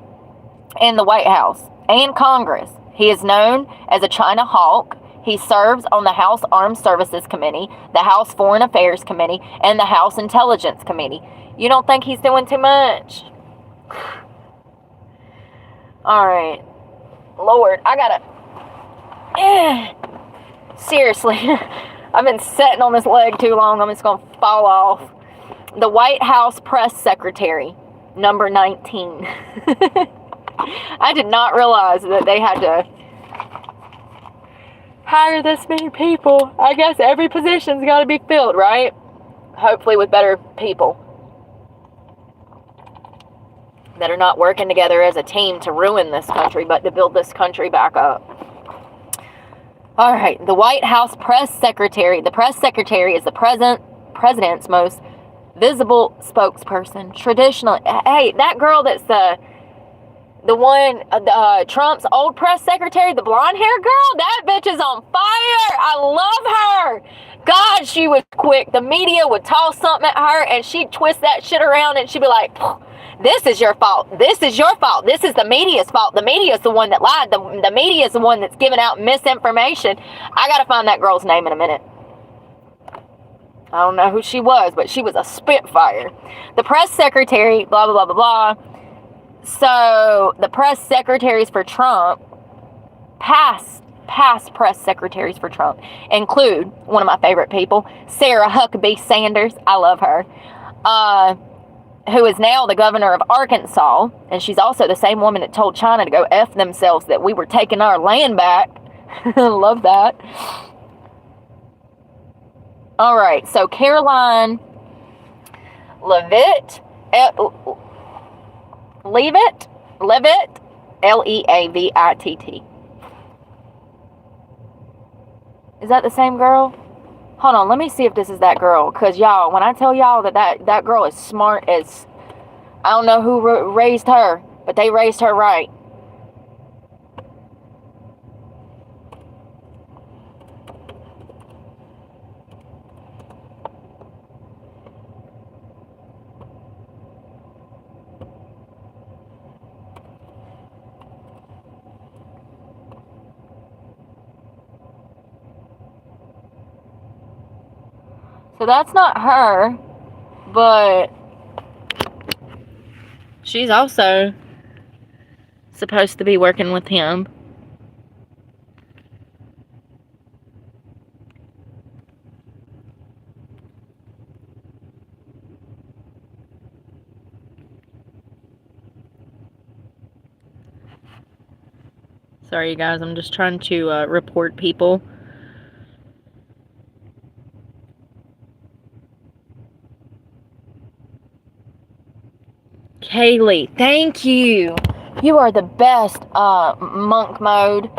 and the White House and Congress. He is known as a China hawk. He serves on the House Armed Services Committee, the House Foreign Affairs Committee, and the House Intelligence Committee. You don't think he's doing too much? All right. Lord, I gotta... seriously. I've been sitting on this leg too long. I'm just going to fall off. The White House press secretary, number 19. I did not realize that they had to hire this many people. I guess every position's got to be filled, right? Hopefully with better people that are not working together as a team to ruin this country, but to build this country back up. All right, the White House press secretary. The press secretary is the president's most visible spokesperson. Traditionally, hey, that girl that's the one, Trump's old press secretary, the blonde hair girl, that bitch is on fire. I love her. God, she was quick. The media would toss something at her and she'd twist that shit around and she'd be like, this is your fault. This is your fault. This is the media's fault. The media's the one that lied. The media's the one that's giving out misinformation. I got to find that girl's name in a minute. I don't know who she was, but she was a spitfire. The press secretary, blah, blah, blah, blah, blah. So the press secretaries for Trump, past press secretaries for Trump, include one of my favorite people, Sarah Huckabee Sanders. I love her. Who is now the governor of Arkansas. And she's also the same woman that told China to go F themselves that we were taking our land back. Love that. All right. So Caroline Leavitt, Leavitt, Is that the same girl? Hold on, let me see if this is that girl. Because, y'all, when I tell y'all that girl is smart as... I don't know who raised her, but they raised her right. So that's not her, but she's also supposed to be working with him. Sorry, you guys, I'm just trying to report people. Kaylee, thank you. You are the best, monk mode.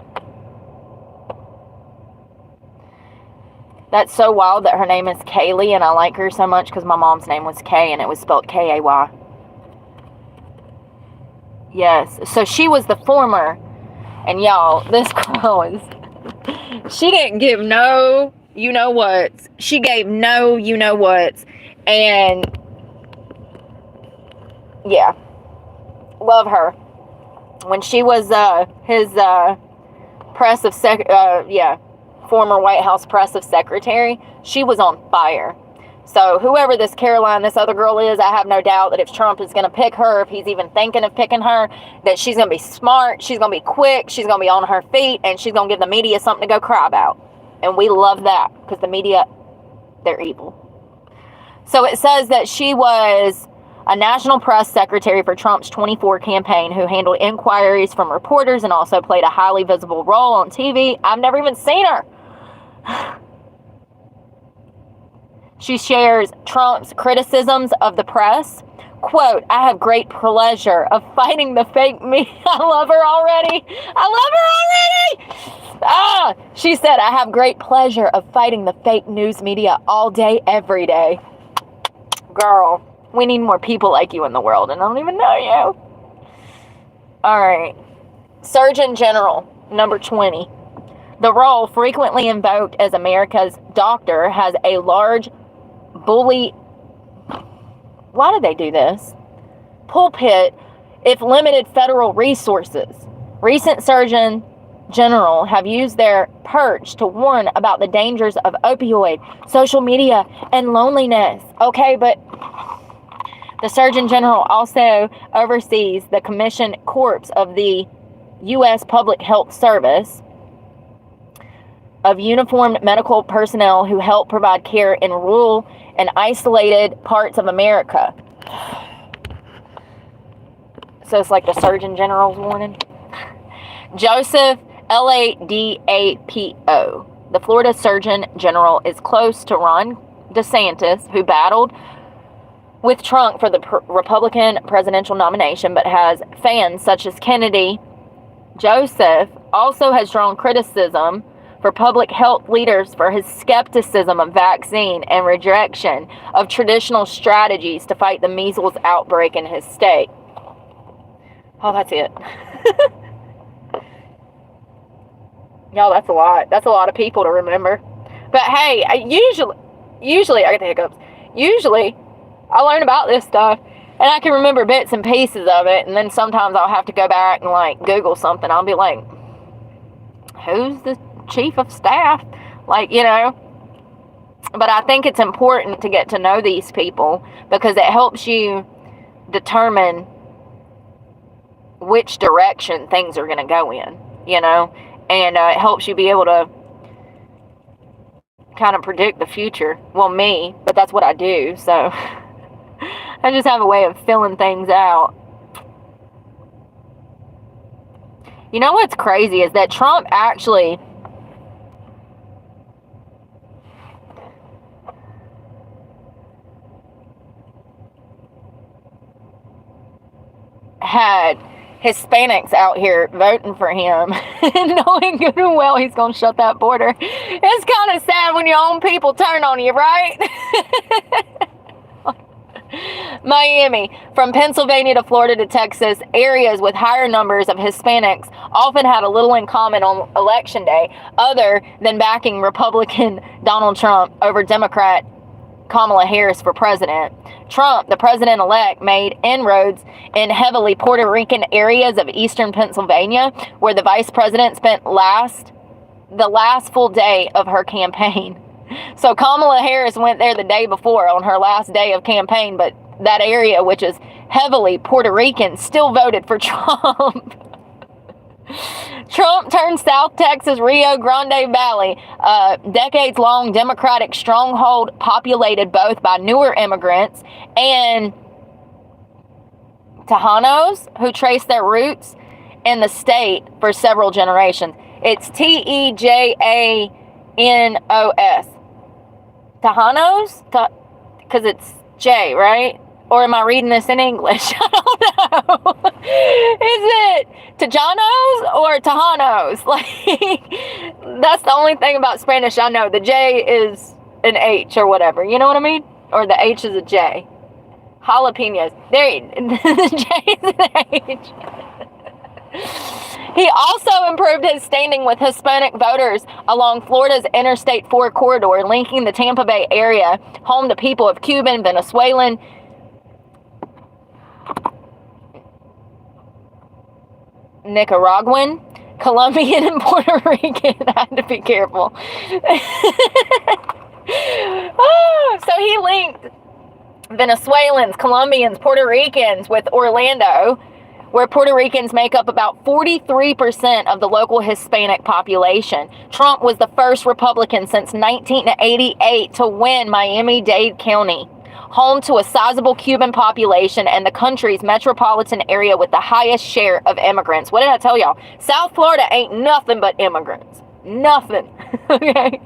That's so wild that her name is Kaylee, and I like her so much because my mom's name was Kay, and it was spelled K-A-Y. Yes, so she was the former, and y'all, this girl is, she didn't give no you-know-whats. She gave no you-know-whats, and yeah, love her. When she was his former White House press of secretary, she was on fire. So whoever this Caroline, this other girl is, I have no doubt that if Trump is going to pick her, if he's even thinking of picking her, that she's going to be smart, she's going to be quick, she's going to be on her feet, and she's going to give the media something to go cry about. And we love that because the media, they're evil. So it says that she was a national press secretary for Trump's 24 campaign who handled inquiries from reporters and also played a highly visible role on TV. I've never even seen her. She shares Trump's criticisms of the press. Quote, I have great pleasure of fighting the fake media. I love her already. She said, I have great pleasure of fighting the fake news media all day, every day. Girl. We need more people like you in the world, and I don't even know you. All right. Surgeon General, number 20. The role, frequently invoked as America's doctor, has a large bully... Why do they do this? Pulpit, if limited federal resources. Recent Surgeon General have used their perch to warn about the dangers of opioid, social media, and loneliness. Okay, but... The Surgeon General also oversees the commissioned corps of the U.S. Public Health Service, of uniformed medical personnel who help provide care in rural and isolated parts of America. So it's like the Surgeon General's warning. Joseph Ladapo, the Florida Surgeon General, is close to Ron DeSantis, who battled with Trump for the Republican presidential nomination, but has fans such as Kennedy. Joseph also has drawn criticism for public health leaders for his skepticism of vaccine and rejection of traditional strategies to fight the measles outbreak in his state. Oh, that's it. Y'all, that's a lot. That's a lot of people to remember. But hey, usually I get the hiccups. Usually I learn about this stuff and I can remember bits and pieces of it, and then sometimes I'll have to go back and like Google something. I'll be like, who's the chief of staff? Like, you know. But I think it's important to get to know these people because it helps you determine which direction things are going to go in, you know. And it helps you be able to kind of predict the future. Well, me, but that's what I do. So I just have a way of filling things out. You know what's crazy is that Trump actually had Hispanics out here voting for him, knowing good and well he's going to shut that border. It's kind of sad when your own people turn on you, right? Miami, from Pennsylvania to Florida to Texas, areas with higher numbers of Hispanics often had a little in common on Election Day, other than backing Republican Donald Trump over Democrat Kamala Harris for president. Trump, the president-elect, made inroads in heavily Puerto Rican areas of eastern Pennsylvania, where the vice president spent the last full day of her campaign. So Kamala Harris went there the day before on her last day of campaign, but that area, which is heavily Puerto Rican, still voted for Trump. Trump turned South Texas Rio Grande Valley, a decades-long Democratic stronghold populated both by newer immigrants and Tejanos who traced their roots in the state for several generations. It's Tejanos. Tejanos? Because it's J, right? Or am I reading this in English? I don't know. Is it Tejanos or Tejanos? Like, that's the only thing about Spanish I know. The J is an H or whatever. You know what I mean? Or the H is a J. Jalapenos. There, the J is an H. He also improved his standing with Hispanic voters along Florida's Interstate 4 corridor, linking the Tampa Bay area, home to people of Cuban, Venezuelan, Nicaraguan, Colombian, and Puerto Rican. I had to be careful. So he linked Venezuelans, Colombians, Puerto Ricans with Orlando, where Puerto Ricans make up about 43% of the local Hispanic population. Trump was the first Republican since 1988 to win Miami-Dade County, home to a sizable Cuban population and the country's metropolitan area with the highest share of immigrants. What did I tell y'all? South Florida ain't nothing but immigrants. Nothing. Okay?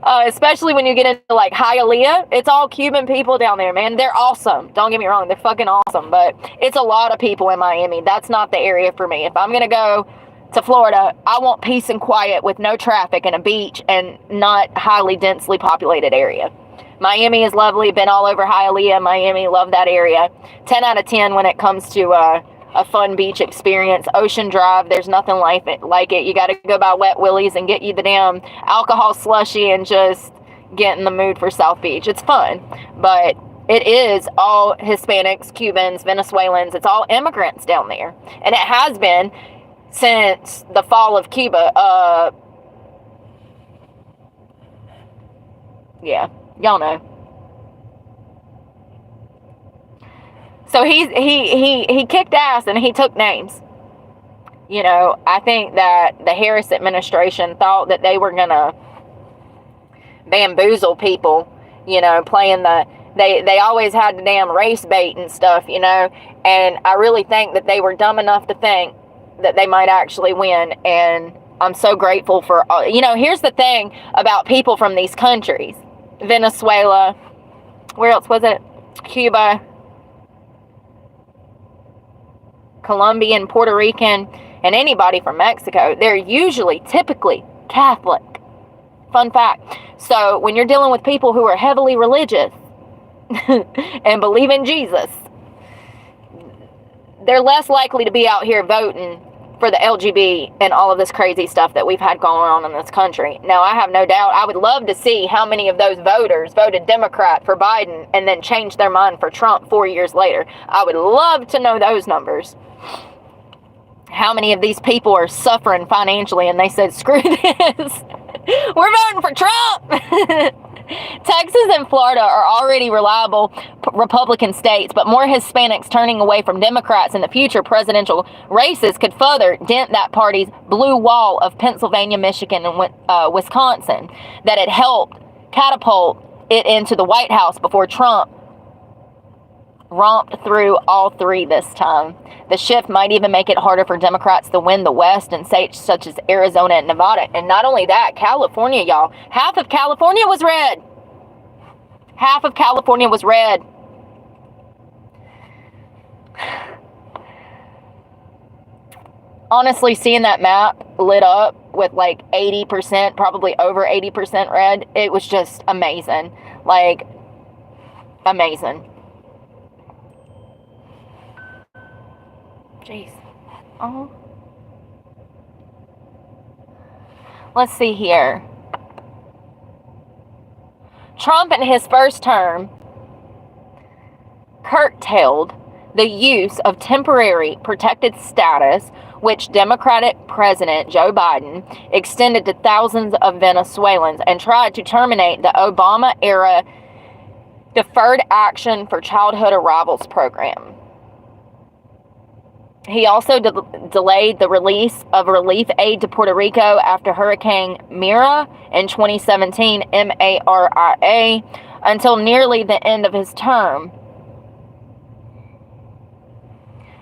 Especially when you get into like Hialeah, it's all Cuban people down there, man. They're awesome. Don't get me wrong. They're fucking awesome. But it's a lot of people in Miami. That's not the area for me. If I'm going to go to Florida, I want peace and quiet with no traffic and a beach and not highly densely populated area. Miami is lovely. Been all over Hialeah, Miami. Love that area. 10 out of 10 when it comes to a fun beach experience. Ocean Drive, there's nothing like it. You got to go by Wet Willie's and get you the damn alcohol slushy and just get in the mood for South Beach. It's fun, but it is all Hispanics, Cubans, Venezuelans. It's all immigrants down there, and it has been since the fall of Cuba. Yeah, y'all know. So he kicked ass and he took names. You know, I think that the Harris administration thought that they were going to bamboozle people, you know, playing they always had the damn race bait and stuff, you know, and I really think that they were dumb enough to think that they might actually win. And I'm so grateful for, you know, here's the thing about people from these countries: Venezuela, where else was it? Cuba, Colombian, Puerto Rican, and anybody from Mexico. They're usually typically Catholic. Fun fact. So when you're dealing with people who are heavily religious and believe in Jesus, they're less likely to be out here voting for the LGB and all of this crazy stuff that we've had going on in this country. Now, I have no doubt, I would love to see how many of those voters voted Democrat for Biden and then changed their mind for Trump 4 years later. I would love to know those numbers. How many of these people are suffering financially and they said, screw this, we're voting for Trump. Texas and Florida are already reliable Republican states, but more Hispanics turning away from Democrats in the future presidential races could further dent that party's blue wall of Pennsylvania, Michigan, and Wisconsin that had helped catapult it into the White House before Trump romped through all three this time. The shift might even make it harder for Democrats to win the West in states such as Arizona and Nevada. And not only that, California, y'all. Half of California was red. Half of California was red. Honestly, seeing that map lit up with like 80%, probably over 80% red, it was just amazing. Like, amazing. Jeez. Oh. Let's see here. Trump in his first term curtailed the use of temporary protected status, which Democratic President Joe Biden extended to thousands of Venezuelans, and tried to terminate the Obama-era Deferred Action for Childhood Arrivals program. He also delayed the release of relief aid to Puerto Rico after Hurricane Mira in 2017, MARIA, until nearly the end of his term,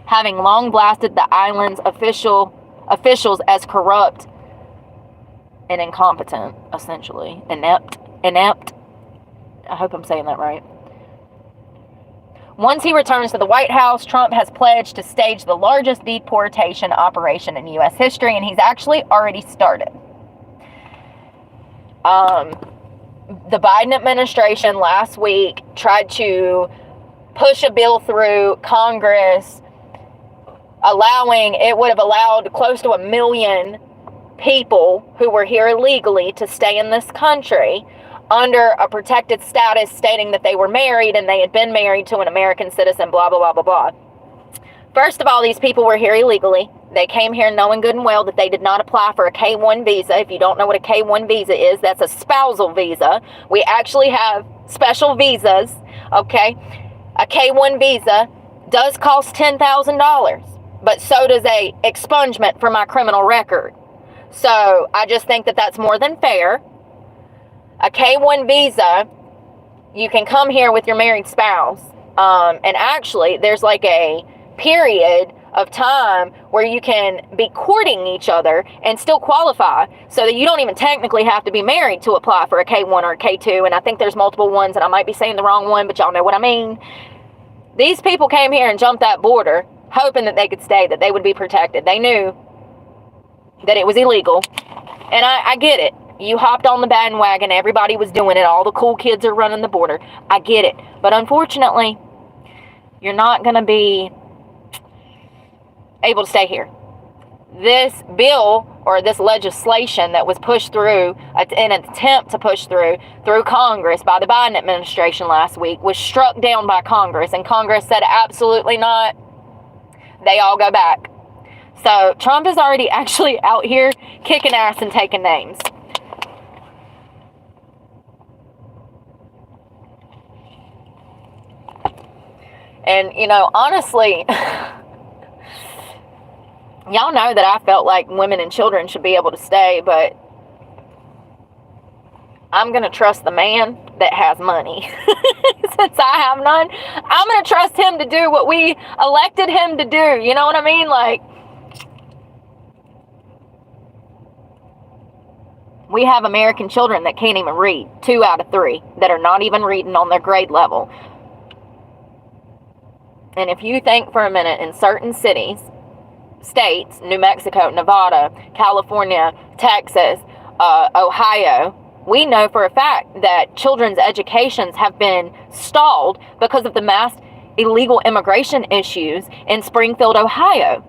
having long blasted the island's officials as corrupt and incompetent, essentially. Inept. I hope I'm saying that right. Once he returns to the White House, Trump has pledged to stage the largest deportation operation in U.S. history, and he's actually already started. The Biden administration last week tried to push a bill through Congress it would have allowed close to 1 million people who were here illegally to stay in this country under a protected status, stating that they were married and they had been married to an American citizen, blah, blah, blah, blah, blah. First of all, these people were here illegally. They came here knowing good and well that they did not apply for a K-1 visa. If you don't know what a K-1 visa is, that's a spousal visa. We actually have special visas, okay? A K-1 visa does cost $10,000, but so does a expungement for my criminal record. So I just think that that's more than fair. A K-1 visa, you can come here with your married spouse. And actually, there's like a period of time where you can be courting each other and still qualify, so that you don't even technically have to be married to apply for a K-1 or a K-2. And I think there's multiple ones, and I might be saying the wrong one, but y'all know what I mean. These people came here and jumped that border, hoping that they could stay, that they would be protected. They knew that it was illegal. And I get it. You hopped on the bandwagon. Everybody was doing it. All the cool kids are running the border. I get it. But unfortunately, you're not going to be able to stay here. This bill, or this legislation that was pushed through, in an attempt to push through Congress by the Biden administration last week, was struck down by Congress. And Congress said absolutely not. They all go back. So Trump is already actually out here kicking ass and taking names. And, you know, honestly, Y'all know that I felt like women and children should be able to stay, but I'm going to trust the man that has money. Since I have none, I'm going to trust him to do what we elected him to do. You know what I mean? Like, we have American children that can't even read, 2 out of 3, that are not even reading on their grade level. And if you think for a minute, in certain cities, states, New Mexico, Nevada, California, Texas, Ohio, we know for a fact that children's educations have been stalled because of the mass illegal immigration issues in Springfield, Ohio.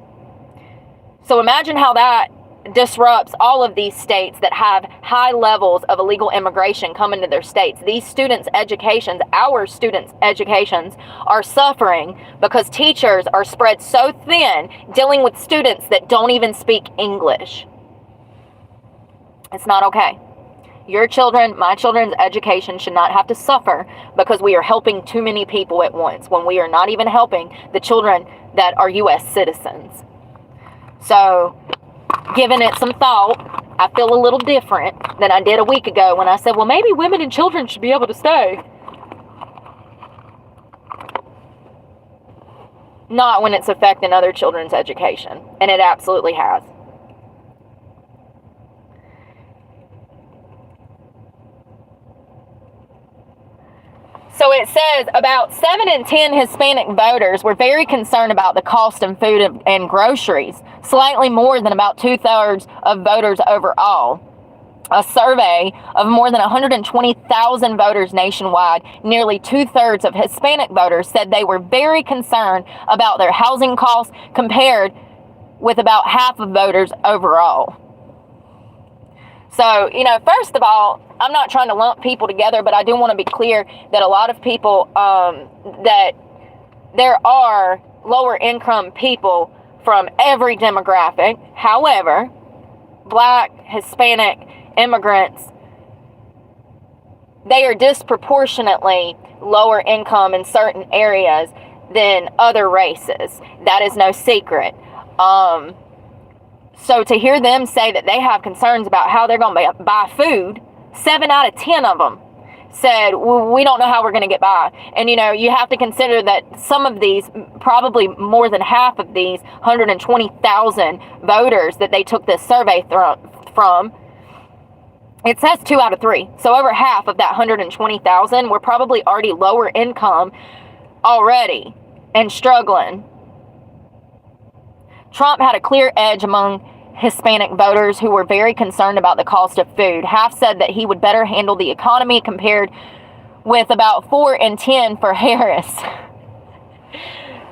So imagine how that disrupts all of these states that have high levels of illegal immigration come into their states. These students' educations, our students' educations, are suffering because teachers are spread so thin dealing with students that don't even speak English. It's not okay. Your children, my children's education should not have to suffer because we are helping too many people at once, when we are not even helping the children that are U.S. citizens. So, giving it some thought, I feel a little different than I did a week ago when I said, well, maybe women and children should be able to stay. Not when it's affecting other children's education. And it absolutely has. So it says about 7 in 10 Hispanic voters were very concerned about the cost of food and groceries, slightly more than about 2/3 of voters overall. A survey of more than 120,000 voters nationwide, nearly 2/3 of Hispanic voters said they were very concerned about their housing costs, compared with about half of voters overall. So, first of all, I'm not trying to lump people together, but I do want to be clear that a lot of people, that there are lower income people from every demographic. However, Black, Hispanic immigrants, they are disproportionately lower income in certain areas than other races. That is no secret. So to hear them say that they have concerns about how they're going to buy food, 7 out of 10 of them said, well, we don't know how we're going to get by. And, you have to consider that some of these, probably more than half of these 120,000 voters that they took this survey from, it says 2 out of 3. So over half of that 120,000 were probably already lower income already and struggling. Trump had a clear edge among Hispanic voters who were very concerned about the cost of food. Half said that he would better handle the economy, compared with about 4 in 10 for Harris.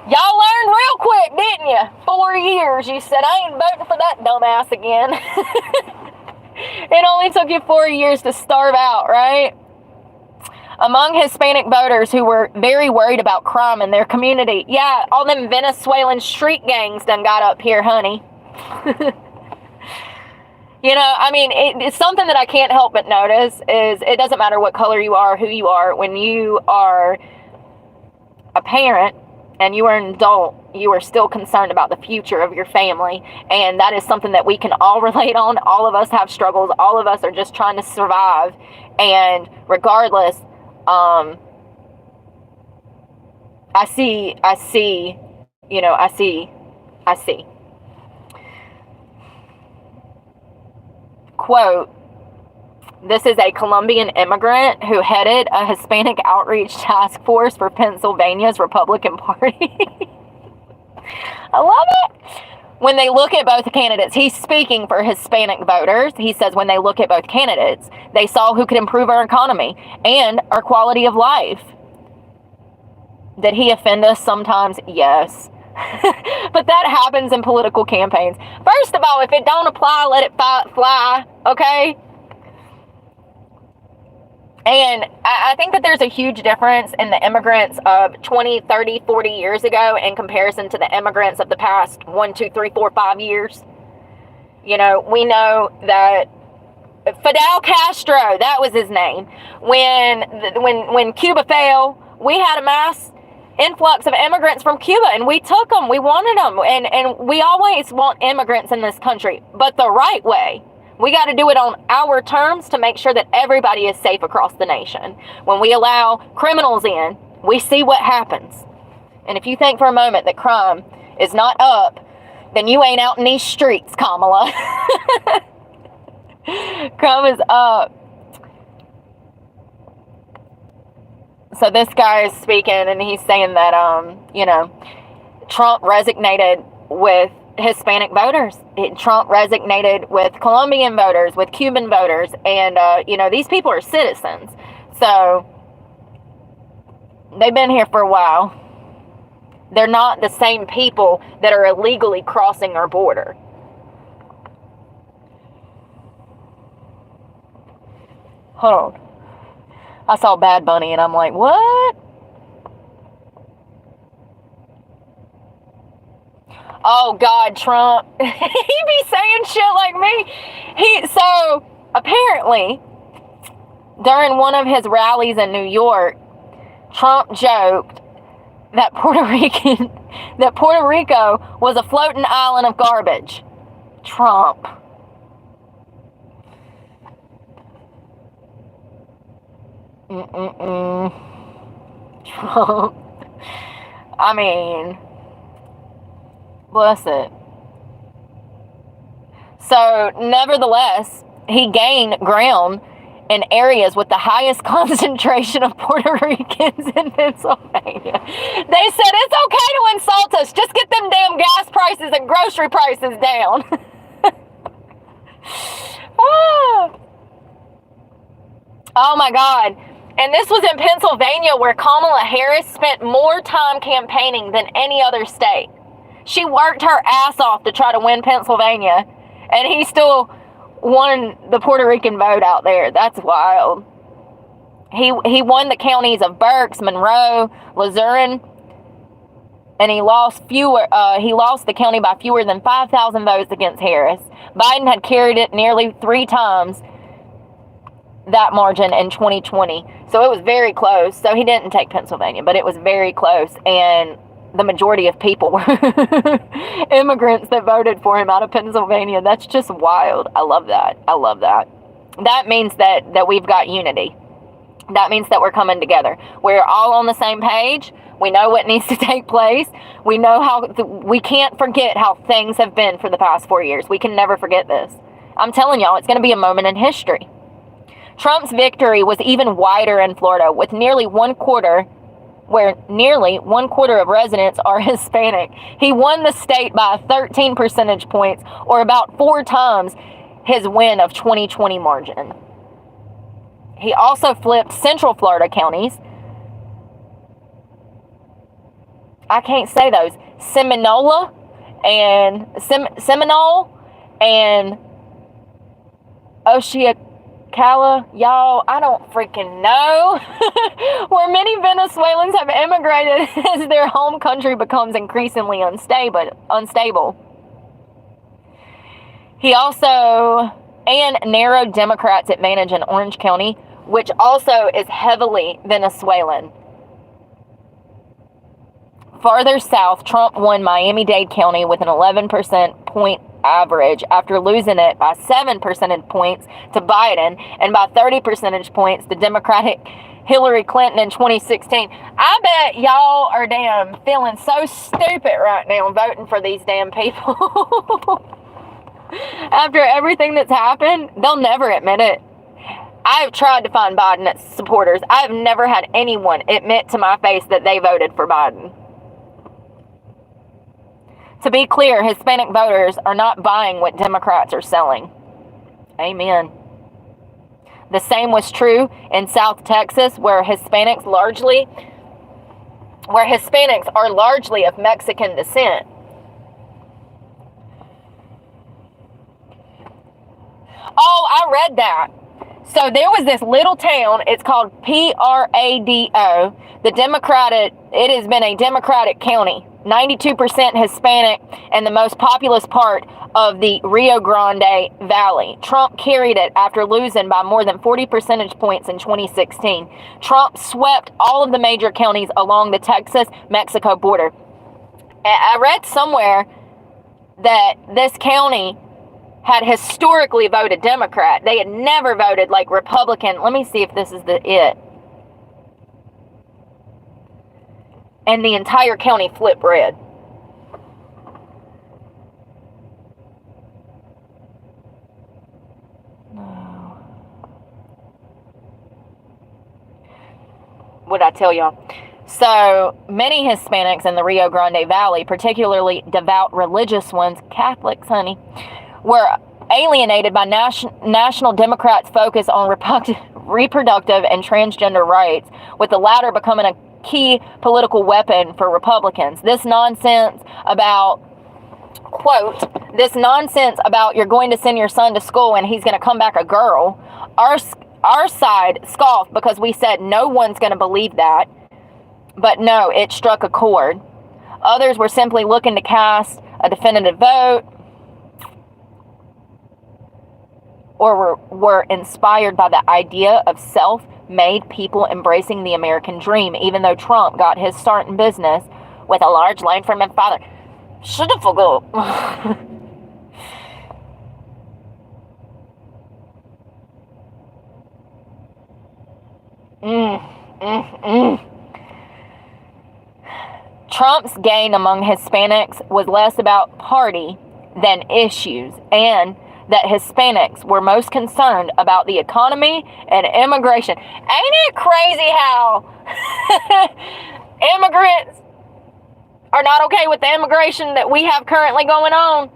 Y'all learned real quick, didn't you? 4 years. You said, I ain't voting for that dumbass again. It only took you 4 years to starve out, right? Among Hispanic voters who were very worried about crime in their community. Yeah, all them Venezuelan street gangs done got up here, honey. It's something that I can't help but notice is it doesn't matter what color you are, who you are. When you are a parent and you are an adult, you are still concerned about the future of your family. And that is something that we can all relate on. All of us have struggles. All of us are just trying to survive. And regardless, I see. Quote, this is a Colombian immigrant who headed a Hispanic outreach task force for Pennsylvania's Republican Party. I love it. When they look at both candidates, he's speaking for Hispanic voters. He says when they look at both candidates, they saw who could improve our economy and our quality of life. Did he offend us sometimes? Yes. But that happens in political campaigns. First of all, if it don't apply, let it fly, okay? And I think that there's a huge difference in the immigrants of 20, 30, 40 years ago in comparison to the immigrants of the past 1, 2, 3, 4, 5 years. We know that Fidel Castro, that was his name. When Cuba fell, we had a mass influx of immigrants from Cuba, and we took them. We wanted them, and we always want immigrants in this country, but the right way. We got to do it on our terms to make sure that everybody is safe across the nation. When we allow criminals in, we see what happens. And if you think for a moment that crime is not up, then you ain't out in these streets, Kamala. Crime is up. So this guy is speaking, and he's saying that, Trump resonated with Hispanic voters. Trump resonated with Colombian voters, with Cuban voters, and, these people are citizens. So they've been here for a while. They're not the same people that are illegally crossing our border. Hold on. I saw Bad Bunny, and I'm like, what? Oh, God, Trump. He be saying shit like me. So, apparently, during one of his rallies in New York, Trump joked that Puerto Rico was a floating island of garbage. Trump. Trump. I mean, bless it. So, nevertheless, he gained ground in areas with the highest concentration of Puerto Ricans in Pennsylvania. They said, it's okay to insult us. Just get them damn gas prices and grocery prices down. Oh my God. And this was in Pennsylvania, where Kamala Harris spent more time campaigning than any other state. She worked her ass off to try to win Pennsylvania, and he still won the Puerto Rican vote out there. That's wild. He won the counties of Berks, Monroe, Luzerne, and he lost the county by fewer than 5,000 votes against Harris. Biden had carried it nearly 3 times that margin in 2020. So it was very close. So he didn't take Pennsylvania, but it was very close. And the majority of people were immigrants that voted for him out of Pennsylvania. That's just wild. I love that. I love that. That means that we've got unity. That means that we're coming together. We're all on the same page. We know what needs to take place. We know we can't forget how things have been for the past 4 years. We can never forget this. I'm telling y'all, it's going to be a moment in history. Trump's victory was even wider in Florida, with nearly one quarter of residents are Hispanic. He won the state by 13 percentage points, or about 4 times his win of 2020 margin. He also flipped Central Florida counties. I can't say those. Seminole and Oceacala, y'all, I don't freaking know. Where many Venezuelans have immigrated as their home country becomes increasingly unstable. He also narrowed Democrats' advantage in Orange County, which also is heavily Venezuelan. Farther south, Trump won Miami-Dade County with an 11% point average after losing it by 7 percentage points to Biden and by 30 percentage points to Democratic Hillary Clinton in 2016. I bet y'all are damn feeling so stupid right now voting for these damn people. After everything that's happened, they'll never admit it. I've tried to find Biden supporters. I've never had anyone admit to my face that they voted for Biden. To be clear, Hispanic voters are not buying what Democrats are selling. Amen. The same was true in South Texas, where Hispanics are largely of Mexican descent. Oh, I read that. So there was this little town, it's called Prado, it has been a Democratic county, 92% Hispanic, and the most populous part of the Rio Grande Valley. Trump carried it after losing by more than 40 percentage points in 2016. Trump swept all of the major counties along the Texas-Mexico border. I read somewhere that this county had historically voted Democrat. They had never voted like Republican. Let me see if this is it. And the entire county flipped red. No. What'd I tell y'all? So many Hispanics in the Rio Grande Valley, particularly devout religious ones, Catholics, honey, were alienated by National Democrats' focus on reproductive and transgender rights, with the latter becoming a key political weapon for Republicans. This nonsense about, quote, this nonsense about you're going to send your son to school and he's going to come back a girl, our side scoffed because we said no one's going to believe that. But no, it struck a chord. Others were simply looking to cast a definitive vote, or were inspired by the idea of self-made people embracing the American dream, even though Trump got his start in business with a large loan from his father. Should have forgot. Trump's gain among Hispanics was less about party than issues, and that Hispanics were most concerned about the economy and immigration. Ain't it crazy how immigrants are not okay with the immigration that we have currently going on?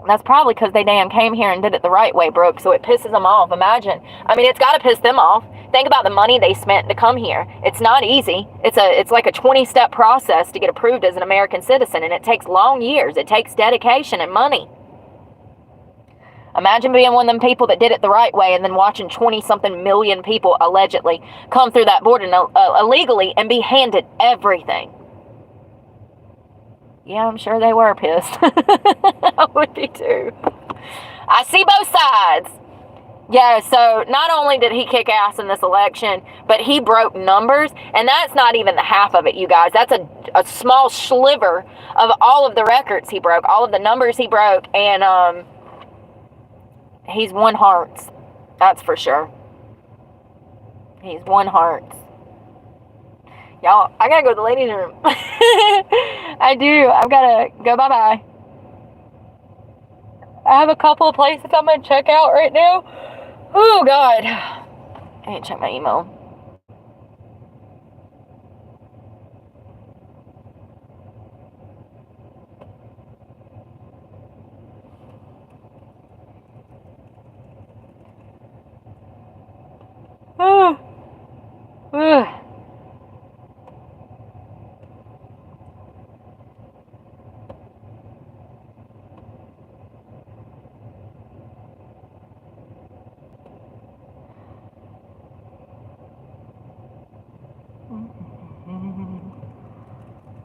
That's probably because they damn came here and did it the right way, Brooke, so it pisses them off. Imagine. I mean, it's got to piss them off. Think about the money they spent to come here. It's not easy. It's like a 20-step process to get approved as an American citizen, and it takes long years. It takes dedication and money. Imagine being one of them people that did it the right way and then watching 20-something million people allegedly come through that border illegally and be handed everything. Yeah, I'm sure they were pissed. I would be too. I see both sides. Yeah, so not only did he kick ass in this election, but he broke numbers, and that's not even the half of it, you guys. That's a small sliver of all of the records he broke, all of the numbers he broke, and he's won hearts. That's for sure. He's won hearts. Y'all, I gotta go to the ladies' room. I do. I've gotta go bye-bye. I have a couple of places I'm gonna check out right now. Oh, God. I need to check my email.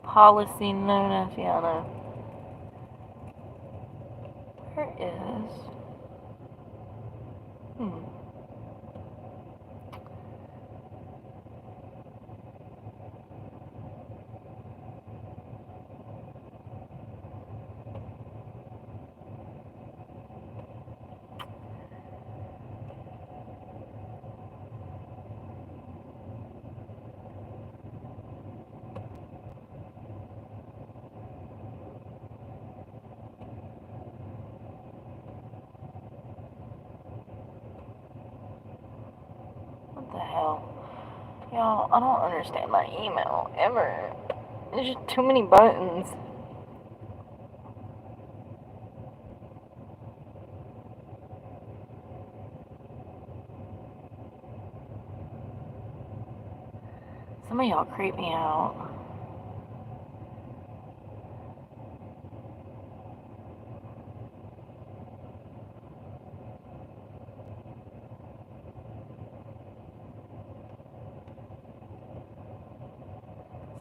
Policy known as, yeah, I know. Where is... What the hell? Y'all, I don't understand my email ever. There's just too many buttons. Some of y'all creep me out.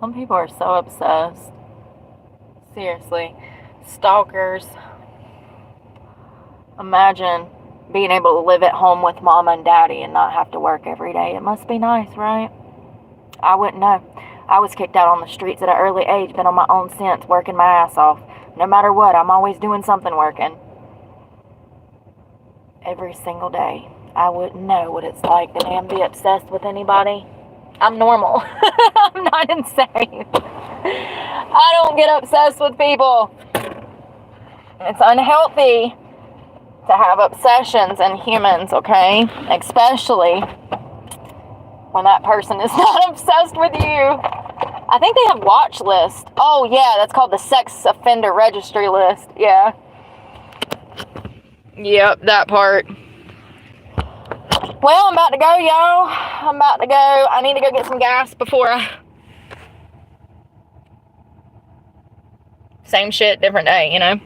Some people are so obsessed. Seriously. Stalkers. Imagine being able to live at home with mama and daddy and not have to work every day. It must be nice, right? I wouldn't know. I was kicked out on the streets at an early age, been on my own since, working my ass off. No matter what, I'm always doing something working. Every single day. I wouldn't know what it's like to damn be obsessed with anybody. I'm normal. I'm not insane. I don't get obsessed with people. It's unhealthy to have obsessions in humans, okay? Especially when that person is not obsessed with you. I think they have watch lists. Oh, yeah, that's called the sex offender registry list. Yeah. Yep, that part. Well, I'm about to go, y'all. I'm about to go. I need to go get some gas before I... Same shit, different day, you know?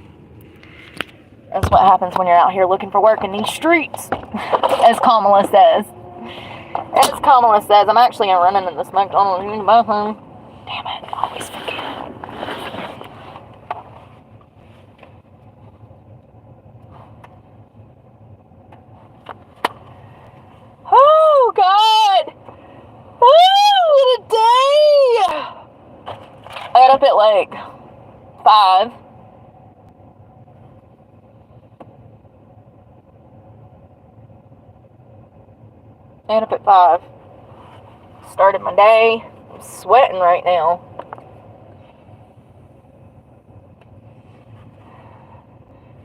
That's what happens when you're out here looking for work in these streets. As Kamala says. As Kamala says, I'm actually running in this McDonald's in the bathroom. Damn it, I always forget. Oh, God! Oh, what a day! I got up at like 5. I got up at 5. Started my day. I'm sweating right now.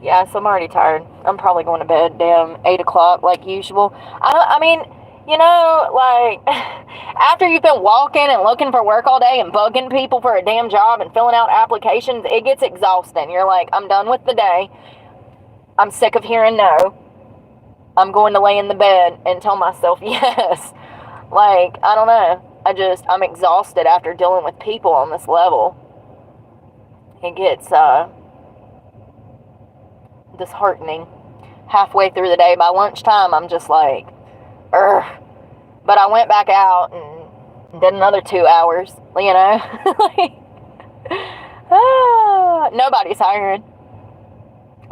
Yeah, so I'm already tired. I'm probably going to bed damn 8 o'clock like usual. I mean, you know, like, after you've been walking and looking for work all day and bugging people for a damn job and filling out applications, it gets exhausting. You're like, I'm done with the day. I'm sick of hearing no. I'm going to lay in the bed and tell myself yes. Like, I don't know. I'm exhausted after dealing with people on this level. It gets, disheartening. Halfway through the day, by lunchtime, I'm just like, ugh. But I went back out and did another 2 hours, you know? Nobody's hired.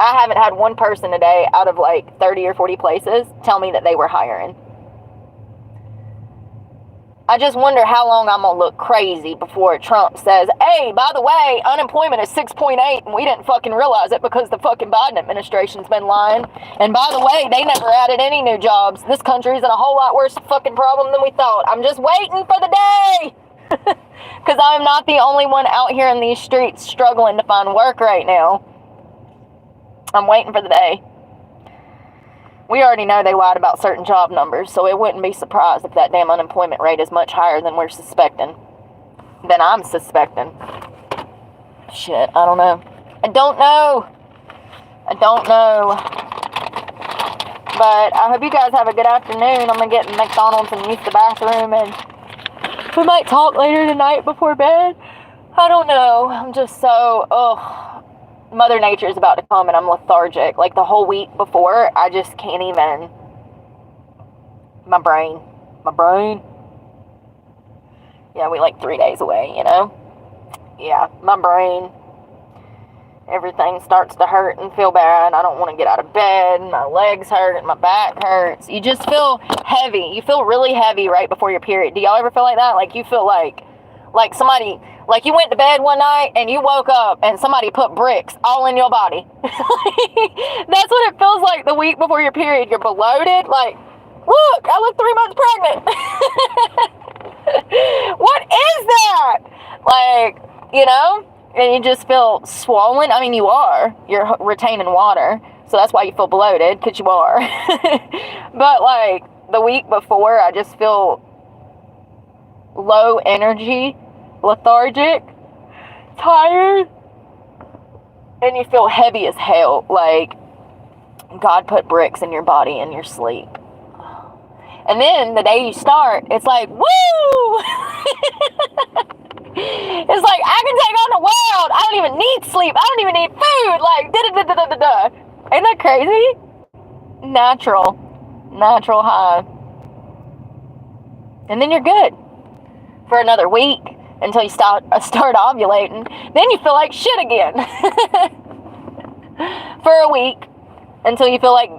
I haven't had one person today out of like 30 or 40 places tell me that they were hiring. I just wonder how long I'm going to look crazy before Trump says, hey, by the way, unemployment is 6.8 and we didn't fucking realize it because the fucking Biden administration's been lying. And by the way, they never added any new jobs. This country's in a whole lot worse fucking problem than we thought. I'm just waiting for the day. Because I'm not the only one out here in these streets struggling to find work right now. I'm waiting for the day. We already know they lied about certain job numbers, so it wouldn't be surprised if that damn unemployment rate is much higher than we're suspecting. Than I'm suspecting. Shit, I don't know. I don't know. But I hope you guys have a good afternoon. I'm going to get in McDonald's and use the bathroom, and we might talk later tonight before bed. I don't know. I'm just so, Mother Nature is about to come and I'm lethargic. Like the whole week before, I just can't even. My brain. Yeah, we like 3 days away, you know? Yeah, my brain. Everything starts to hurt and feel bad. I don't want to get out of bed. My legs hurt and my back hurts. You just feel heavy. You feel really heavy right before your period. Do y'all ever feel like that? Like you feel like somebody... Like you went to bed one night and you woke up and somebody put bricks all in your body. That's what it feels like the week before your period. You're bloated. Like, look, I look 3 months pregnant. What is that? Like, you know, and you just feel swollen. I mean, you are. You're retaining water. So that's why you feel bloated, because you are. But like the week before, I just feel low energy. Lethargic, tired, and you feel heavy as hell, like God put bricks in your body in your sleep. And then the day you start, it's like, woo! It's like, I can take on the world. I don't even need sleep. I don't even need food. Like, da-da-da-da-da-da. Ain't that crazy? Natural high. And then you're good for another week. until you start ovulating. Then you feel like shit again for a week until you feel like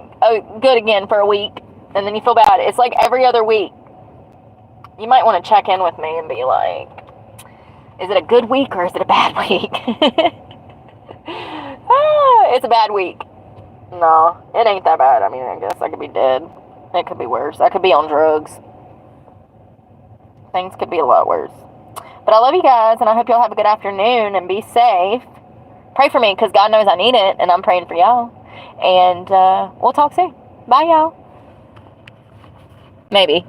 good again for a week, and then you feel bad. It's like every other week. You might want to check in with me and be like, is it a good week or is it a bad week? It's a bad week. No, it ain't that bad. I mean, I guess I could be dead. It could be worse. I could be on drugs. Things could be a lot worse. But I love you guys, and I hope y'all have a good afternoon, and be safe. Pray for me, because God knows I need it, and I'm praying for y'all. And we'll talk soon. Bye, y'all. Maybe.